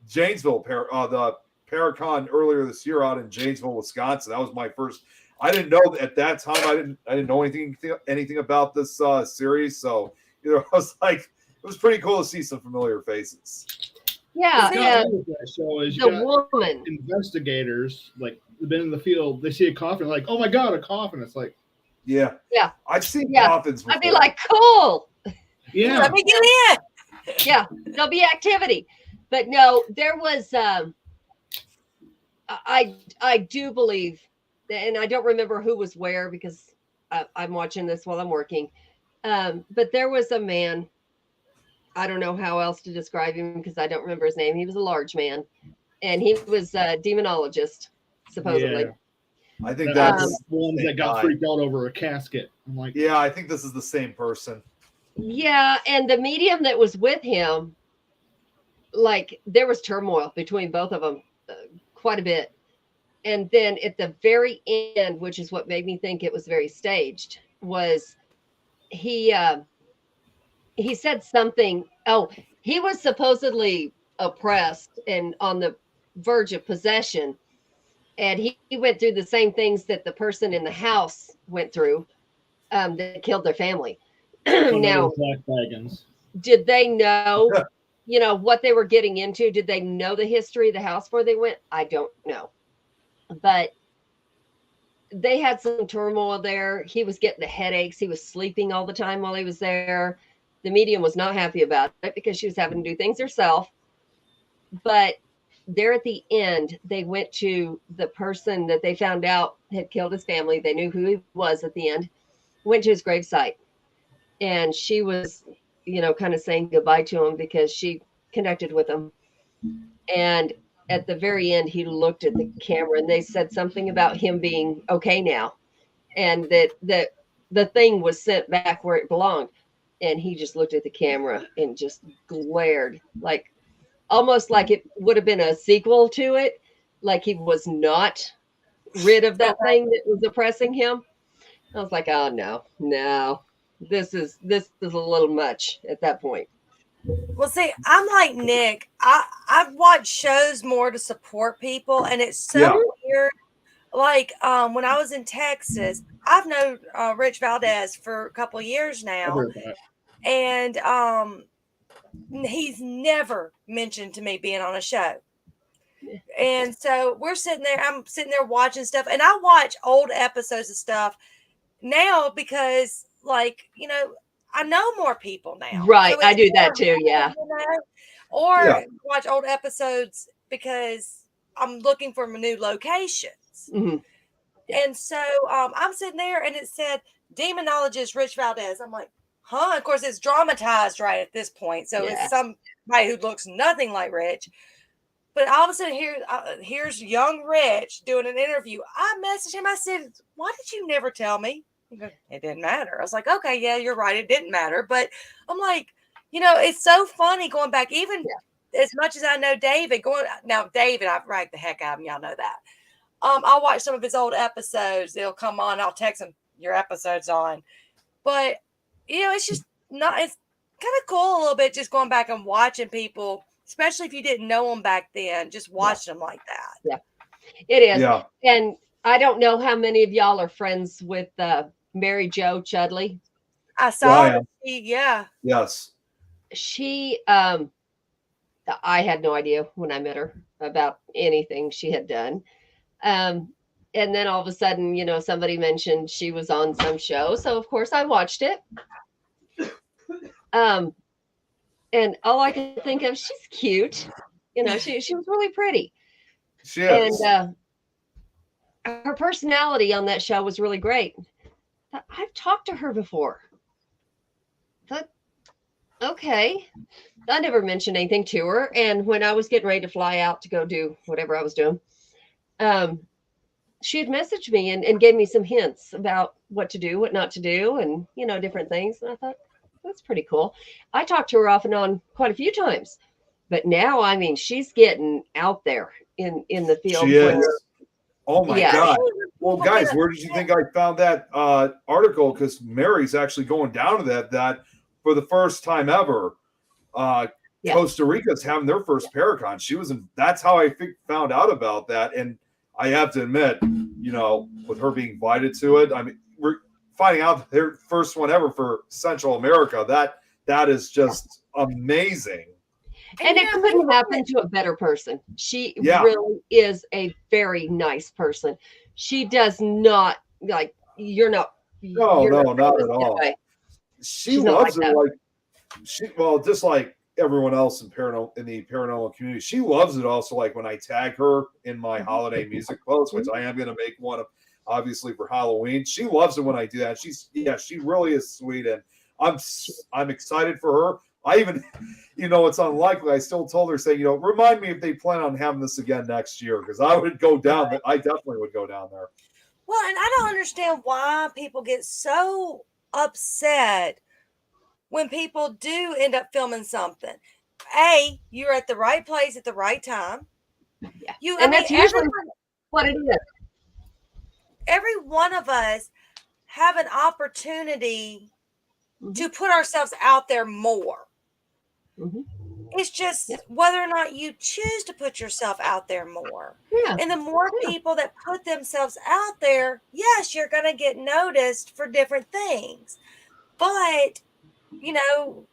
Speaker 1: Janesville the Paracon earlier this year out in Janesville, Wisconsin. That was my first. I didn't know at that time. I didn't know anything about this series. So I was like, it was pretty cool to see some familiar faces.
Speaker 3: Yeah,
Speaker 4: So is
Speaker 3: the woman
Speaker 4: investigators like been in the field. They see a coffin, like, oh my god, a coffin. It's like,
Speaker 1: yeah. I've seen coffins before.
Speaker 3: I'd be like, cool.
Speaker 4: Yeah,
Speaker 2: let me get in.
Speaker 3: Yeah, there'll be activity, but no, there was. I do believe, and I don't remember who was where because I'm watching this while I'm working. But there was a man. I don't know how else to describe him because I don't remember his name. He was a large man, and he was a demonologist, supposedly.
Speaker 4: Yeah.
Speaker 1: I think that's
Speaker 4: the one that got freaked out over a casket. I'm like,
Speaker 1: yeah, I think this is the same person.
Speaker 3: Yeah, and the medium that was with him, like there was turmoil between both of them, quite a bit. And then at the very end, which is what made me think it was very staged, was he said something. Oh, he was supposedly oppressed and on the verge of possession. And he went through the same things that the person in the house went through that killed their family. Now, did they know, what they were getting into? Did they know the history of the house where they went? I don't know. But they had some turmoil there. He was getting the headaches. He was sleeping all the time while he was there. The medium was not happy about it because she was having to do things herself. But there at the end, they went to the person that they found out had killed his family. They knew who he was at the end, went to his gravesite. And she was, kind of saying goodbye to him because she connected with him. And at the very end, he looked at the camera and they said something about him being okay now. And that the thing was sent back where it belonged. And he just looked at the camera and just glared, like almost like it would have been a sequel to it. Like he was not rid of that thing that was oppressing him. I was like, oh no, this is a little much at that point.
Speaker 2: Well, see, I'm like Nick. I've watched shows more to support people, and it's so weird. Like when I was in Texas, I've known Rich Valdez for a couple of years now, and he's never mentioned to me being on a show. And so we're sitting there. I'm sitting there watching stuff, and I watch old episodes of stuff now because, like, you know, I know more people now.
Speaker 3: Right.
Speaker 2: So
Speaker 3: I do that too. Yeah.
Speaker 2: You know? Or watch old episodes because I'm looking for new locations.
Speaker 3: Mm-hmm.
Speaker 2: And so I'm sitting there and it said demonologist Rich Valdez. I'm like, huh? Of course, it's dramatized right at this point. So it's somebody who looks nothing like Rich. But all of a sudden, here's young Rich doing an interview. I messaged him. I said, why did you never tell me? It didn't matter. I was like, okay, yeah, you're right. It didn't matter. But I'm like, you know, it's so funny going back, even as much as I know David. David, I've ragged the heck out of him. Y'all know that. I'll watch some of his old episodes. They'll come on. I'll text him, your episode's on. But, you know, it's just not, it's kind of cool a little bit just going back and watching people, especially if you didn't know them back then, just watch them like that.
Speaker 3: Yeah, it is.
Speaker 1: Yeah.
Speaker 3: And I don't know how many of y'all are friends with Mary Jo Chudley.
Speaker 2: I saw
Speaker 1: Yes.
Speaker 3: She, I had no idea when I met her about anything she had done. And then all of a sudden, you know, somebody mentioned she was on some show. So of course I watched it. And all I could think of, she's cute. You know, she was really pretty.
Speaker 1: She is.
Speaker 3: And her personality on that show was really great. I've talked to her before. Thought, okay. I never mentioned anything to her. And when I was getting ready to fly out to go do whatever I was doing, she had messaged me and gave me some hints about what to do, what not to do, and, you know, different things. And I thought, that's pretty cool. I talked to her off and on quite a few times. But now, I mean, she's getting out there in the field.
Speaker 1: She is. Oh my God. Well, guys, where did you think I found that article? Because Mary's actually going down to that for the first time ever. Costa Rica's having their first Paracon. She was that's how I found out about that. And I have to admit, you know, with her being invited to it, I mean, we're finding out their first one ever for Central America. That is just amazing.
Speaker 3: And it couldn't happen to a better person. She really is a very nice person. She does not not
Speaker 1: at all. She loves it just like everyone else in the paranormal community. She loves it also. Like when I tag her in my holiday music post, which I am going to make one of, obviously for Halloween. She loves it when I do that. She really is sweet, and I'm excited for her. I even, you know, it's unlikely. I still told her, saying, you know, remind me if they plan on having this again next year, because I would go down. I definitely would go down there.
Speaker 2: Well, and I don't understand why people get so upset when people do end up filming something. You're at the right place at the right time.
Speaker 3: Yeah. That's usually what it is.
Speaker 2: Every one of us have an opportunity to put ourselves out there more.
Speaker 3: Mm-hmm.
Speaker 2: It's just whether or not you choose to put yourself out there more.
Speaker 3: Yeah.
Speaker 2: And the more people that put themselves out there, yes, you're going to get noticed for different things. But, you know,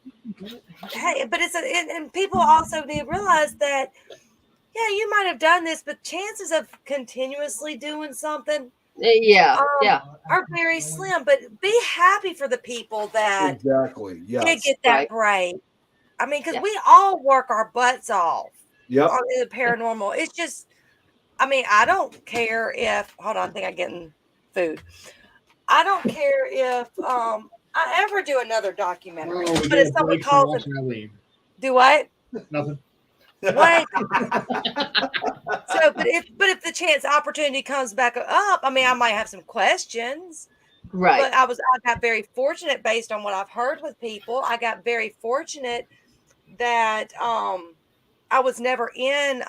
Speaker 2: hey, but and people also need to realize that, yeah, you might have done this, but chances of continuously doing something are very slim. But be happy for the people that did get that break. I mean, because we all work our butts off in the paranormal. It's just, I mean, I don't care if, hold on, I think I'm getting food. I don't care if I ever do another documentary. But if someone calls it, do what?
Speaker 4: Nothing.
Speaker 2: What? So, but if the chance opportunity comes back up, I mean, I might have some questions.
Speaker 3: Right.
Speaker 2: But I got very fortunate based on what I've heard with people. I got very fortunate that I was never in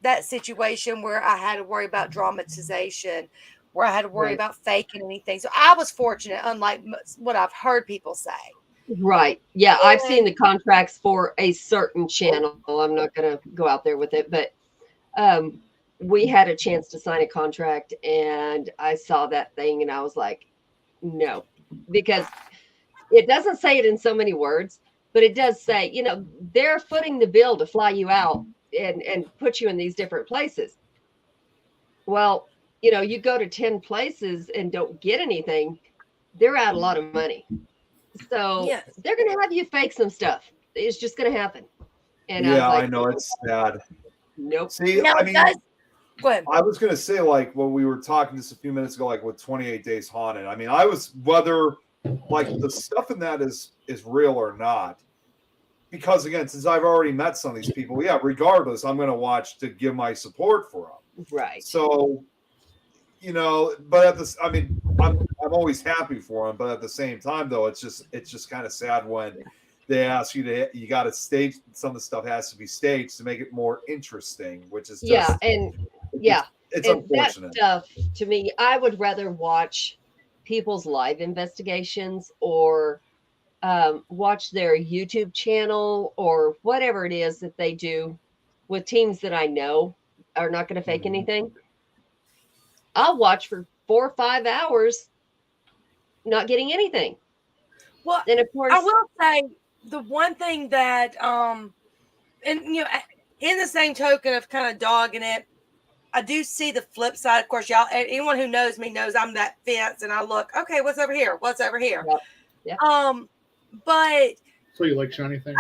Speaker 2: that situation where I had to worry about dramatization, where I had to worry about faking anything. So I was fortunate, unlike what I've heard people say.
Speaker 3: Right. Yeah, I've seen the contracts for a certain channel. I'm not going to go out there with it, but we had a chance to sign a contract, and I saw that thing and I was like, no, because it doesn't say it in so many words, but it does say, you know, they're footing the bill to fly you out and put you in these different places. Well, you know, you go to 10 places and don't get anything, they're out a lot of money. So they're going to have you fake some stuff. It's just going to happen. And
Speaker 1: yeah,
Speaker 3: I was like,
Speaker 1: I know it's sad.
Speaker 3: Nope.
Speaker 1: See,
Speaker 2: Now,
Speaker 1: I mean,
Speaker 2: go ahead.
Speaker 1: I was going to say, like, when we were talking just a few minutes ago, like with 28 Days Haunted, I mean, I was, whether like the stuff in that is real or not, because again, since I've already met some of these people, yeah, regardless, I'm going to watch to give my support for them.
Speaker 3: Right.
Speaker 1: So, you know, but at this, I mean, I'm always happy for them, but at the same time, though, it's just kind of sad when they ask you to, you got to stage, some of the stuff has to be staged to make it more interesting, which is just, it's
Speaker 3: and
Speaker 1: unfortunate.
Speaker 3: That stuff, to me, I would rather watch people's live investigations or watch their YouTube channel or whatever it is that they do with teams that I know are not going to fake anything. I'll watch for 4 or 5 hours, not getting anything.
Speaker 2: Well,
Speaker 3: and of course,
Speaker 2: I will say the one thing that, and you know, in the same token of kind of dogging it, I do see the flip side. Of course, y'all, anyone who knows me knows I'm that fence, and I look, okay, what's over here? What's over here?
Speaker 3: Yeah.
Speaker 2: But
Speaker 4: So you like shiny things?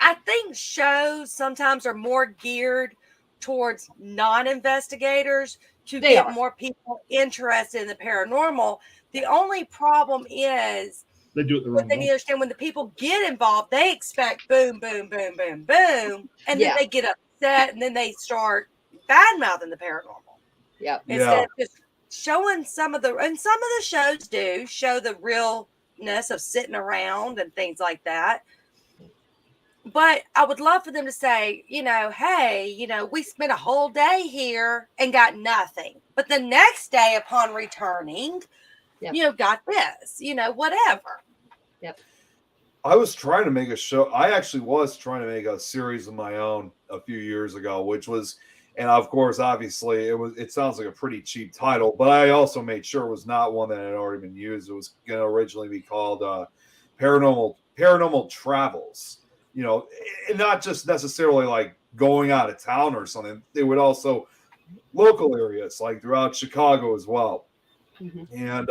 Speaker 2: I think shows sometimes are more geared towards non-investigators to get more people interested in the paranormal. The only problem is
Speaker 4: they do it the wrong way.
Speaker 2: They need to understand when the people get involved, they expect boom, boom, boom, boom, boom, and then they get upset and then they start bad mouthing the paranormal. Instead of just showing some of the shows do show the realness of sitting around and things like that. But I would love for them to say, you know, hey, you know, we spent a whole day here and got nothing. But the next day upon returning, you know, got this, you know, whatever.
Speaker 3: Yep.
Speaker 1: I was trying to make a show. I actually was trying to make a series of my own a few years ago, which was, and of course, obviously, it sounds like a pretty cheap title, but I also made sure it was not one that had already been used. It was going to originally be called Paranormal Travels. You know, and not just necessarily like going out of town or something. They would also local areas like throughout Chicago as well. And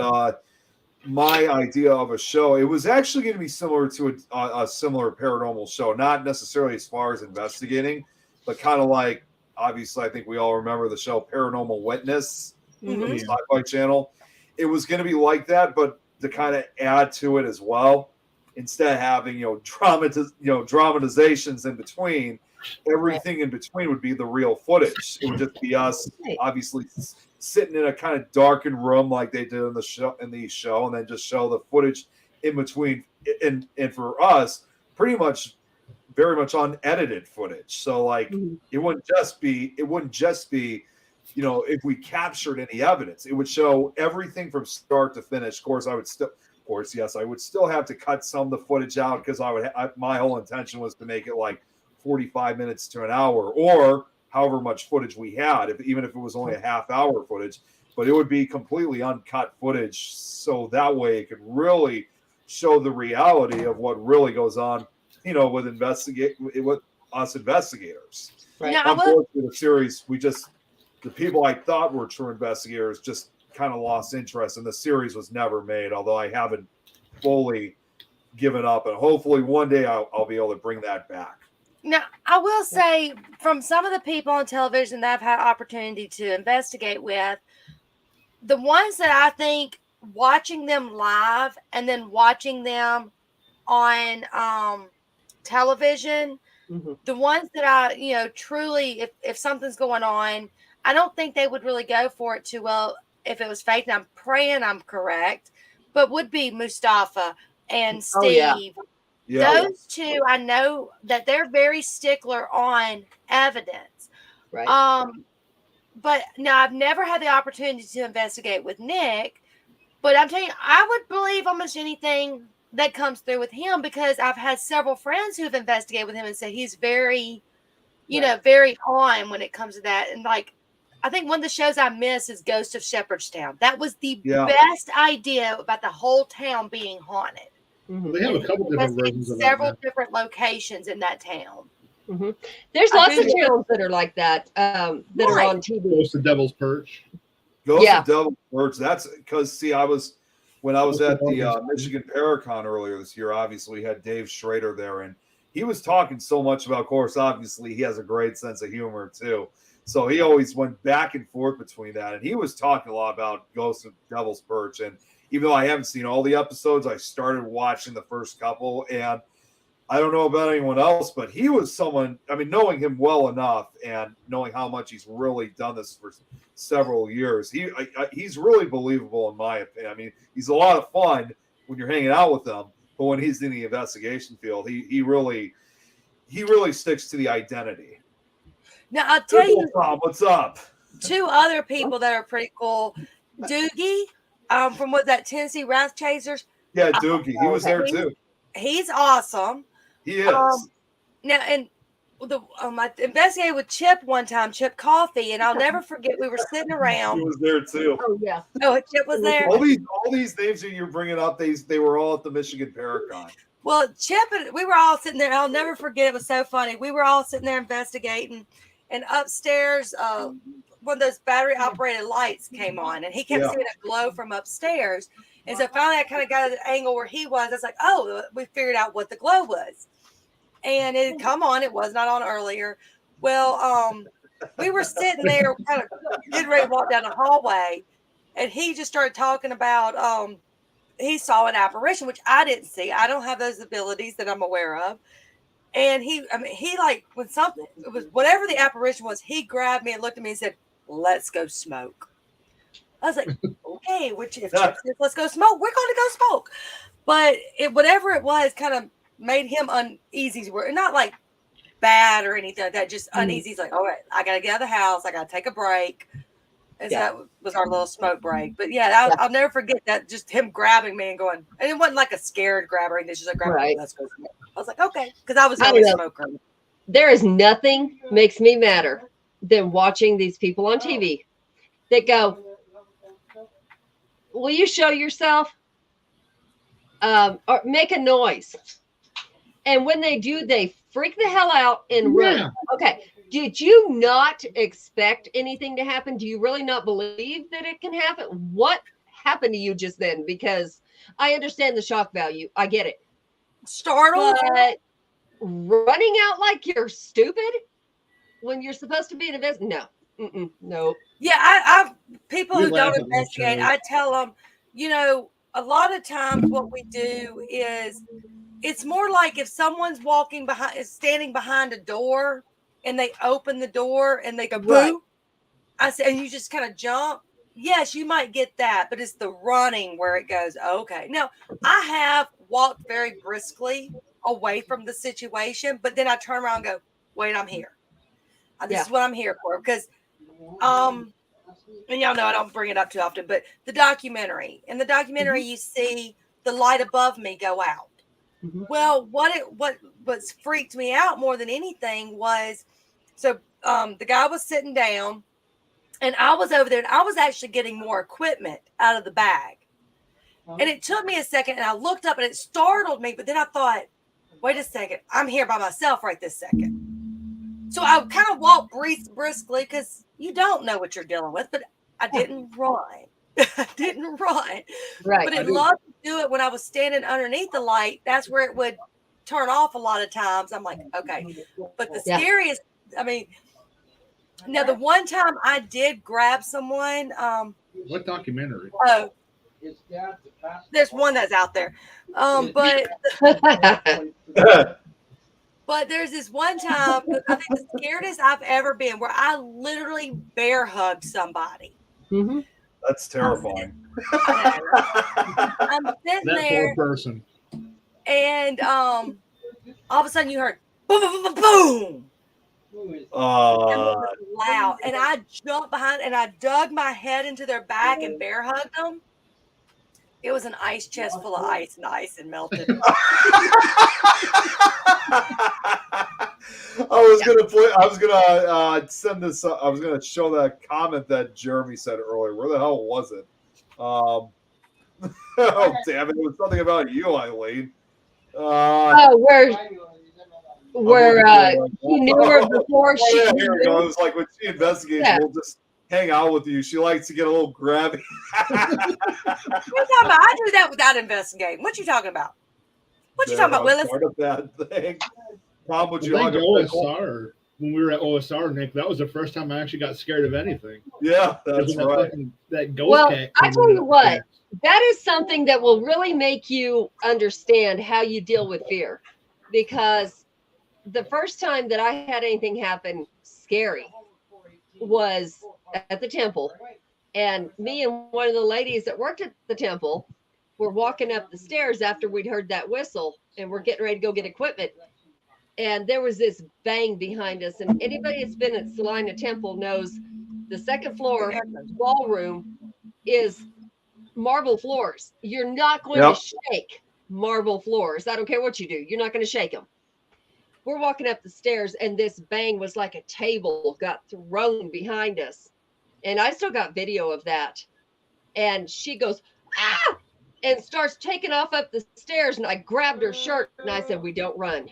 Speaker 1: my idea of a show, it was actually going to be similar to a similar paranormal show, not necessarily as far as investigating, but kind of like, obviously, I think we all remember the show Paranormal Witness on the Sci-Fi Channel. It was going to be like that, but to kind of add to it as well. Instead of having, dramatizations in between, everything in between would be the real footage. It would just be us, obviously, sitting in a kind of darkened room like they did in the show, and then just show the footage in between. And for us, pretty much, very much unedited footage. So like, it wouldn't just be, you know, if we captured any evidence, it would show everything from start to finish. Of course, I would still have to cut some of the footage out because my whole intention was to make it like 45 minutes to an hour or however much footage we had, even if it was only a half hour footage, but it would be completely uncut footage. So that way it could really show the reality of what really goes on, you know, with us investigators.
Speaker 3: Right.
Speaker 2: Now,
Speaker 1: unfortunately, the series, the people I thought were true investigators just kind of lost interest, and the series was never made, although I haven't fully given up, and hopefully one day I'll be able to bring that back.
Speaker 2: Now, I will say from some of the people on television that I've had opportunity to investigate with, the ones that I think watching them live and then watching them on television, the ones that I, truly, if something's going on, I don't think they would really go for it too well if it was fake. And I'm praying I'm correct, but would be Mustafa and Steve. Those two, I know that they're very stickler on evidence.
Speaker 3: Right.
Speaker 2: But now I've never had the opportunity to investigate with Nick, but I'm telling you, I would believe almost anything that comes through with him because I've had several friends who've investigated with him and said he's very, very on when it comes to that. And like, I think one of the shows I miss is Ghost of Shepherdstown. That was the best idea about the whole town being haunted.
Speaker 4: They have a couple different versions of that.
Speaker 2: Several different locations in that town.
Speaker 3: There's lots of channels that are like that that are on TV.
Speaker 4: Ghost of Devil's Perch.
Speaker 1: Ghost of Devil's Perch. That's because when I was at the Michigan Paracon earlier this year, obviously we had Dave Schrader there, and he was talking so much about, of course, obviously he has a great sense of humor too. So he always went back and forth between that, and he was talking a lot about Ghost of Devil's Perch. And even though I haven't seen all the episodes, I started watching the first couple, and I don't know about anyone else, but he was someone, I mean, knowing him well enough and knowing how much he's really done this for several years, he's really believable in my opinion. I mean, he's a lot of fun when you're hanging out with him, but when he's in the investigation field, he really sticks to the identity.
Speaker 2: Now, I'll tell you,
Speaker 1: what's up?
Speaker 2: Two other people that are pretty cool. Doogie, from that Tennessee Wrath Chasers.
Speaker 1: Yeah, Doogie. He was there too.
Speaker 2: He's awesome.
Speaker 1: He is.
Speaker 2: Now, and I investigated with Chip one time, Chip Coffee, and I'll never forget. We were sitting around.
Speaker 1: He was there too.
Speaker 3: Oh yeah.
Speaker 2: Oh, Chip was there.
Speaker 1: All these names that you're bringing up, they were all at the Michigan Paracon.
Speaker 2: Well, Chip and we were all sitting there. I'll never forget. It was so funny. We were all sitting there investigating, and upstairs, one of those battery operated lights came on, and he kept seeing a glow from upstairs. And so finally, I kind of got at the angle where he was. I was like, "Oh, we figured out what the glow was." And it had come on. It was not on earlier. Well, we were sitting there kind of getting ready to walk down the hallway, and he just started talking about he saw an apparition, which I didn't see. I don't have those abilities that I'm aware of. And he like when something, it was whatever the apparition was, he grabbed me and looked at me and said, "Let's go smoke." I was like, okay, if Chip says, let's go smoke, we're going to go smoke. But whatever it was kind of made him uneasy. Not like bad or anything like that, just uneasy. He's like, all right, I got to get out of the house. I got to take a break. And so that was our little smoke break. But I'll never forget that, just him grabbing me and going, and it wasn't like a scared grab or anything. It's just like, grab me, let's go smoke. I was like, okay, because I was really a smoker.
Speaker 3: There is nothing makes me madder than watching these people on TV that go, will you show yourself? Or make a noise. And when they do, they freak the hell out and run. Okay. Did you not expect anything to happen? Do you really not believe that it can happen? What happened to you just then? Because I understand the shock value. I get it.
Speaker 2: Startled.
Speaker 3: But running out like you're stupid when you're supposed to be an investor? No. No.
Speaker 2: Yeah, I've people who don't investigate, I tell them, a lot of times what we do is it's more like if someone's standing behind a door and they open the door and they go boo. I said, and you just kind of jump. Yes, you might get that, but it's the running where it goes, okay. Now, I have walked very briskly away from the situation, but then I turn around and go, wait, I'm here. This is what I'm here for. Because and y'all know I don't bring it up too often, but the documentary. In the documentary, you see the light above me go out. Well, what's freaked me out more than anything was, the guy was sitting down, and I was over there, and I was actually getting more equipment out of the bag. And it took me a second, and I looked up, and it startled me. But then I thought, wait a second, I'm here by myself right this second. So I kind of walked briskly because you don't know what you're dealing with, but I didn't run. I didn't run.
Speaker 3: Right.
Speaker 2: But it loved to do it when I was standing underneath the light. That's where it would turn off a lot of times. I'm like, okay. But the scariest, now the one time I did grab someone.
Speaker 4: What documentary?
Speaker 2: Oh, There's one that's out there. But there's this one time, I think the scariest I've ever been, where I literally bear hugged somebody.
Speaker 3: Mhm.
Speaker 1: That's terrifying.
Speaker 2: I'm sitting
Speaker 4: That
Speaker 2: there,
Speaker 4: poor person.
Speaker 2: and all of a sudden you heard boom, boom, boom, boom. And it was loud, and I jumped behind and I dug my head into their back and bear hugged them. It was an ice chest full of ice, and the ice had melted.
Speaker 1: I was gonna send this. I was gonna show that comment that Jeremy said earlier. Where the hell was it? Oh damn it! It was something about you, Eileen.
Speaker 3: Where he knew her before she
Speaker 1: yeah,
Speaker 3: knew
Speaker 1: here we go.
Speaker 3: him.
Speaker 1: It was like when she investigates,
Speaker 3: Yeah.
Speaker 1: we'll just hang out with you. She likes to get a little grabby.
Speaker 2: What are you talking about? I do that without investigating. What you talking about? What you talking about, Willis?
Speaker 1: Part of that thing. Tom, would you
Speaker 4: I
Speaker 1: like
Speaker 4: think
Speaker 1: a pickle?
Speaker 4: OSR, when we were at OSR, Nick, that was the first time I actually got scared of anything.
Speaker 1: Yeah, that's
Speaker 4: When
Speaker 1: right.
Speaker 4: that ghost
Speaker 3: Well,
Speaker 4: cat
Speaker 3: I
Speaker 4: came
Speaker 3: tell
Speaker 4: in
Speaker 3: you
Speaker 4: that
Speaker 3: what.
Speaker 4: cat.
Speaker 3: That is something that will really make you understand how you deal with fear. Because the first time that I had anything happen scary was at the temple. And me and one of the ladies that worked at the temple were walking up the stairs after we'd heard that whistle, and we're getting ready to go get equipment. And there was this bang behind us. And anybody that's been at Salina Temple knows the second floor ballroom is marble floors. You're not going
Speaker 1: Yep.
Speaker 3: to shake marble floors. I don't care what you do. You're not going to shake them. We're walking up the stairs, and this bang was like a table got thrown behind us. And I still got video of that. And she goes, ah, and starts taking off up the stairs. And I grabbed her shirt and I said, we don't run.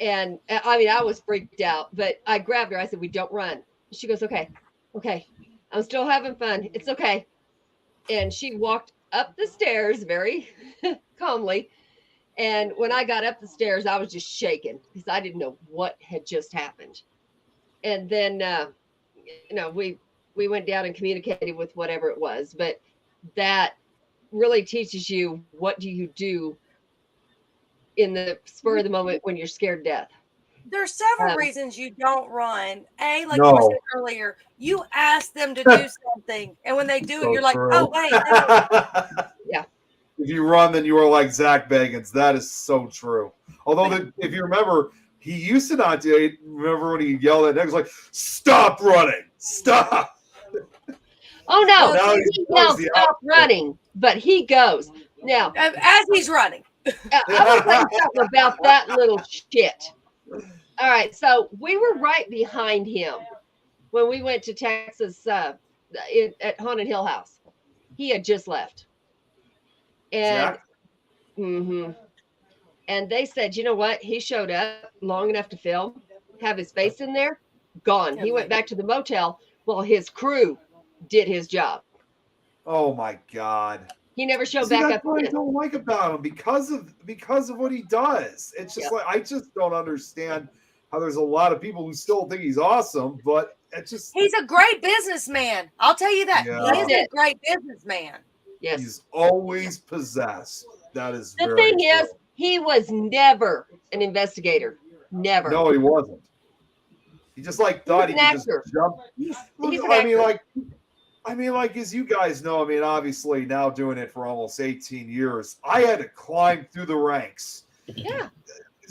Speaker 3: And I mean, I was freaked out, but I grabbed her. I said, we don't run. She goes, okay, I'm still having fun. It's okay. And she walked up the stairs very calmly. And when I got up the stairs, I was just shaking because I didn't know what had just happened. And then, we went down and communicated with whatever it was, but that really teaches you what do you do in the spur of the moment when you're scared to death.
Speaker 2: There's several reasons you don't run. Like you
Speaker 1: No.
Speaker 2: were saying earlier, you ask them to do something, and when they do it,
Speaker 1: So
Speaker 2: you're like,
Speaker 1: true.
Speaker 2: oh, wait. No.
Speaker 3: Yeah.
Speaker 1: If you run, then you are like Zach Bagans. That is so true. Although, if you remember, he used to not do it. Remember when he yelled at Nick? He was like, stop running. Stop.
Speaker 3: Oh, no.
Speaker 1: Now
Speaker 3: He
Speaker 1: he
Speaker 3: won't
Speaker 1: goes the
Speaker 3: stop
Speaker 1: opposite.
Speaker 3: running, but he goes. Now,
Speaker 2: As he's running.
Speaker 3: I will tell you something about that little shit. All right, so we were right behind him when we went to Texas at Haunted Hill House. He had just left, and
Speaker 1: Zach?
Speaker 3: And they said, you know what? He showed up long enough to film, have his face in there, gone. He went back to the motel while his crew did his job.
Speaker 1: Oh my God.
Speaker 3: He never showed
Speaker 1: See,
Speaker 3: back
Speaker 1: that's
Speaker 3: up
Speaker 1: what I
Speaker 3: again.
Speaker 1: don't like about him because of what he does. It's just like I just don't understand how there's a lot of people who still think he's awesome, but it's just
Speaker 2: He's a great businessman. I'll tell you that.
Speaker 1: Yeah.
Speaker 2: He is a great businessman.
Speaker 3: Yes.
Speaker 1: he's always possessed. That is
Speaker 3: The
Speaker 1: very
Speaker 3: thing
Speaker 1: true.
Speaker 3: is, he was never an investigator. Never.
Speaker 1: No, he wasn't. He just like thought he
Speaker 3: He's an
Speaker 1: could just
Speaker 3: actor.
Speaker 1: jump.
Speaker 3: He's an
Speaker 1: I mean, like as you guys know, I mean, obviously now doing it for almost 18 years, I had to climb through the ranks.
Speaker 3: Yeah.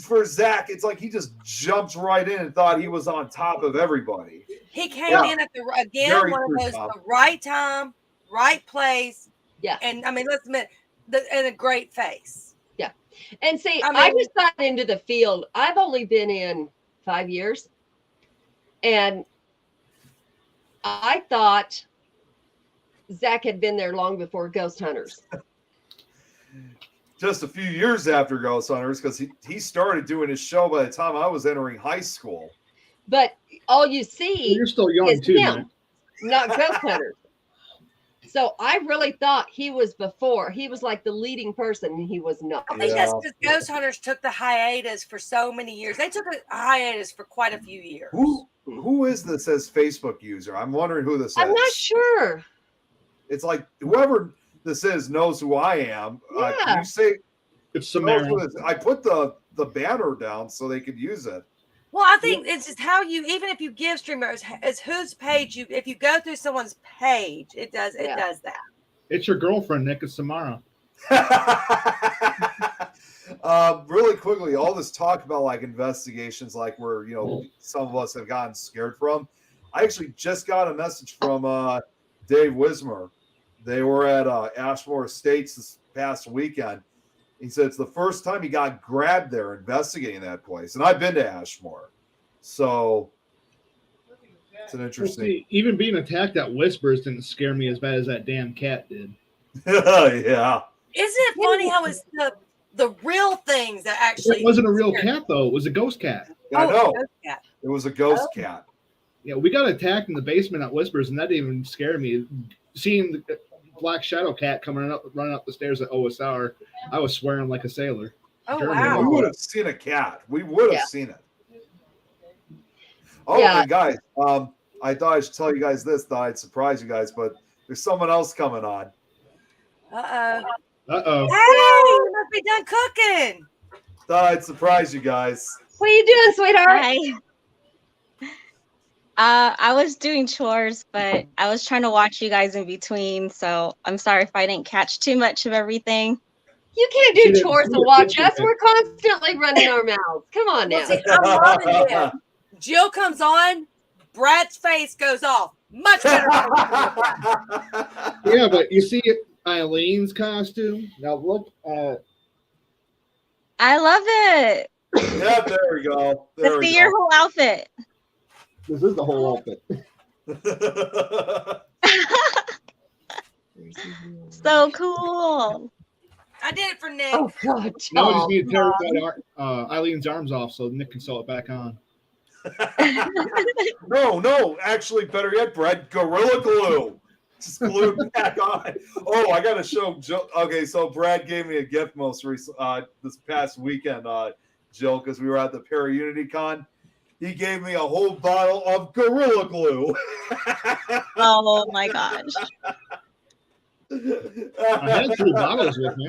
Speaker 1: For Zach, it's like he just jumps right in and thought he was on top of everybody.
Speaker 2: He came
Speaker 1: Yeah.
Speaker 2: in at the
Speaker 1: Very
Speaker 2: one
Speaker 1: true,
Speaker 2: of those
Speaker 1: Tom.
Speaker 2: the right time, right place.
Speaker 3: Yeah.
Speaker 2: And I mean, let's admit, and a great face.
Speaker 3: And see,
Speaker 2: I
Speaker 3: I
Speaker 2: mean-
Speaker 3: just got into the field. I've only been in 5 years. And I thought Zach had been there long before Ghost Hunters.
Speaker 1: Just a few years after Ghost Hunters, because he started doing his show by the time I was entering high school.
Speaker 3: But all you see
Speaker 4: You're still young
Speaker 3: is
Speaker 4: too,
Speaker 3: him,
Speaker 4: man.
Speaker 3: not Ghost Hunters. So I really thought he was before. He was like the leading person, and he was not.
Speaker 2: I think
Speaker 1: Yeah.
Speaker 2: that's because Ghost Hunters took the hiatus for so many years. They took a hiatus for quite a few years.
Speaker 1: Who is this as Facebook user? I'm wondering who this is.
Speaker 3: I'm not sure.
Speaker 1: It's like whoever this is knows who I am. Can
Speaker 3: Yeah.
Speaker 1: you say
Speaker 4: It's Samara.
Speaker 1: I put the banner down so they could use it.
Speaker 2: Well, I think it's just how you, even if you give streamers, it's whose page you, if you go through someone's page, it does that.
Speaker 4: It's your girlfriend, Nick. It's Samara.
Speaker 1: Really quickly, all this talk about like investigations, like where some of us have gotten scared from. I actually just got a message from Dave Wismer. They were at Ashmore Estates this past weekend. He said it's the first time he got grabbed there investigating that place, and I've been to Ashmore, so it's an interesting.
Speaker 4: See, even being attacked at Whispers didn't scare me as bad as that damn cat did.
Speaker 1: Yeah.
Speaker 2: Isn't it funny how it's the real things that actually?
Speaker 4: It wasn't a real cat though; it was a ghost cat.
Speaker 1: I know.
Speaker 2: ghost cat.
Speaker 1: It was a ghost cat.
Speaker 4: Yeah, we got attacked in the basement at Whispers, and that didn't even scare me. Seeing the black shadow cat running up the stairs at OSR, I was swearing like a sailor.
Speaker 2: Oh
Speaker 4: German.
Speaker 1: We
Speaker 2: wow!
Speaker 1: would have seen a cat. We would have seen it. Oh,
Speaker 3: Yeah.
Speaker 1: and guys, I thought I should tell you guys this. Thought I'd surprise you guys, but there's someone else coming on.
Speaker 2: Uh-oh.
Speaker 4: Uh-oh.
Speaker 2: Hey, you must be done cooking.
Speaker 1: Thought I'd surprise you guys.
Speaker 3: What are you doing, sweetheart?
Speaker 7: Hi. I was doing chores, but I was trying to watch you guys in between, so I'm sorry if I didn't catch too much of everything.
Speaker 3: You can't do chores and watch us. We're constantly running our mouths. Come on now.
Speaker 2: Well, see, I'm loving it. Jill comes on, Brad's face goes off. Much better.
Speaker 4: Yeah, but you see Eileen's costume. Now look at.
Speaker 7: I love it.
Speaker 1: Yeah, there we go. There
Speaker 7: Let's
Speaker 1: we
Speaker 7: see your whole outfit.
Speaker 4: This is the whole outfit.
Speaker 1: go.
Speaker 7: So cool.
Speaker 2: I did it for Nick.
Speaker 3: Oh God,
Speaker 4: Now I just
Speaker 3: Tom.
Speaker 4: need to tear Eileen's arms off so Nick can sew it back on.
Speaker 1: No, actually, better yet, Brad, Gorilla Glue. Just glue it back on. Oh, I got to show Jill. Okay, so Brad gave me a gift most recent this past weekend, Jill, because we were at the Para Unity Con. He gave me a whole bottle of Gorilla Glue.
Speaker 7: Oh my gosh.
Speaker 4: I had 3 bottles with me.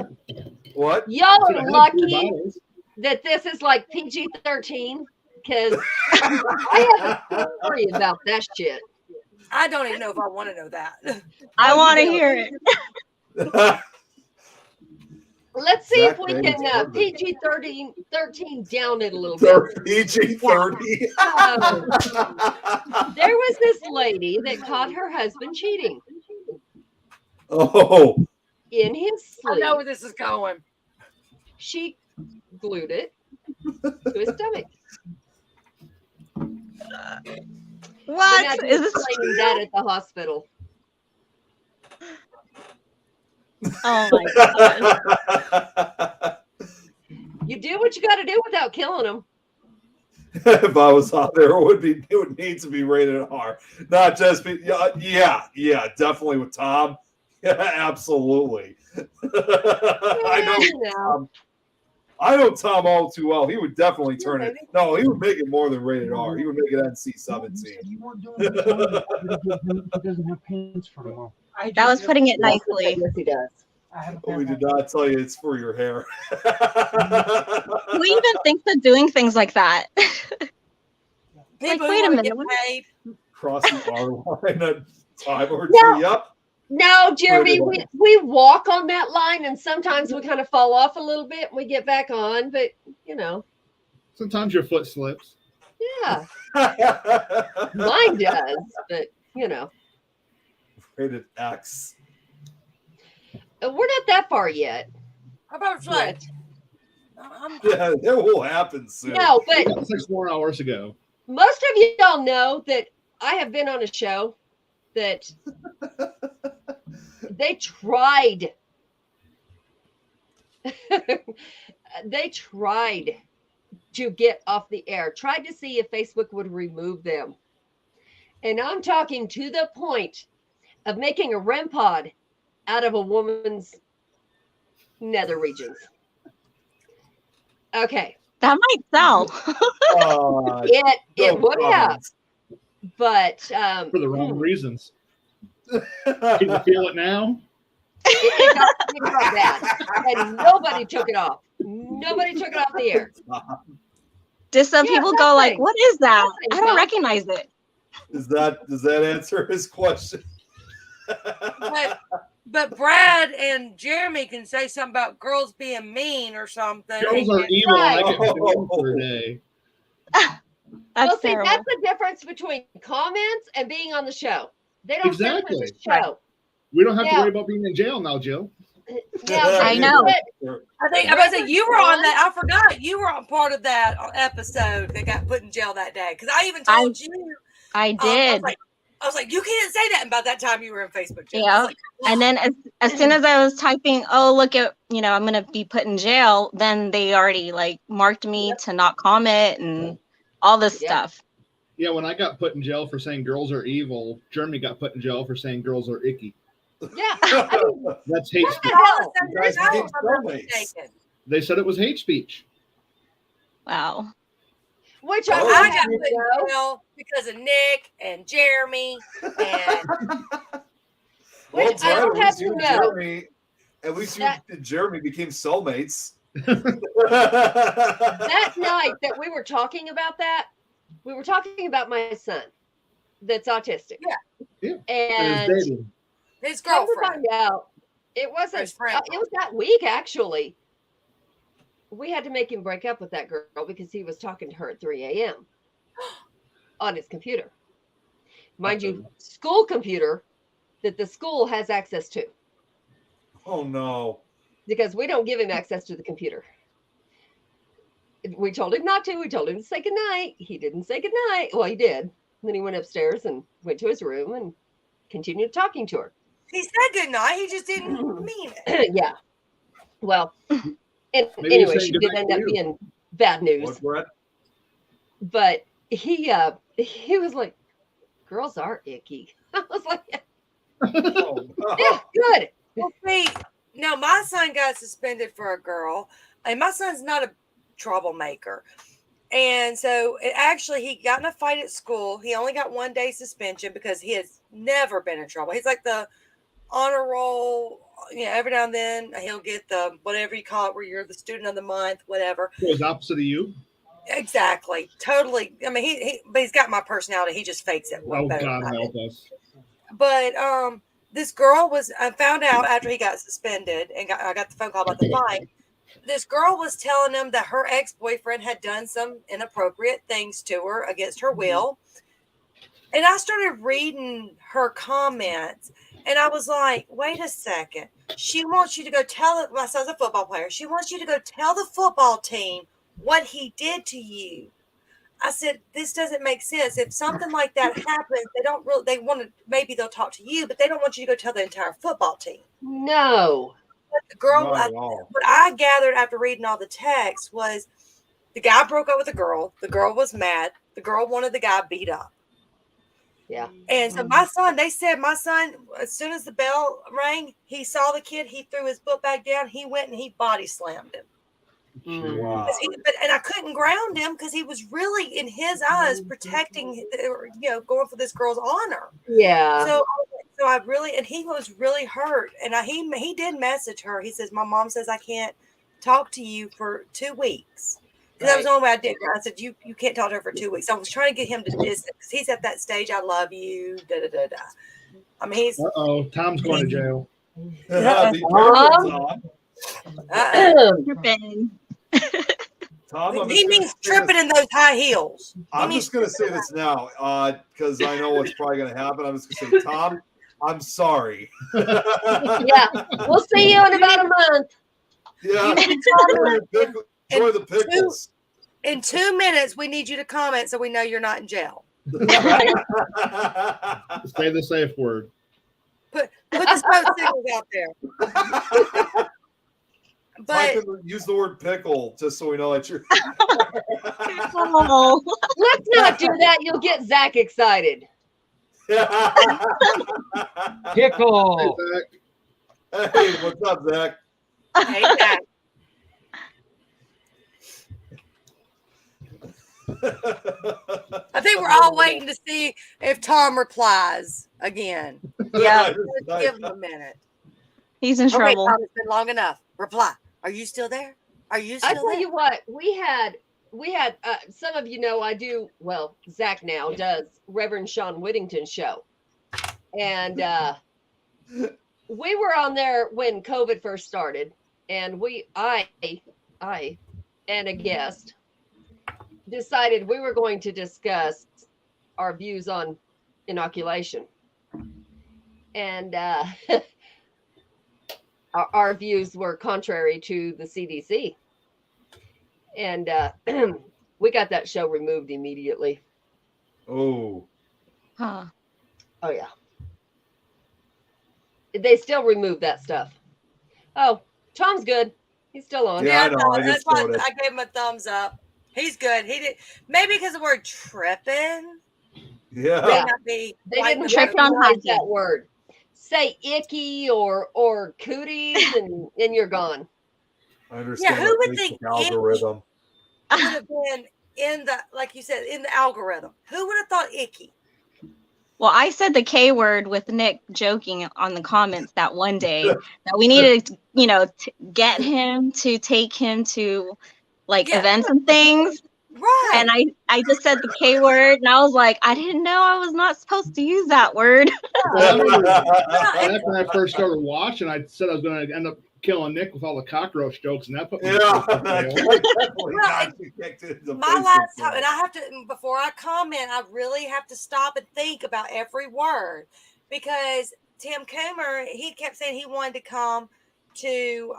Speaker 1: What?
Speaker 3: Y'all
Speaker 4: I
Speaker 3: are
Speaker 4: had 3
Speaker 3: lucky
Speaker 4: bottles.
Speaker 3: that this is like PG-13 because I have to worry about that shit.
Speaker 2: I don't even know if I want to know that.
Speaker 7: I want to hear it.
Speaker 3: Let's see if we
Speaker 1: Exactly.
Speaker 3: can PG-13 down it a little bit.
Speaker 1: PG-30.
Speaker 3: There was this lady that caught her husband cheating
Speaker 1: Oh.
Speaker 3: in his
Speaker 2: I
Speaker 3: sleep.
Speaker 2: know where this is going.
Speaker 3: She glued it to his stomach.
Speaker 7: What
Speaker 3: Imagine
Speaker 7: is this?
Speaker 3: explaining that at the hospital.
Speaker 7: Oh my god.
Speaker 3: You do what you got to do without killing them.
Speaker 1: If I was out there, it would need to be rated R. Not just be yeah, definitely with Tom. Yeah, absolutely. I know Tom all too well. He would definitely turn it. No, he would make it more than rated R. He would make it NC-17.
Speaker 8: You weren't doing it. He doesn't have pants for tomorrow.
Speaker 7: That was putting it nicely.
Speaker 3: Yes, he does.
Speaker 8: I have a
Speaker 1: We did not tell you it's for your hair.
Speaker 7: Who even thinks of doing things like that?
Speaker 2: People
Speaker 7: wait a
Speaker 2: who wanna
Speaker 7: minute,
Speaker 2: get
Speaker 7: what?
Speaker 2: paid.
Speaker 1: Cross the R line a time or two.
Speaker 3: No.
Speaker 1: Yep.
Speaker 3: No, Jeremy,
Speaker 1: Right.
Speaker 3: we walk on that line and sometimes we kind of fall off a little bit and we get back on, but you know,
Speaker 4: Sometimes your foot slips.
Speaker 3: yeah, mine does, but you know,
Speaker 1: Rated X.
Speaker 3: we're not that far yet.
Speaker 2: How about
Speaker 3: But,
Speaker 2: I'm
Speaker 1: Yeah, it will happen soon.
Speaker 3: no, but
Speaker 4: That's like 4 hours ago.
Speaker 3: most of y'all know that I have been on a show that they tried. They tried to get off the air, tried to see if Facebook would remove them. And I'm talking to the point of making a REM pod out of a woman's nether regions. Okay.
Speaker 7: That might sell.
Speaker 3: It would have, but
Speaker 4: For the wrong reasons. Can you feel it now?
Speaker 3: It got bad, and nobody took it off. Nobody took it off the air.
Speaker 7: Did some
Speaker 3: Yeah,
Speaker 7: people go like,
Speaker 3: nothing.
Speaker 7: "What is that?
Speaker 3: Nothing,
Speaker 7: I don't
Speaker 3: Tom.
Speaker 7: recognize it."
Speaker 1: Does that answer his question?
Speaker 2: But Brad and Jeremy can say something about girls being mean or something.
Speaker 4: Girls are evil, and I get
Speaker 1: Right.
Speaker 4: banned for a day.
Speaker 7: That's
Speaker 3: Well, see,
Speaker 7: terrible.
Speaker 3: that's the difference between comments and being on the show. They don't
Speaker 4: Exactly.
Speaker 3: separate the show.
Speaker 4: We don't have to
Speaker 3: Now-
Speaker 4: worry about being in jail now, Jill.
Speaker 3: Now,
Speaker 7: I know.
Speaker 2: I think I was saying you were on that. I forgot you were on part of that episode that got put in jail that day because I even told you.
Speaker 7: I
Speaker 2: I
Speaker 7: did.
Speaker 2: was like, you can't say that. And about that time, you were in Facebook jail. I
Speaker 7: Yeah.
Speaker 2: was like,
Speaker 7: And then as soon as I was typing, "Oh, look at, I'm gonna be put in jail," then they already like marked me to not comment and all this
Speaker 3: Yep.
Speaker 7: stuff.
Speaker 4: Yeah, when I got put in jail for saying girls are evil, Jeremy got put in jail for saying girls are icky.
Speaker 3: Yeah, I mean,
Speaker 4: That's hate
Speaker 3: what the
Speaker 4: speech.
Speaker 3: hell?
Speaker 1: You guys
Speaker 2: I
Speaker 1: became
Speaker 2: was not
Speaker 1: soulmates.
Speaker 2: mistaken.
Speaker 4: They said it was hate speech.
Speaker 7: Wow.
Speaker 3: Which
Speaker 1: Oh,
Speaker 2: I
Speaker 3: I
Speaker 2: got
Speaker 3: would
Speaker 2: put in jail because of Nick and Jeremy and
Speaker 1: Well,
Speaker 3: Which I
Speaker 1: Brad,
Speaker 3: don't
Speaker 1: at
Speaker 3: have
Speaker 1: least
Speaker 3: to
Speaker 1: you and
Speaker 3: know.
Speaker 1: Jeremy, at least you
Speaker 3: That-
Speaker 1: and Jeremy became soulmates.
Speaker 3: that night that we were talking about that, we were talking about my son that's autistic.
Speaker 4: Yeah.
Speaker 3: And
Speaker 4: It was dating.
Speaker 2: his
Speaker 3: come to
Speaker 2: girlfriend.
Speaker 3: find out, it wasn't.
Speaker 2: His friend.
Speaker 3: It was that week actually. We had to make him break up with that girl because he was talking to her at 3 a.m. on his computer. Mind you, school computer that the school has access to
Speaker 1: Oh no.
Speaker 3: because we don't give him access to the computer. We told him not to. We told him to say goodnight. He didn't say goodnight. Well, he did. Then he went upstairs and went to his room and continued talking to her.
Speaker 2: He said goodnight. He just didn't mean it.
Speaker 3: Yeah. Well, and
Speaker 4: Maybe
Speaker 3: anyway,
Speaker 4: he's saying
Speaker 3: she did
Speaker 4: goodnight
Speaker 3: end
Speaker 4: to
Speaker 3: up
Speaker 4: you.
Speaker 3: being bad news.
Speaker 1: What, Brett?
Speaker 3: But he was like, girls are icky. I was like,
Speaker 1: Oh,
Speaker 3: yeah, good.
Speaker 2: Well, see, now my son got suspended for a girl, and my son's not a troublemaker. And so he got in a fight at school. He only got 1 day suspension because he has never been in trouble. He's like the honor roll, every now and then he'll get the whatever you call it, where you're the student of the month, whatever.
Speaker 4: It was opposite of you.
Speaker 2: Exactly. Totally. I mean, but he's got my personality. He just fakes it.
Speaker 4: Oh,
Speaker 2: better
Speaker 4: God
Speaker 2: than I do.
Speaker 4: help us.
Speaker 2: But this girl I found out after he got suspended and I got the phone call about the fight. This girl was telling him that her ex-boyfriend had done some inappropriate things to her against her will. And I started reading her comments and I was like, wait a second. She wants you to go tell my son's a football player. She wants you to go tell the football team what he did to you. I said, this doesn't make sense. If something like that happens, maybe they'll talk to you, but they don't want you to go tell the entire football team.
Speaker 3: No.
Speaker 2: The girl,
Speaker 1: not at all.
Speaker 2: what I gathered after reading all the text was the guy broke up with the girl. The girl was mad. The girl wanted the guy beat up.
Speaker 3: Yeah.
Speaker 2: And so they said my son, as soon as the bell rang, he saw the kid. He threw his book bag down. He went and he body slammed him.
Speaker 1: Wow.
Speaker 2: And I couldn't ground him because he was really, in his eyes, protecting, going for this girl's honor.
Speaker 3: Yeah.
Speaker 2: So I really, and he was really hurt. And he did message her. He says, my mom says I can't talk to you for 2 weeks. Because that was the only way I did. I said, you can't talk to her for 2 weeks. I was trying to get him to distance because he's at that stage. I love you. Da da da da. I mean, he's.
Speaker 4: Uh-oh, Tom's going to jail.
Speaker 1: Be careful, Tom.
Speaker 7: Tripping.
Speaker 1: Tom, I'm
Speaker 2: He
Speaker 1: just gonna
Speaker 2: means
Speaker 1: say
Speaker 2: tripping in those high heels.
Speaker 1: I'm just going to say this now because I know what's probably going to happen. I'm just going to say, Tom, I'm sorry.
Speaker 3: Yeah. We'll see you in about a month.
Speaker 1: Yeah.
Speaker 2: You need to
Speaker 1: Enjoy the pickles.
Speaker 2: In 2 minutes, we need you to comment so we know you're not in jail.
Speaker 4: Say the safe word.
Speaker 2: Put the smoke signals out there. But
Speaker 1: Use the word pickle just so we know that you're.
Speaker 7: Oh,
Speaker 3: Let's not do that. You'll get Zach excited.
Speaker 8: Pickle.
Speaker 1: Hey, what's up, Zach?
Speaker 2: hey, Zach, I think we're all waiting to see if Tom replies again.
Speaker 7: yeah.
Speaker 2: Let's give him a minute.
Speaker 7: He's in
Speaker 2: Okay,
Speaker 7: trouble.
Speaker 2: Tom, it's been long enough. Reply. Are you still there? Are you still
Speaker 3: I tell
Speaker 2: there?
Speaker 3: you what, we had some of you know I do, well, Zach now does Reverend Sean Whittington's show. And we were on there when COVID first started, and I and a guest decided we were going to discuss our views on inoculation. And our views were contrary to the CDC. And we got that show removed immediately.
Speaker 1: Oh,
Speaker 7: Huh.
Speaker 3: Oh, yeah. They still remove that stuff. Oh, Tom's good. He's still on.
Speaker 1: Yeah, I know, I
Speaker 2: that's
Speaker 1: just
Speaker 2: why
Speaker 1: noticed.
Speaker 2: I gave him a thumbs up. He's good. He did maybe because the word tripping may
Speaker 1: yeah.
Speaker 3: Yeah.
Speaker 2: not be
Speaker 3: They
Speaker 2: quite
Speaker 3: didn't
Speaker 2: the
Speaker 7: Tripped
Speaker 2: word.
Speaker 7: on
Speaker 3: recognize
Speaker 7: hockey.
Speaker 3: that word. Say icky or cooties and you're gone.
Speaker 1: I understand
Speaker 2: who
Speaker 1: the
Speaker 2: would
Speaker 1: Facebook
Speaker 2: think
Speaker 1: algorithm.
Speaker 2: would have been in the, like you said, in the algorithm. Who would have thought icky?
Speaker 7: Well, I said the K word with Nick joking on the comments that one day that we needed to, get him to take him to like
Speaker 2: Yeah.
Speaker 7: events and things.
Speaker 2: Right.
Speaker 7: And I just said the K word and I was like, I didn't know I was not supposed to use that word.
Speaker 4: Well, I remember
Speaker 2: Yeah,
Speaker 4: back when I first started watching, I said I was going to end up killing Nick with all the cockroach jokes, and that put me in
Speaker 1: Yeah,
Speaker 4: Facebook
Speaker 1: that
Speaker 4: jail.
Speaker 1: definitely
Speaker 2: Well,
Speaker 1: got you kicked into
Speaker 2: my
Speaker 1: Facebook
Speaker 2: last
Speaker 1: jail.
Speaker 2: time, and I have to, before I comment, I really have to stop and think about every word, because Tim Coomer, he kept saying he wanted to come to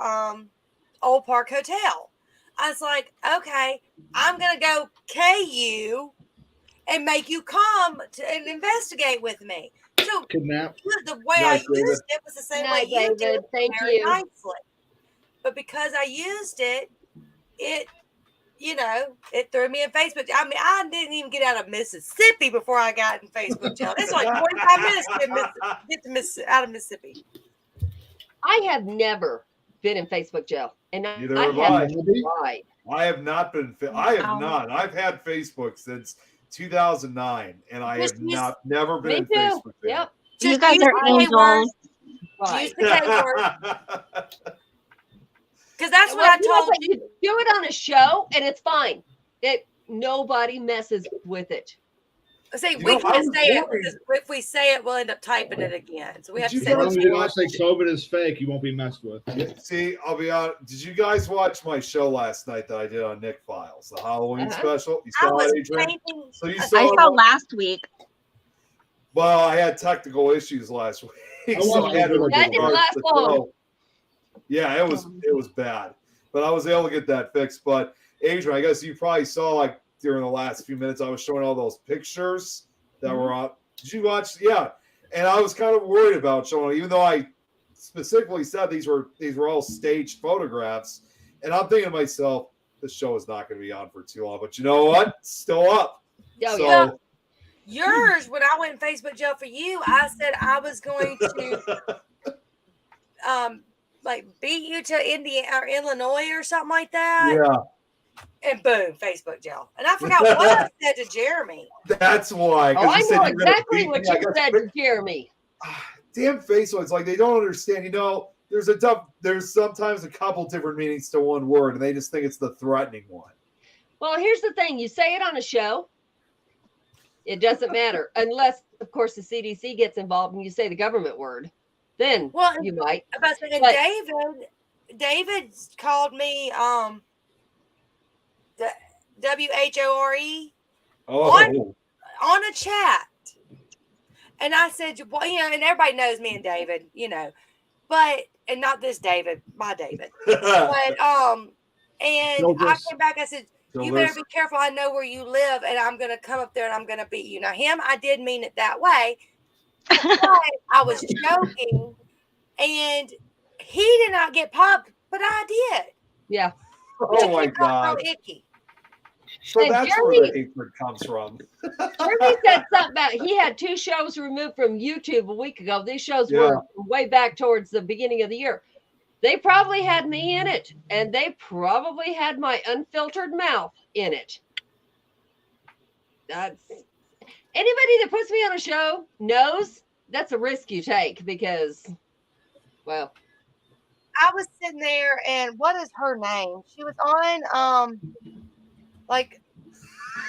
Speaker 2: Old Park Hotel. I was like, okay, I'm gonna go KU and make you come and investigate with me. So
Speaker 4: Kidnap.
Speaker 2: the way
Speaker 1: Nice,
Speaker 2: I
Speaker 1: David.
Speaker 2: used it was the same
Speaker 3: Good
Speaker 2: way
Speaker 3: night,
Speaker 2: you did,
Speaker 3: David. Thank
Speaker 2: very
Speaker 3: you.
Speaker 2: nicely. But because I used it, it threw me in Facebook. I mean, I didn't even get out of Mississippi before I got in Facebook jail. It's like 45 minutes to get out of Mississippi.
Speaker 3: I have never been in Facebook jail, and
Speaker 1: Neither
Speaker 3: I
Speaker 1: have
Speaker 3: haven't
Speaker 1: I.
Speaker 3: tried.
Speaker 1: I have not been. I have
Speaker 7: Wow.
Speaker 1: not. I've had Facebook since 2009, and I
Speaker 2: Just
Speaker 1: have
Speaker 2: use-
Speaker 1: never been
Speaker 3: Me
Speaker 1: in
Speaker 3: too.
Speaker 1: Facebook.
Speaker 3: Yep.
Speaker 7: You
Speaker 2: Just
Speaker 7: guys
Speaker 2: use
Speaker 7: are
Speaker 2: the K word.
Speaker 7: angels.
Speaker 3: Right.
Speaker 2: Use the K word. Because that's what
Speaker 3: Well,
Speaker 2: I
Speaker 3: you know
Speaker 2: told
Speaker 3: what?
Speaker 2: you.
Speaker 3: You do it on a show, and it's fine. Nobody messes with it.
Speaker 2: See,
Speaker 1: You
Speaker 2: we
Speaker 1: know, I
Speaker 2: can't
Speaker 1: was
Speaker 2: say it
Speaker 1: worried.
Speaker 2: because if we say it, we'll end up typing it again. So we have to
Speaker 1: Did
Speaker 2: say
Speaker 1: you
Speaker 4: As long
Speaker 1: guys
Speaker 4: as you don't
Speaker 1: watch
Speaker 4: say
Speaker 1: it?
Speaker 4: COVID is fake, you won't be messed with.
Speaker 1: See, I'll be honest. Did you guys watch my show last night that I did on Nick Files, the Halloween
Speaker 3: Uh-huh.
Speaker 1: special? You
Speaker 2: I
Speaker 1: saw
Speaker 2: was
Speaker 1: it, Adrian?
Speaker 2: painting.
Speaker 1: So you
Speaker 7: I
Speaker 1: saw it
Speaker 7: saw
Speaker 1: on-
Speaker 7: last week.
Speaker 1: Well, I had technical issues last week,
Speaker 4: I
Speaker 1: so
Speaker 4: watched
Speaker 1: I had to
Speaker 4: it.
Speaker 3: That didn't
Speaker 1: restart
Speaker 3: last
Speaker 1: the
Speaker 3: long.
Speaker 1: show. Yeah, it was bad, but I was able to get that fixed. But Adrian, I guess you probably saw like during the last few minutes, I was showing all those pictures that were up. Did you watch? Yeah, and I was kind of worried about showing, even though I specifically said these were all staged photographs, and I'm thinking to myself, this show is not going to be on for too long. But you know what? It's still up.
Speaker 3: Oh,
Speaker 1: So
Speaker 3: yeah.
Speaker 2: Yours, when I went in Facebook jail for you, I said I was going to like beat you to Indiana or Illinois or something like that.
Speaker 1: yeah,
Speaker 2: And boom, Facebook jail. And I forgot what I said to Jeremy.
Speaker 1: that's why. 'cause
Speaker 3: Oh, I
Speaker 1: you said
Speaker 3: know
Speaker 1: you're gonna
Speaker 3: exactly
Speaker 1: beat
Speaker 3: what
Speaker 1: me. I
Speaker 3: you
Speaker 1: guess
Speaker 3: said to Jeremy.
Speaker 1: damn Facebook. It's like they don't understand. There's sometimes a couple different meanings to one word, and they just think it's the threatening one.
Speaker 3: Well, here's the thing. You say it on a show, it doesn't matter. Unless, of course, the CDC gets involved and you say the government word. Then
Speaker 2: Well,
Speaker 3: you might.
Speaker 2: about saying
Speaker 3: But-
Speaker 2: David called me the WHORE
Speaker 1: Oh,
Speaker 2: on a chat. And I said, well, and everybody knows me and David, but and not this David, my David. But and
Speaker 4: No,
Speaker 2: I
Speaker 4: just-
Speaker 2: came back, I said, you better be careful. I know where you live, and I'm gonna come up there and I'm gonna beat you. Now, him, I did mean it that way, but I was joking, and he did not get popped, but I did.
Speaker 3: Yeah.
Speaker 1: oh my
Speaker 2: He felt
Speaker 1: god.
Speaker 2: so icky.
Speaker 1: So
Speaker 3: And
Speaker 1: that's where the hatred comes from.
Speaker 3: Jeremy said something about he had 2 shows removed from YouTube a week ago. These shows
Speaker 1: Yeah.
Speaker 3: were way back towards the beginning of the year. They probably had me in it, and they probably had my unfiltered mouth in it. That's anybody that puts me on a show knows that's a risk you take because, well,
Speaker 2: I was sitting there, and what is her name? She was on like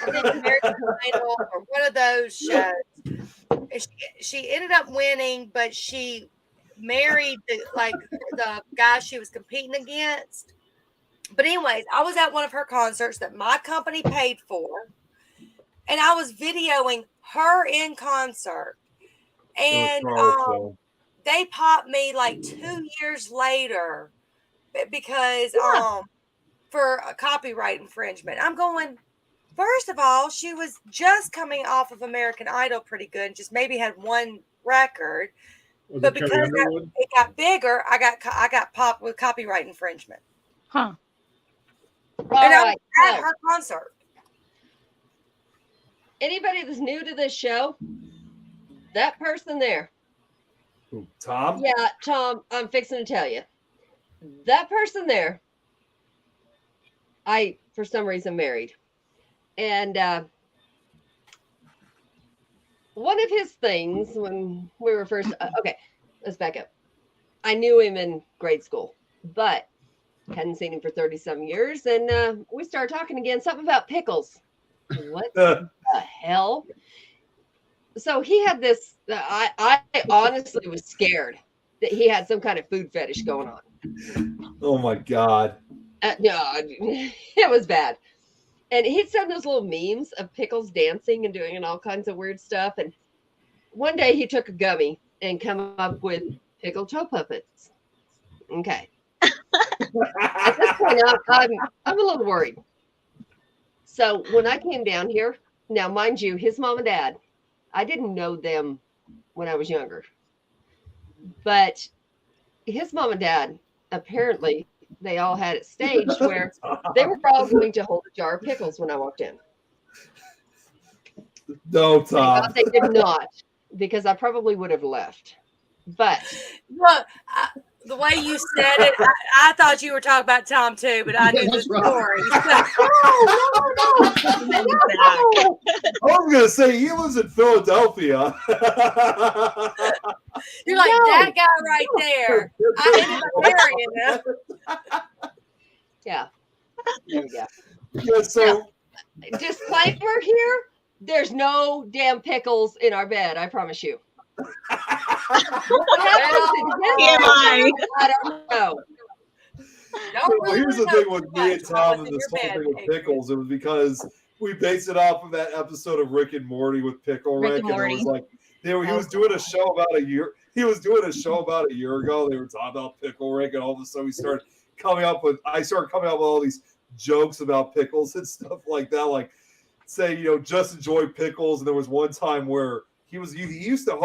Speaker 2: I think American Idol or one of those shows. And she ended up winning, but she married the guy she was competing against. But anyways, I was at one of her concerts that my company paid for, and I was videoing her in concert. And they popped me like 2 years later because for a copyright infringement. I'm going, first of all, she was just coming off of American Idol pretty good, just maybe had one record. But because it got bigger, I got popped with copyright infringement.
Speaker 7: Huh.
Speaker 2: And I was at her concert.
Speaker 3: Anybody that's new to this show, that person there.
Speaker 1: Who, Tom?
Speaker 3: Yeah, Tom, I'm fixing to tell you. That person there, I, for some reason, married. And one of his things when we were first, okay, let's back up. I knew him in grade school, but hadn't seen him for 30-some years. And we started talking again, something about pickles. What the hell? So he had this, I honestly was scared that he had some kind of food fetish going on.
Speaker 1: Oh my God.
Speaker 3: No, it was bad. And he'd send those little memes of pickles dancing and doing all kinds of weird stuff. And one day he took a gummy and come up with pickle toe puppets. Okay. At this point, I'm a little worried. So when I came down here, now mind you, his mom and dad, I didn't know them when I was younger. But his mom and dad, apparently, they all had it staged where they were all going to hold a jar of pickles when I walked in.
Speaker 1: No, Tom.
Speaker 3: They did not, because I probably would have left. But
Speaker 2: look, the way you said it, I thought you were talking about Tom too, but I knew the story.
Speaker 3: no.
Speaker 1: I was gonna say he lives in Philadelphia.
Speaker 2: You're like that guy right there. I ended up marrying him.
Speaker 3: Yeah. There we go.
Speaker 1: Yeah, so
Speaker 3: disclaimer here: there's no damn pickles in our bed. I promise you.
Speaker 7: TMI.
Speaker 3: I don't know.
Speaker 1: Well, here's the thing with me and Tom and this whole thing with pickles. It was because we based it off of that episode of Rick and Morty with Pickle Rick, and it was like he was doing a show about a year. He was doing a show about a year ago. They were talking about Pickle Rick, and all of a sudden I started coming up with all these jokes about pickles and stuff like that. Like, say, just enjoy pickles. And there was one time where he used to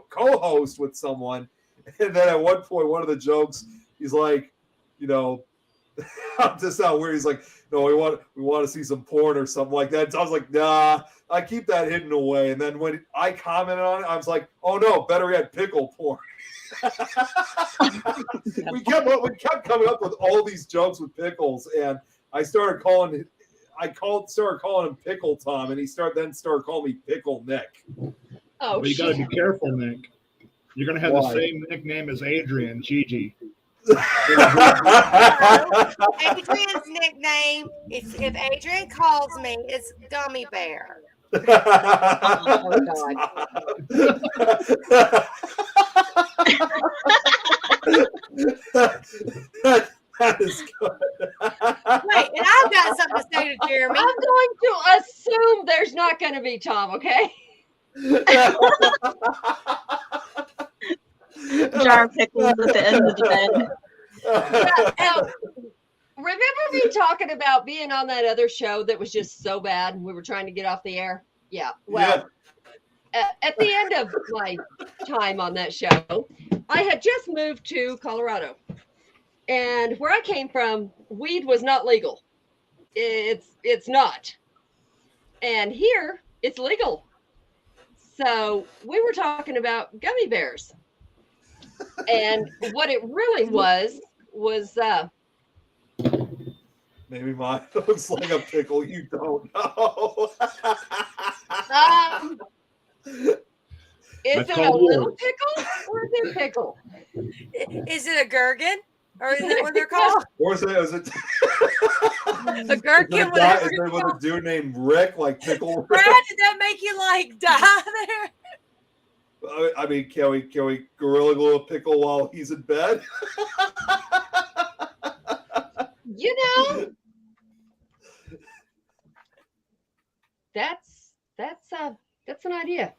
Speaker 1: co-host with someone, and then at one point, one of the jokes, he's like, I'm just not weird. He's like, no, we want to see some porn or something like that. So I was like, nah, I keep that hidden away. And then when I commented on it, I was like, oh no, better yet, pickle porn. we kept coming up with all these jokes with pickles, and I started calling him Pickle Tom, and he started calling me Pickle Nick.
Speaker 3: Oh,
Speaker 4: but you got to be careful, Nick. You're gonna have the same nickname as Adrian, Gigi.
Speaker 2: Adrian's nickname, if Adrian calls me, it's Gummy Bear.
Speaker 3: Oh,
Speaker 1: God. That is good.
Speaker 2: Wait, and I've got something to say to Jeremy.
Speaker 3: I'm going to assume there's not going to be Tom, okay?
Speaker 7: Jar of pickles at the end of the bed.
Speaker 3: Yeah, remember me talking about being on that other show that was just so bad? We were trying to get off the air. Yeah. Well, at the end of my time on that show, I had just moved to Colorado. And where I came from, weed was not legal. It's not. And here, it's legal. So we were talking about gummy bears. And what it really was
Speaker 1: maybe mine looks like a pickle. You don't know.
Speaker 3: Is it a little pickle or is it a pickle?
Speaker 2: Is it a gherkin? Or is that what they're called?
Speaker 1: Or is it
Speaker 2: The gherkin, whatever.
Speaker 1: is there with a dude named Rick, like Pickle Rick?
Speaker 2: Brad, did that make you like die there?
Speaker 1: I mean, can we gorilla glue a pickle while he's in bed?
Speaker 3: You know, that's an idea.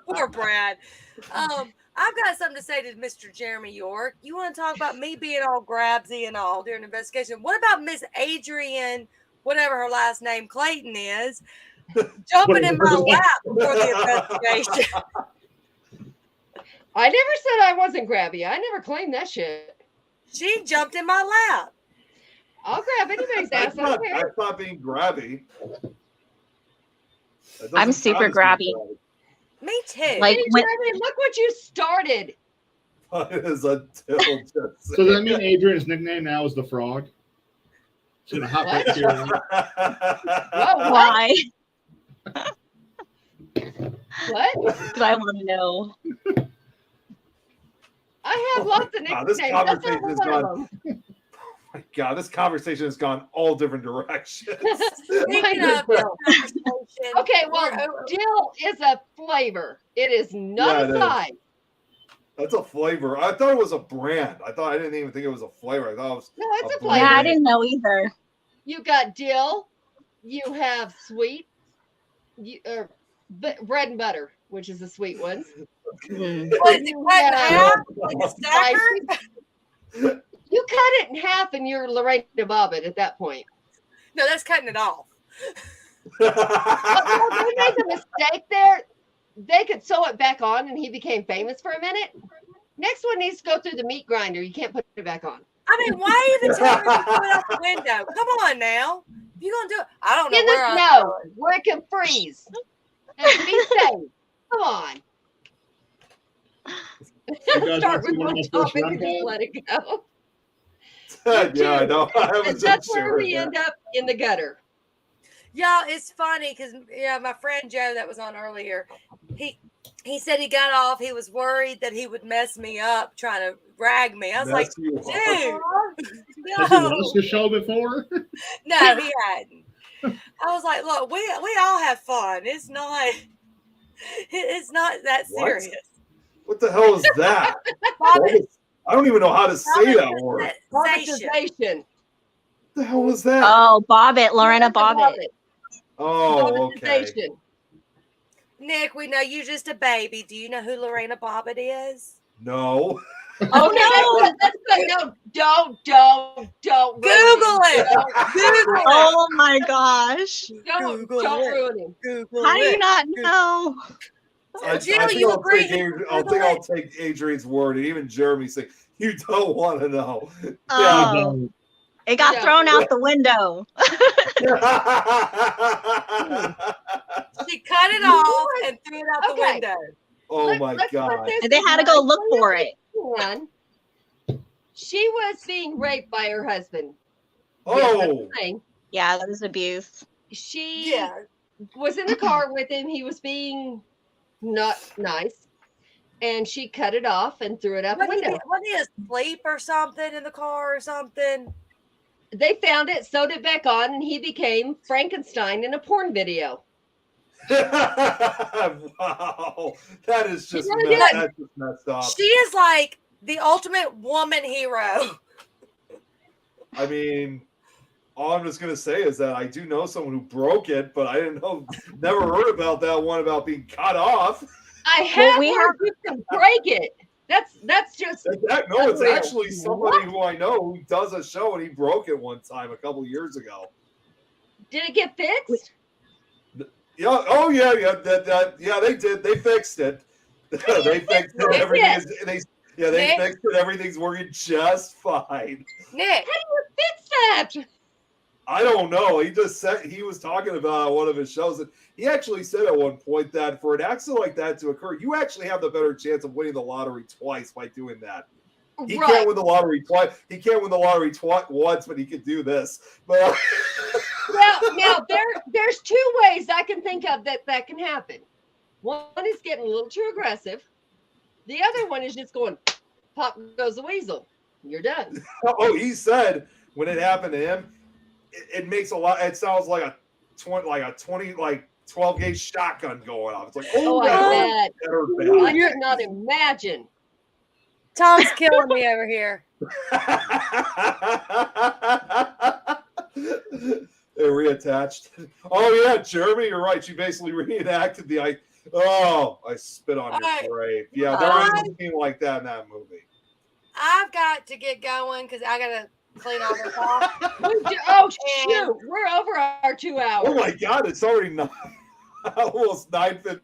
Speaker 2: Poor Brad. I've got something to say to Mr. Jeremy York. You want to talk about me being all grabsy and all during the investigation? What about Miss Adrian, whatever her last name, Clayton is, jumping in my lap before the investigation?
Speaker 3: I never said I wasn't grabby. I never claimed that shit.
Speaker 2: She jumped in my lap.
Speaker 3: I'll grab anybody's ass. I don't care.
Speaker 1: That's not being grabby. That
Speaker 7: I'm
Speaker 1: doesn't
Speaker 7: super
Speaker 1: count as being
Speaker 7: grabby.
Speaker 2: Me too.
Speaker 7: Like when,
Speaker 3: Jeremy, look what you started.
Speaker 1: grabby. It is until just
Speaker 4: So does that mean Adrian's nickname now is the Frog? She's gonna hop right to
Speaker 3: Whoa,
Speaker 7: why?
Speaker 3: what?
Speaker 7: Do I want to know?
Speaker 3: I have lots of
Speaker 1: Wow, this
Speaker 3: nicknames. That's not
Speaker 1: conversation has
Speaker 3: one of
Speaker 1: gone-
Speaker 3: them.
Speaker 1: My God, this conversation has gone all different directions.
Speaker 2: Speaking of conversation,
Speaker 3: Okay, well, dill is a flavor. It is not
Speaker 1: Yeah, it
Speaker 3: a
Speaker 1: is.
Speaker 3: side.
Speaker 1: That's a flavor. I thought it was a brand. I didn't even think it was a flavor. I thought it was.
Speaker 3: No, it's a
Speaker 1: A
Speaker 3: flavor.
Speaker 7: Yeah, I didn't know either.
Speaker 3: You got dill. You have sweet. Bread and butter, which is the sweet ones.
Speaker 7: Mm.
Speaker 2: what is it cut in half? Like a stacker?
Speaker 3: You cut it in half and you're Lorraine Bobbitt at that point.
Speaker 2: No, that's cutting it off.
Speaker 3: But no, they made a mistake there. They could sew it back on and he became famous for a minute. Next one needs to go through the meat grinder. You can't put it back on.
Speaker 2: I mean, why even tell me to put it out the window? Come on now. If you're going to do it, I don't know
Speaker 3: In
Speaker 2: where
Speaker 3: the
Speaker 2: I
Speaker 3: snow where it can freeze. And be safe. Come on.
Speaker 4: You guys
Speaker 3: Start
Speaker 4: want to see
Speaker 3: with
Speaker 4: one of
Speaker 3: one
Speaker 4: my first
Speaker 3: topic
Speaker 4: run
Speaker 3: and just
Speaker 4: pads?
Speaker 3: let it go.
Speaker 1: Yeah, I know. I
Speaker 3: And
Speaker 1: was
Speaker 3: that's
Speaker 1: just
Speaker 3: where
Speaker 1: sure.
Speaker 3: we end up in the gutter.
Speaker 2: Y'all, it's funny because my friend Joe that was on earlier, he said he got off. He was worried that he would mess me up trying to rag me. I was like,
Speaker 1: Mess you up.
Speaker 2: dude,
Speaker 4: Has he
Speaker 2: no,
Speaker 4: watched the show before?
Speaker 2: no, he hadn't. I was like, look, we all have fun. It's not that
Speaker 1: What?
Speaker 2: serious.
Speaker 1: What the hell is that? I don't even know how to say that word.
Speaker 3: Monetization.
Speaker 1: What the hell is that?
Speaker 7: Oh, Bobbitt, Lorena Bobbitt.
Speaker 1: Oh, okay.
Speaker 3: Monetization.
Speaker 2: Nick, we know you're just a baby. Do you know who Lorena Bobbitt is?
Speaker 1: No.
Speaker 3: Oh, that's good. No, don't
Speaker 2: Google it.
Speaker 3: Don't,
Speaker 2: Google it.
Speaker 7: Oh my gosh.
Speaker 3: don't
Speaker 2: Google it.
Speaker 3: ruin him.
Speaker 2: Google
Speaker 7: How do you
Speaker 2: it.
Speaker 7: not know?
Speaker 2: Jill, you agree?
Speaker 1: I'll take Adrian's word, and even Jeremy saying you don't want to know.
Speaker 7: Oh, it got
Speaker 3: Yeah.
Speaker 7: thrown out the window.
Speaker 2: She cut it off and threw it out the
Speaker 3: Okay.
Speaker 2: window.
Speaker 1: Oh
Speaker 3: Let's
Speaker 1: my
Speaker 3: put
Speaker 1: God.
Speaker 3: this
Speaker 7: And they had to go look for it.
Speaker 3: on. She was being raped by her husband.
Speaker 1: Oh,
Speaker 3: Yes, that's the thing.
Speaker 7: Yeah, that was abuse.
Speaker 3: She
Speaker 2: Yeah.
Speaker 3: was in the car with him. He was being not nice. And she cut it off and threw it out the
Speaker 2: Wasn't
Speaker 3: window.
Speaker 2: he asleep or something in the car or something?
Speaker 3: They found it, sewed it back on, and he became Frankenstein in a porn video.
Speaker 1: wow. That is just,
Speaker 3: You really
Speaker 1: messed,
Speaker 3: did.
Speaker 1: that's just messed up.
Speaker 2: She is like the ultimate woman hero.
Speaker 1: I mean, all I'm just going to say is that I do know someone who broke it, but I didn't know, never heard about that one about being cut off.
Speaker 3: I have
Speaker 7: we
Speaker 3: heard you can break it. That's just
Speaker 1: No, it's
Speaker 3: Unreal.
Speaker 1: actually somebody who I know who does a show, and he broke it one time a couple years ago.
Speaker 3: did it get fixed?
Speaker 1: Yeah. Oh, yeah. Yeah. They did. They fixed it. They fixed it.
Speaker 3: They
Speaker 1: Everything is. They
Speaker 2: Nick?
Speaker 1: fixed it. Everything's working just fine.
Speaker 2: Nick,
Speaker 3: Fix that.
Speaker 1: I don't know. He just said he was talking about on one of his shows, and he actually said at one point that for an accident like that to occur, you actually have the better chance of winning the lottery twice by doing that. He
Speaker 3: Right.
Speaker 1: can't win the lottery twice. He can't win the lottery once, but he can do this. But
Speaker 3: Now there's two ways I can think of that can happen. One is getting a little too aggressive. The other one is just going pop goes the weasel. You're done.
Speaker 1: Oh, he said when it happened to him, it makes a lot. It sounds like a 12 gauge shotgun going off. It's like,
Speaker 3: Oh,
Speaker 1: that
Speaker 3: I
Speaker 1: hurt, that hurt
Speaker 3: I
Speaker 1: bad.
Speaker 3: cannot imagine.
Speaker 2: Tom's killing me over here.
Speaker 1: They reattached. Oh yeah, Jeremy, you're right. She basically reenacted the I spit on your
Speaker 2: Alright.
Speaker 1: grave. Yeah, there was a scene like that in that movie.
Speaker 2: I've got to get going because I gotta clean all this off.
Speaker 3: Oh shoot, we're over our 2 hours.
Speaker 1: Oh my god, it's already almost 9:15.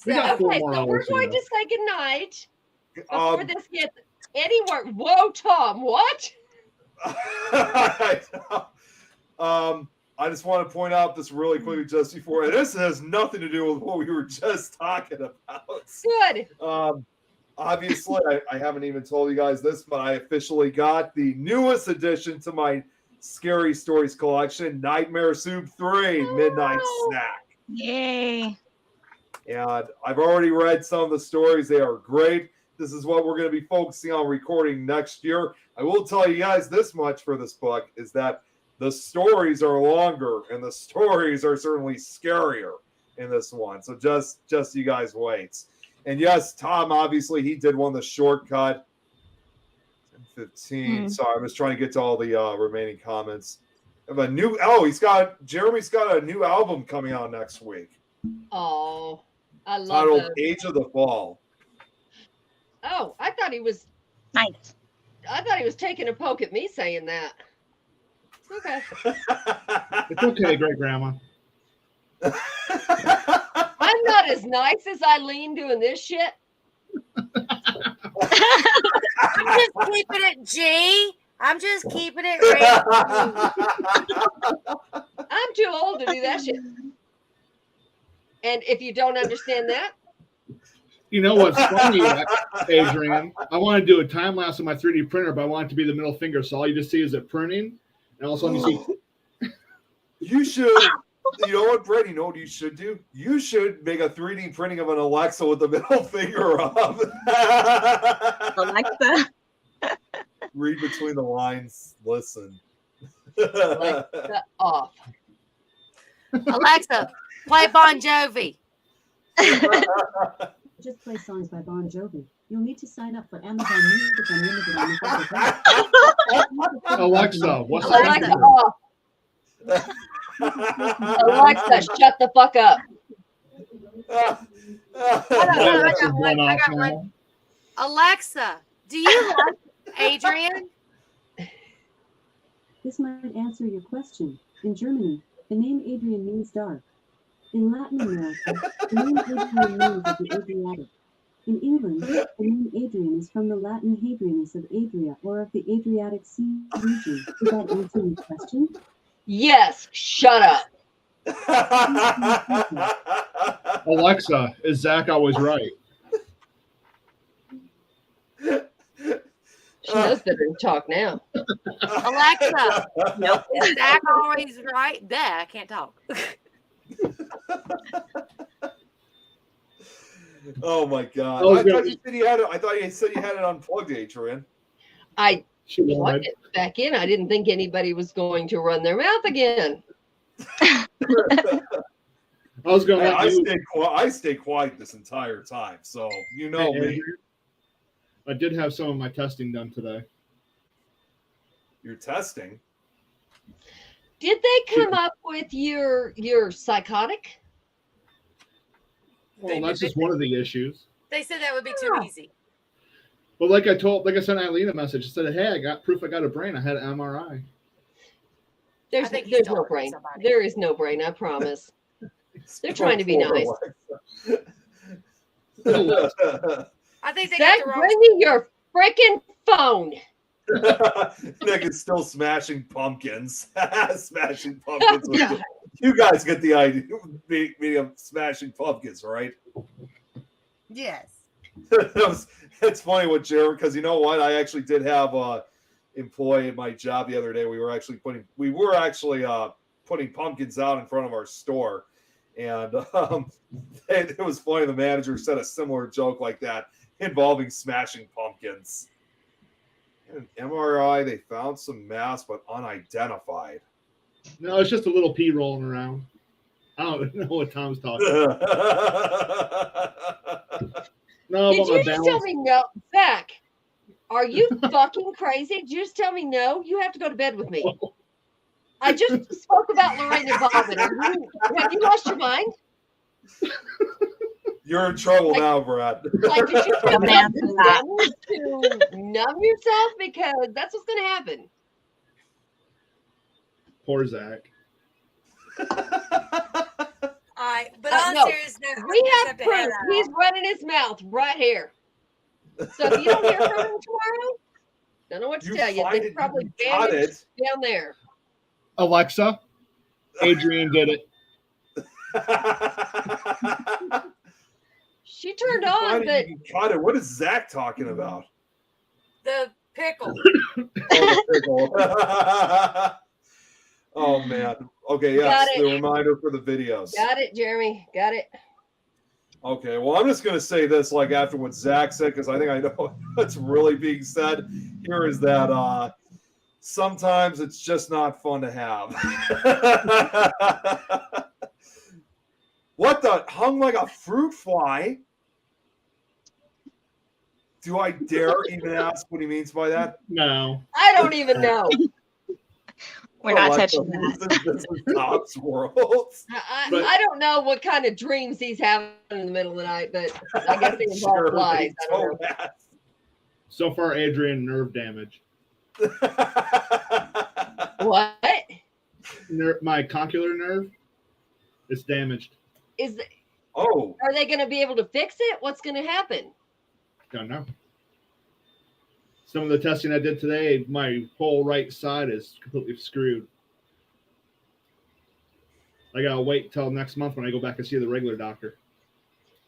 Speaker 4: We got 4 more
Speaker 3: so
Speaker 4: hours.
Speaker 3: we're going
Speaker 4: here.
Speaker 3: to say goodnight before
Speaker 1: Um,
Speaker 3: this gets anywhere. Whoa, Tom, what?
Speaker 1: I just want to point out this really quickly just before, and this has nothing to do with what we were just talking about.
Speaker 3: Good.
Speaker 1: Obviously, I haven't even told you guys this, but I officially got the newest addition to my Scary Stories collection, Nightmare Soup 3 Midnight Snack.
Speaker 7: Yay.
Speaker 1: And I've already read some of the stories. They are great. This is what we're going to be focusing on recording next year. I will tell you guys this much for this book is that the stories are longer and the stories are certainly scarier in this one. So just you guys wait. And yes, Tom, obviously he did one the shortcut. 15. Sorry, I was trying to get to all the remaining comments. Jeremy's got a new album coming out next week.
Speaker 3: Oh, I love
Speaker 1: Titled
Speaker 3: those.
Speaker 1: Age of the Fall.
Speaker 3: Oh, I thought he was
Speaker 7: Nice.
Speaker 3: taking a poke at me saying that. Okay.
Speaker 4: It's okay, great grandma.
Speaker 3: I'm not as nice as Eileen doing this shit.
Speaker 2: I'm just keeping it G. I'm just keeping it real.
Speaker 3: I'm too old to do that shit. And if you don't understand that,
Speaker 4: You know what's funny, Adrian? I want to do a time lapse on my 3D printer, but I want it to be the middle finger. So all you just see is it printing, and all of a sudden you see.
Speaker 1: You should, you know what, Brett? You know what you should do? You should make a 3D printing of an Alexa with the middle finger up.
Speaker 7: Alexa.
Speaker 1: Read between the lines. Listen.
Speaker 3: Alexa off.
Speaker 2: Alexa, play Bon Jovi.
Speaker 5: Just play songs by Bon Jovi. You'll need to sign up for Amazon Music Unlimited on the
Speaker 4: Alexa, what's
Speaker 3: Alexa
Speaker 4: that?
Speaker 3: off. Alexa, shut the fuck up.
Speaker 2: I got one. Alexa, do you like Adrian?
Speaker 5: This might answer your question. In Germany, the name Adrian means dark. In Latin America, the name Adrian means of the Adriatic. In England, the name Adrian is from the Latin Hadrianus of Adria or of the Adriatic Sea region. Does that answer your question?
Speaker 3: Yes, shut up.
Speaker 4: Alexa, is Zach always right?
Speaker 3: She knows better to talk now.
Speaker 2: Alexa, is Zach always right? There, I can't talk.
Speaker 1: Oh my god!
Speaker 4: Oh,
Speaker 1: I
Speaker 4: good.
Speaker 1: thought you said you had it. I thought you said you had it unplugged, Adrian.
Speaker 3: I
Speaker 4: She
Speaker 3: plugged
Speaker 4: lied.
Speaker 3: it back in. I didn't think anybody was going to run their mouth again.
Speaker 4: I was going to
Speaker 1: I
Speaker 4: let you.
Speaker 1: stay quiet this entire time, so you know
Speaker 4: Hey,
Speaker 1: me.
Speaker 4: Adrian, I did have some of my testing done today.
Speaker 1: You're testing.
Speaker 3: Did they come up with your psychotic?
Speaker 4: Well, that's just one of the issues.
Speaker 2: They said that would be too easy.
Speaker 4: But like I sent Eileen a message. I said, "Hey, I got proof. I got a brain. I had an MRI."
Speaker 3: There's
Speaker 2: think he's
Speaker 3: no
Speaker 2: talking to
Speaker 3: brain.
Speaker 2: somebody.
Speaker 3: There is no brain. I promise. They're trying to be nice.
Speaker 2: I think they
Speaker 3: Zach,
Speaker 2: got the wrong.
Speaker 3: bring me your freaking phone.
Speaker 1: Nick is still smashing pumpkins. Smashing pumpkins. You guys get the idea. Me of smashing pumpkins, right?
Speaker 2: Yes.
Speaker 1: It's funny with Jared because you know what? I actually did have a employee at my job the other day. We were actually putting pumpkins out in front of our store, and it was funny. The manager said a similar joke like that. involving smashing pumpkins. In an MRI, they found some mass but unidentified.
Speaker 4: No, it's just a little pea rolling around. I don't know what Tom's talking about. No,
Speaker 3: Did
Speaker 4: but
Speaker 3: you
Speaker 4: my
Speaker 3: just tell
Speaker 4: balance.
Speaker 3: me no? Zach, are you fucking crazy? Did you just tell me no? You have to go to bed with me. I just spoke about Lorena Bobbitt. Have you lost your mind?
Speaker 1: You're in trouble now, Brad.
Speaker 3: Like, did you
Speaker 7: Don't answer that.
Speaker 3: to numb yourself? Because that's what's going to happen.
Speaker 4: Poor Zach.
Speaker 2: All right, but on
Speaker 3: No,
Speaker 2: serious note,
Speaker 3: We
Speaker 2: just
Speaker 3: have
Speaker 2: to head
Speaker 3: proof.
Speaker 2: out.
Speaker 3: He's running his mouth right here. So if you don't hear from him tomorrow, don't know what to tell you.
Speaker 1: find
Speaker 3: They
Speaker 1: it,
Speaker 3: probably
Speaker 1: you cut
Speaker 3: bandaged
Speaker 1: it.
Speaker 3: down there.
Speaker 4: Alexa, Adrian did it.
Speaker 3: She turned
Speaker 1: Why
Speaker 3: on,
Speaker 1: did
Speaker 3: but
Speaker 1: you cut it? What is Zach talking about?
Speaker 2: The pickle.
Speaker 1: Oh, pickle. Oh man. Okay, yes,
Speaker 3: Got it.
Speaker 1: the reminder for the videos.
Speaker 3: got it, Jeremy. Got it.
Speaker 1: Okay, well, I'm just going to say this like after what Zach said, because I think I know what's really being said here is that sometimes it's just not fun to have. What the? Hung like a fruit fly? Do I dare even ask what he means by that?
Speaker 4: No.
Speaker 3: I don't even know.
Speaker 7: We're not
Speaker 1: Alexa,
Speaker 7: touching that.
Speaker 1: This is Top's world.
Speaker 4: But-
Speaker 3: I don't know what kind of dreams he's having in the middle of the night, but I guess they involve
Speaker 1: Sure,
Speaker 3: flies. I don't know.
Speaker 1: so
Speaker 4: So far, Adrian, nerve damage.
Speaker 1: bad.
Speaker 3: What
Speaker 4: My condylar nerve is damaged.
Speaker 3: is?
Speaker 1: Oh,
Speaker 3: Are they going to be able to fix it? What's going to happen?
Speaker 4: Don't know. Some of the testing I did today, my whole right side is completely screwed. I gotta wait till next month when I go back and see the regular doctor.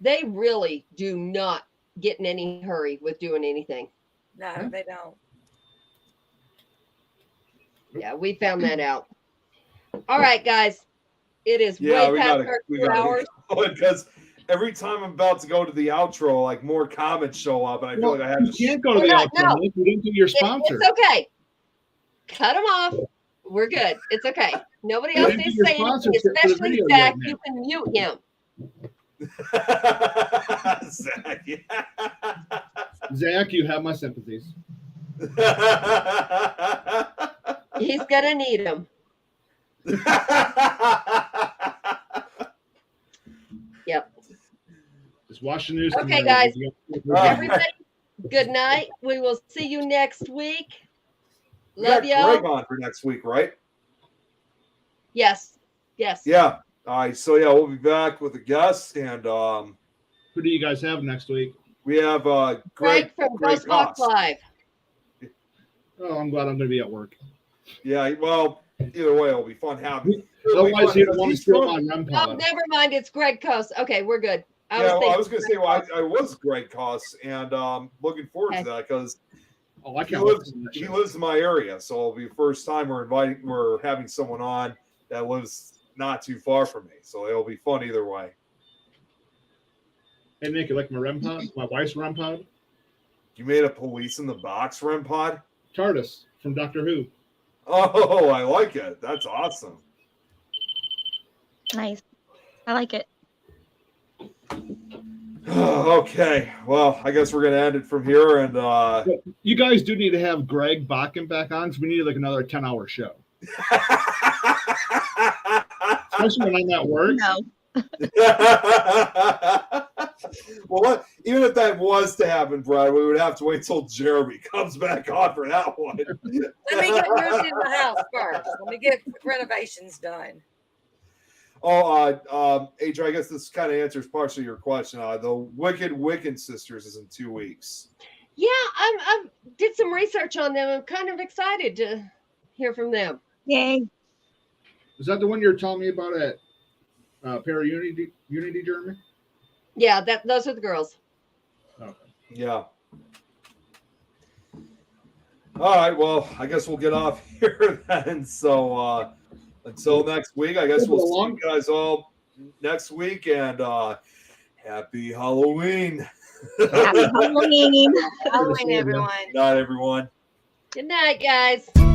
Speaker 3: They really do not get in any hurry with doing anything.
Speaker 2: No, they don't.
Speaker 3: Yeah, we found that out. All right, guys. It is
Speaker 1: yeah,
Speaker 3: way
Speaker 1: we
Speaker 3: past
Speaker 1: gotta,
Speaker 3: our
Speaker 1: we
Speaker 3: 2
Speaker 1: gotta
Speaker 3: hours.
Speaker 1: go because every time I'm about to go to the outro, like more comments show up, and I feel
Speaker 4: No,
Speaker 1: like I have
Speaker 4: you
Speaker 1: to.
Speaker 4: can't go to
Speaker 3: We're
Speaker 4: the
Speaker 3: not-
Speaker 4: outro.
Speaker 3: no.
Speaker 4: Nick. You didn't do your sponsor.
Speaker 3: It's okay. Cut them off. We're good. It's okay. Nobody
Speaker 4: You
Speaker 3: else
Speaker 4: didn't
Speaker 3: is
Speaker 4: do your
Speaker 3: saying anything,
Speaker 4: sponsorship for the
Speaker 3: especially
Speaker 4: video
Speaker 3: Zach.
Speaker 4: yet,
Speaker 3: You can mute him.
Speaker 1: Zach, yeah.
Speaker 4: Zach, you have my sympathies.
Speaker 3: He's gonna need them. Yep.
Speaker 4: Just watch the news.
Speaker 3: Okay,
Speaker 4: tomorrow.
Speaker 3: guys.
Speaker 1: right.
Speaker 3: Everybody, good night. We will see you next week.
Speaker 1: We got
Speaker 3: Love y'all.
Speaker 1: Greg on for next week, right?
Speaker 3: Yes. Yes.
Speaker 1: Yeah. All right. So yeah, we'll be back with a guest, and
Speaker 4: Who do you guys have next week?
Speaker 1: we have
Speaker 3: Greg from
Speaker 1: Greg
Speaker 3: Ghostbox
Speaker 1: Goss.
Speaker 3: Live.
Speaker 4: Oh, I'm glad I'm going to be at work.
Speaker 1: Yeah. Well, either way, it'll be fun having. it'll be
Speaker 4: Otherwise,
Speaker 1: fun
Speaker 4: you don't
Speaker 1: because
Speaker 4: want to
Speaker 1: he's
Speaker 4: steal
Speaker 1: from-
Speaker 4: my REM
Speaker 3: Oh,
Speaker 4: pod.
Speaker 3: never mind. It's Greg Coast. Okay, we're good.
Speaker 1: Yeah, well, I was
Speaker 3: thinking
Speaker 1: going to say,
Speaker 3: Greg
Speaker 1: well, I was Greg Koss, and looking forward
Speaker 3: Okay.
Speaker 1: to that because
Speaker 4: Oh, I
Speaker 1: he
Speaker 4: can't
Speaker 1: lives
Speaker 4: listen to that
Speaker 1: he
Speaker 4: shit.
Speaker 1: lives in my area, so it'll be the first time we're having someone on that lives not too far from me, so it'll be fun either way.
Speaker 4: Hey, Nick, you like my REM pod? My wife's REM pod?
Speaker 1: You made a police in the box REM pod?
Speaker 4: TARDIS from Doctor Who.
Speaker 1: Oh, I like it. That's awesome.
Speaker 7: Nice. I like it.
Speaker 1: Okay, well, I guess we're gonna end it from here, and
Speaker 4: You guys do need to have Greg Bakken back on because we need like another 10-hour show. Especially when I'm at work.
Speaker 7: No.
Speaker 1: Well, even if that was to happen, Brad, we would have to wait till Jeremy comes back on for that one.
Speaker 2: Let me get yours in the house first. Let me get renovations done.
Speaker 1: Oh, Adrian, I guess this kind of answers partially your question. The Wicked Wiccan Sisters is in 2 weeks.
Speaker 3: Yeah, I did some research on them. I'm kind of excited to hear from them.
Speaker 7: Yay.
Speaker 4: Is that the one you were telling me about at Para Unity, Jeremy?
Speaker 3: Yeah, those are the girls.
Speaker 1: Yeah. All right. Well, I guess we'll get off here then. So until next week, I guess we'll see you guys all next week. And happy Halloween.
Speaker 7: Happy Halloween.
Speaker 2: Halloween, everyone.
Speaker 1: Not everyone.
Speaker 3: Good night, guys.